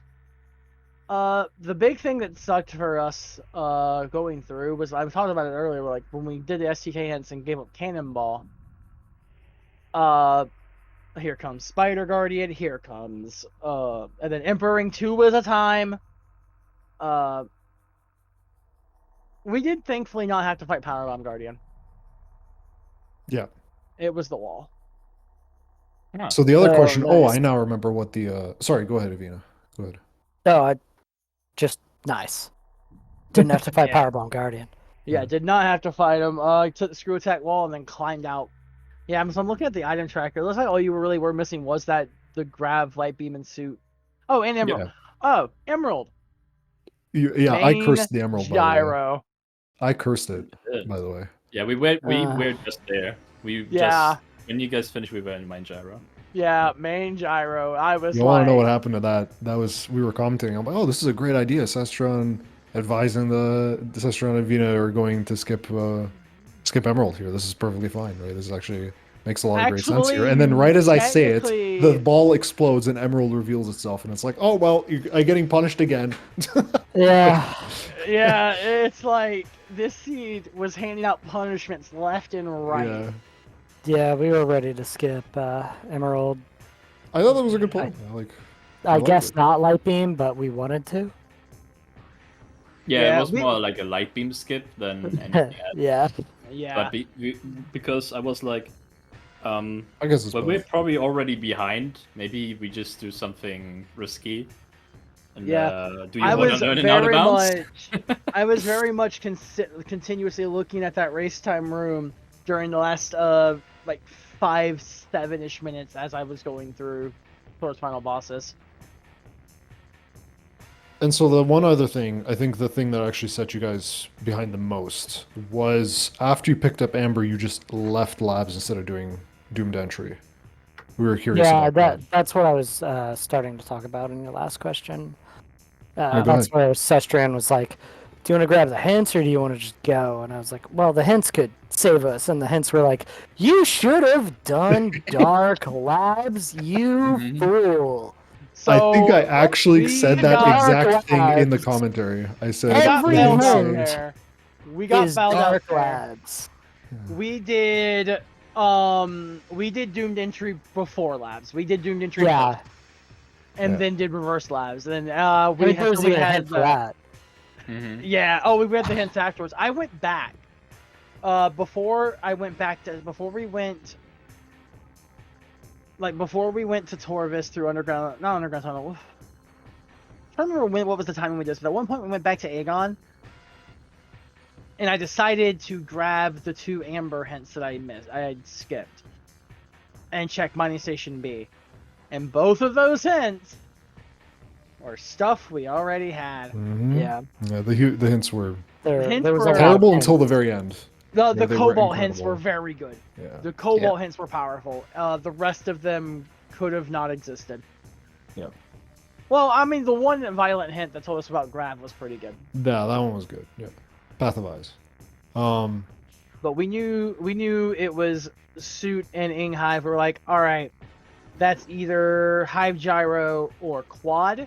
The big thing that sucked for us going through was I was talking about it earlier. Like when we did the STK hints and gave up Cannonball. Here comes Spider Guardian. Here comes and then Emperor 2 was a time. We did thankfully not have to fight Powerbomb Guardian. Yeah. It was the wall. Yeah. So the other question. Nice. Oh, I now remember what the. Sorry, go ahead, Avvina. Go ahead. No, just nice. Didn't have to fight Powerbomb Guardian. Yeah, did not have to fight him. Took the screw attack wall and then climbed out. Yeah, so I'm looking at the item tracker. It looks like all you really were missing was the Grav, Light Beam, and Suit. Oh, and Emerald. Yeah. Oh, Emerald. I cursed the Emerald. Gyro. I cursed it, by the way. Yeah, we were just there. When you guys finished, we were in main gyro. Yeah, main gyro. I was. You want to know what happened to that? We were commenting. I'm like, oh, this is a great idea. Cesterion advising the Cesterion and Avvina are going to skip Emerald here. This is perfectly fine, right? This actually makes a lot of great sense here. And then right as I say it, the ball explodes and Emerald reveals itself, and it's like, oh well, you're getting punished again. Yeah. Yeah, it's like this seed was handing out punishments left and right. Yeah, we were ready to skip Emerald. I thought that was a good plan. I guess not Light Beam, but we wanted to. Yeah, it was more like a Light Beam skip than anything else. Yeah. But because I was like, I guess we're probably already behind. Maybe we just do something risky. And, do you want to learn an out of bounds? I was very much continuously looking at that race time room during the last 5-7-ish minutes as I was going through towards final bosses. And so the one other thing, I think the thing that actually set you guys behind the most was after you picked up Amber, you just left labs instead of doing Doomed Entry. We were curious about that. That's what I was starting to talk about in your last question. That's where Cesterion was like, do you want to grab the hints or do you want to just go? And I was like, well, the hints could save us. And the hints were like, you should have done Dark Labs, you fool. So I think I actually said that exact thing in the commentary. I said We got is fouled out Dark there. Labs. We did Doomed Entry before labs. We did Doomed Entry first, and then did reverse labs. And then we there was even a hint for that. Yeah. Oh, we read the hints afterwards. I went back. Before we went to Torvis through not underground tunnel. I don't remember what was the timing we did. But at one point we went back to Aegon, and I decided to grab the 2 amber hints that I had skipped, and check mining station B, and both of those hints were stuff we already had. Yeah. Yeah. The hints were Hints was were terrible until the very end. The They were cobalt hints incredible. were very good. Yeah. The cobalt hints were powerful. The rest of them could have not existed. Yeah. Well, I mean, the one violent hint that told us about Grav was pretty good. Yeah, that one was good. Yeah. Path of Eyes. But we knew it was Suit and Inghive. We were like, all right, that's either Hive Gyro or Quad.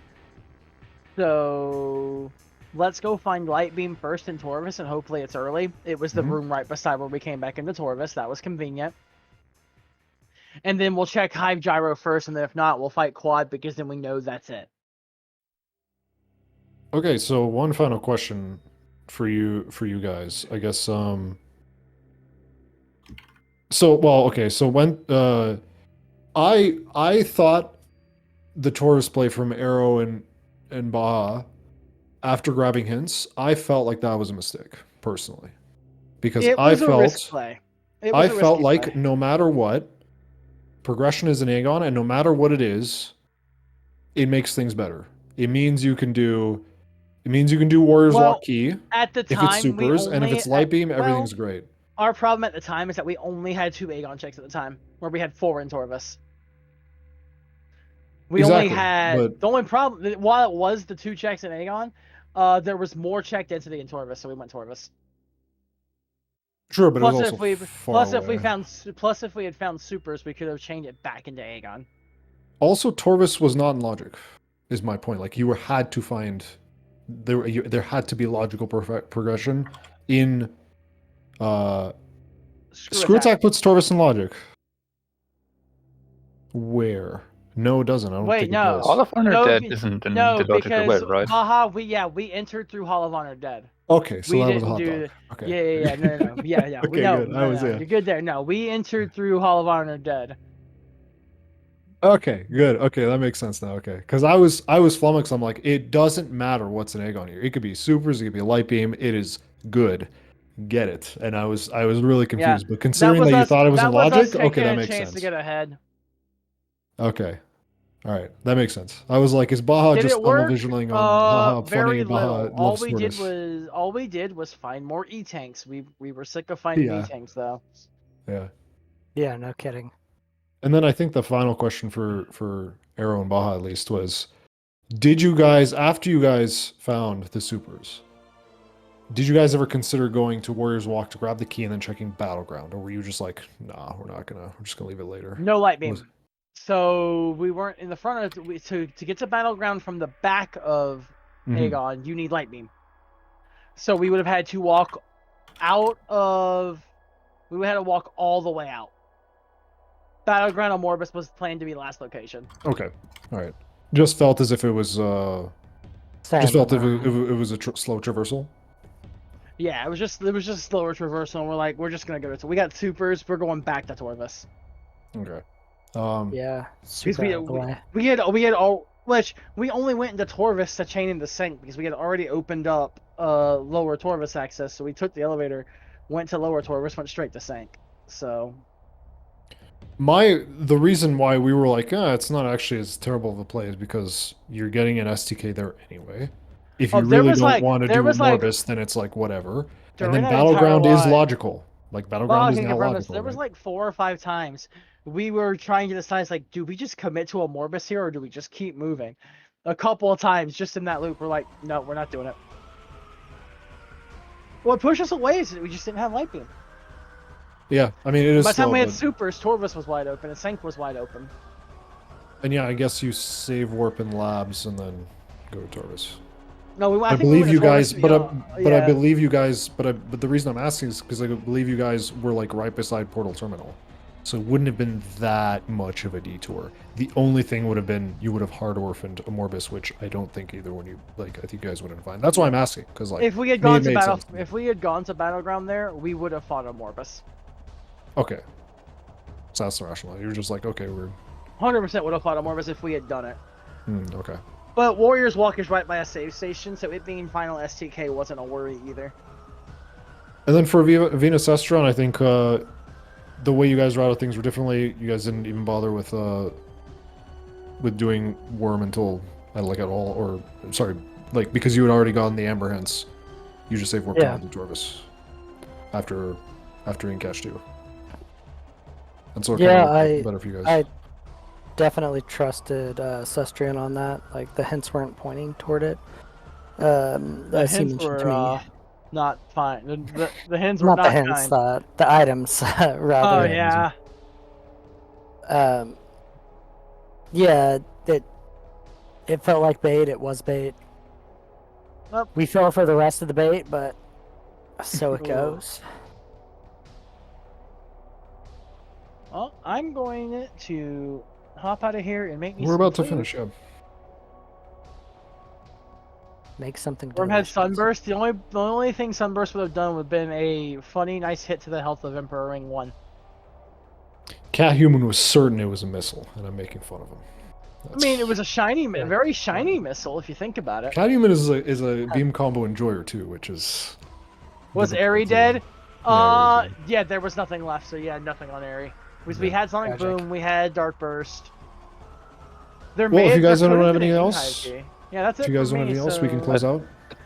So let's go find Light Beam first in Torvis, and hopefully it's early. It was the room right beside where we came back into Torvis. That was convenient. And then we'll check Hive Gyro first, and then if not, we'll fight Quad, because then we know that's it. Okay, so one final question for you guys. I guess so when I thought the Taurus play from Arrow and Baja, after grabbing hints, I felt like that was a mistake, personally. Because I felt like no matter what, progression is an Aegon, and no matter what it is, it makes things better. It means you can do Warriors Walk Key at the time, if it's supers, and if it's Light Beam, everything's great. Our problem at the time is that we only had 2 Aegon checks at the time, where we had 4 in Torvis. We only had the only problem, while it was the 2 checks in Aegon, there was more check density in Torvis, so we went Torvis. Sure, but plus, it was also if we had found supers, we could have changed it back into Aegon. Also, Torvis was not in logic, is my point. Like, you had to find there had to be logical progression in Screw Attack puts Torvis in logic. Where? No, it doesn't. I don't think it does. Hall of Honor Dead isn't in the logical way, right? Baja, we entered through Hall of Honor Dead. Okay, so we that was a didn't hot do dog. Okay. Yeah, no. Yeah. Okay, good. You're good there. No, we entered through Hall of Honor Dead. Okay, good. Okay, that makes sense now. Okay, because I was flummoxed. I'm like, it doesn't matter what's an Aegon here. It could be supers. It could be Light Beam. It is good. Get it. And I was really confused. But considering that you thought it was in logic, okay, that makes sense. To get ahead. Okay. All right, that makes sense. I was like, is Baja just visioning on very Baja little. All we did was find more E-tanks. We were sick of finding E-tanks though. Yeah. Yeah, no kidding. And then I think the final question for Arrow and Baja at least was, did you guys, after you guys found the supers, did you guys ever consider going to Warriors Walk to grab the key and then checking Battleground, or were you just like, nah, we're just gonna leave it later? No Light Beam. So we weren't in the front of to get to Battleground from the back of Aegon. You need Light Beam. So we would have had to walk out of. We would have had to walk all the way out. Battleground on Morbus was planned to be last location. Okay, all right. Just felt as if it was. Just felt if it was a slow traversal. Yeah, it was just slower traversal. And we're like, we're just gonna go to. We got supers. We're going back to Torvis. Okay. Yeah. We had all. Which we only went into Torvis to chain in the sink because we had already opened up lower Torvis access. So we took the elevator, went to lower Torvis, went straight to sink. So. The reason why we were like, it's not actually as terrible of a play is because you're getting an STK there anyway. If you really don't want to do Morbus, then it's like whatever. And then Battleground is logical. Like Battleground is now logical. There was like 4 or 5 times we were trying to decide, like, do we just commit to a Morbus here or do we just keep moving? A couple of times just in that loop, we're like, no, we're not doing it. What pushed us away is that we just didn't have Light Beam. Yeah, I mean, it is. By the time we had supers, Torvis was wide open and Sink was wide open. And yeah, I guess you save warp in labs and then go to Torvis. No, I I think we believe went you to Taurus, guys, but I yeah. believe you guys, but the reason I'm asking is because I believe you guys were like right beside Portal Terminal, so it wouldn't have been that much of a detour. The only thing would have been you would have hard orphaned a Morbus, which I don't think either one you like. I think you guys wouldn't find. That's why I'm asking, because like If we had to me, gone it to made sense. if we had gone to Battleground there, we would have fought a Morbus. Okay, so that's rational. You're just like, okay, we're 100% would have fought a Morbus if we had done it. okay. But Warriors Walk is right by a save station, so it being final STK wasn't a worry either. And then for Avvina Cesterion, I think the way you guys routed things were differently. You guys didn't even bother with doing Worm until like at all, or sorry, like because you had already gotten the Amber Hints, you just saved Warp Yeah. to Torvis after Incash 2. And so it Yeah, kinda worked better for you guys. I definitely trusted Cesterion on that. Like the hints weren't pointing toward it. The As he hints mentioned were to me. not fine. The hints were Not not the hints, kind. the items rather. Oh yeah. Yeah, it felt like bait. It was bait. Well, We fell for the rest of the bait, but so it Ooh. goes. Well, I'm going to hop out of here and make me We're some about to food. finish, yeah. Make something Worm had delicious. Sunburst. The only thing Sunburst would have done would have been a funny, nice hit to the health of Emperor Ring 1. Cat Human was certain it was a missile, and I'm making fun of him. I mean, it was a shiny, very shiny missile if you think about it. Cat Human is a beam combo enjoyer too, which is. Was difficult Airy to- dead? Yeah, Airy's dead. Yeah, there was nothing left, so yeah, nothing on Airy. We Yeah. had Sonic Tragic. Boom, we had Dark Burst. There Well, if you guys there don't could have been anything an else, Inhive key. Yeah, that's it. if you guys for don't have me, anything else, we can so- close out.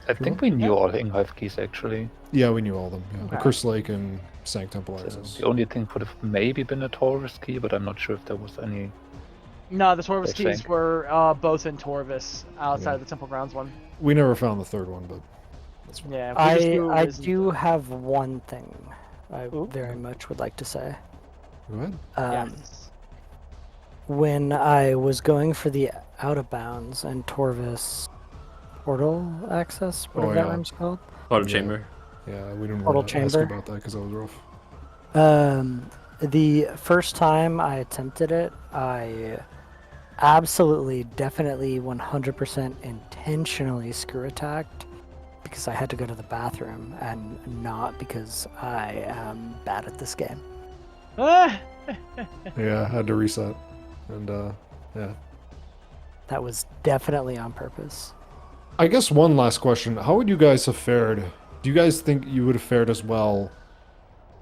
I think we knew all Inhive keys actually. Yeah, we knew all of them. Yeah. Okay. Curse Lake and Sank Temple So access. the only thing could have maybe been a Taurus key, but I'm not sure if there was any. No, the Torvis I keys think. were both in Torvis, outside Yeah. of the Temple Grounds one. We never found the third one, but that's fine. Yeah, we just knew it I was- do have one thing I Ooh. very much would like to say. Go ahead. Yes. When I was going for the out of bounds and Torvis portal access, whatever that yeah. rhyme's called. Portal Yeah. chamber. Yeah, we didn't Portal want to ask chamber. about that because that was rough. The first time I attempted it, I absolutely, definitely, 100% intentionally screw attacked because I had to go to the bathroom and not because I am bad at this game. Ah! Yeah, I had to reset, and yeah. That was definitely on purpose. I guess one last question: how would you guys have fared? Do you guys think you would have fared as well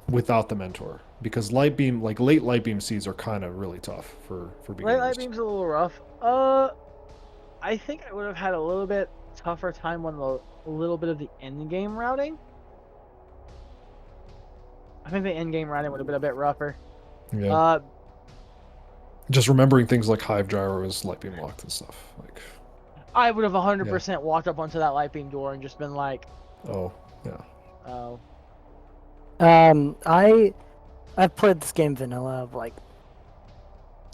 without the mentor? Because light beam, like late light beam seeds, are kind of really tough for beginners. Late Light Beam's a little rough. I think I would have had a little bit tougher time on a little bit of the end game routing. I think the end game routing would have been a bit rougher. Yeah. Just remembering things like Hive Gyro is light beam locked and stuff. Like, I would have 100% walked up onto that light beam door and just been like, oh yeah. oh. I've played this game vanilla like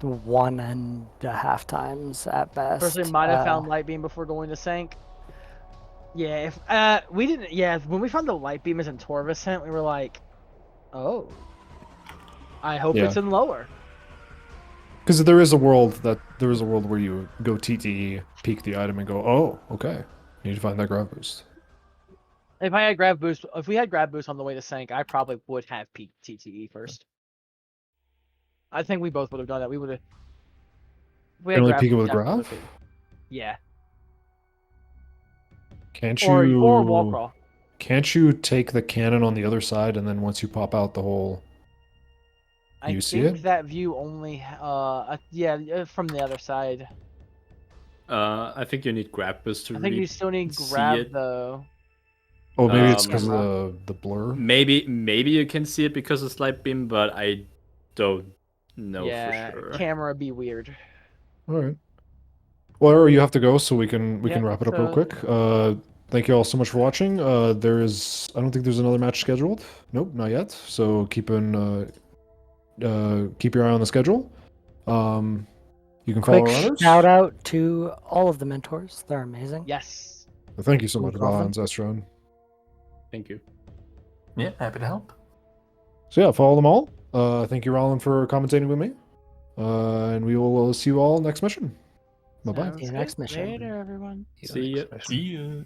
1.5 times at best. Personally, might have found light beam before going to Sank. Yeah, if we didn't. Yeah, when we found the light beam is in Torvisent, we were like, oh. I hope Yeah. it's in lower. Because there is a world where you go TTE, peek the item, and go, oh, okay, you need to find that grab boost. If we had grab boost on the way to Sank, I probably would have peaked TTE first. I think we both would have done that. We would have. We Can only grab peek it boost, with definitely graph? would've peaked. Yeah. Can't Or you wall crawl. Can't you take the cannon on the other side, and then once you pop out the hole, you see think it? that view only. From the other side. I think you need grab boost to I think you still need see grab it. though. Oh, maybe it's Um, because of the blur. Maybe you can see it because of light beam, but I don't know yeah, for sure. camera be weird. All right. Well, you have to go, so we can Yeah, wrap it up real so- quick. Thank you all so much for watching. I don't think there's another match scheduled. Nope, not yet. So keep your eye on the schedule. You can follow Quick our runners. shout out to all of the mentors. They're amazing. Yes. Thank you so much, You're Baja welcome. and Cesterion. Thank you. Yeah, happy to help. So yeah, follow them all. Thank you, Roland, for commentating with me. And we will see you all next mission. Bye bye. Sounds See you good. next mission. Later, everyone. See ya. See ya.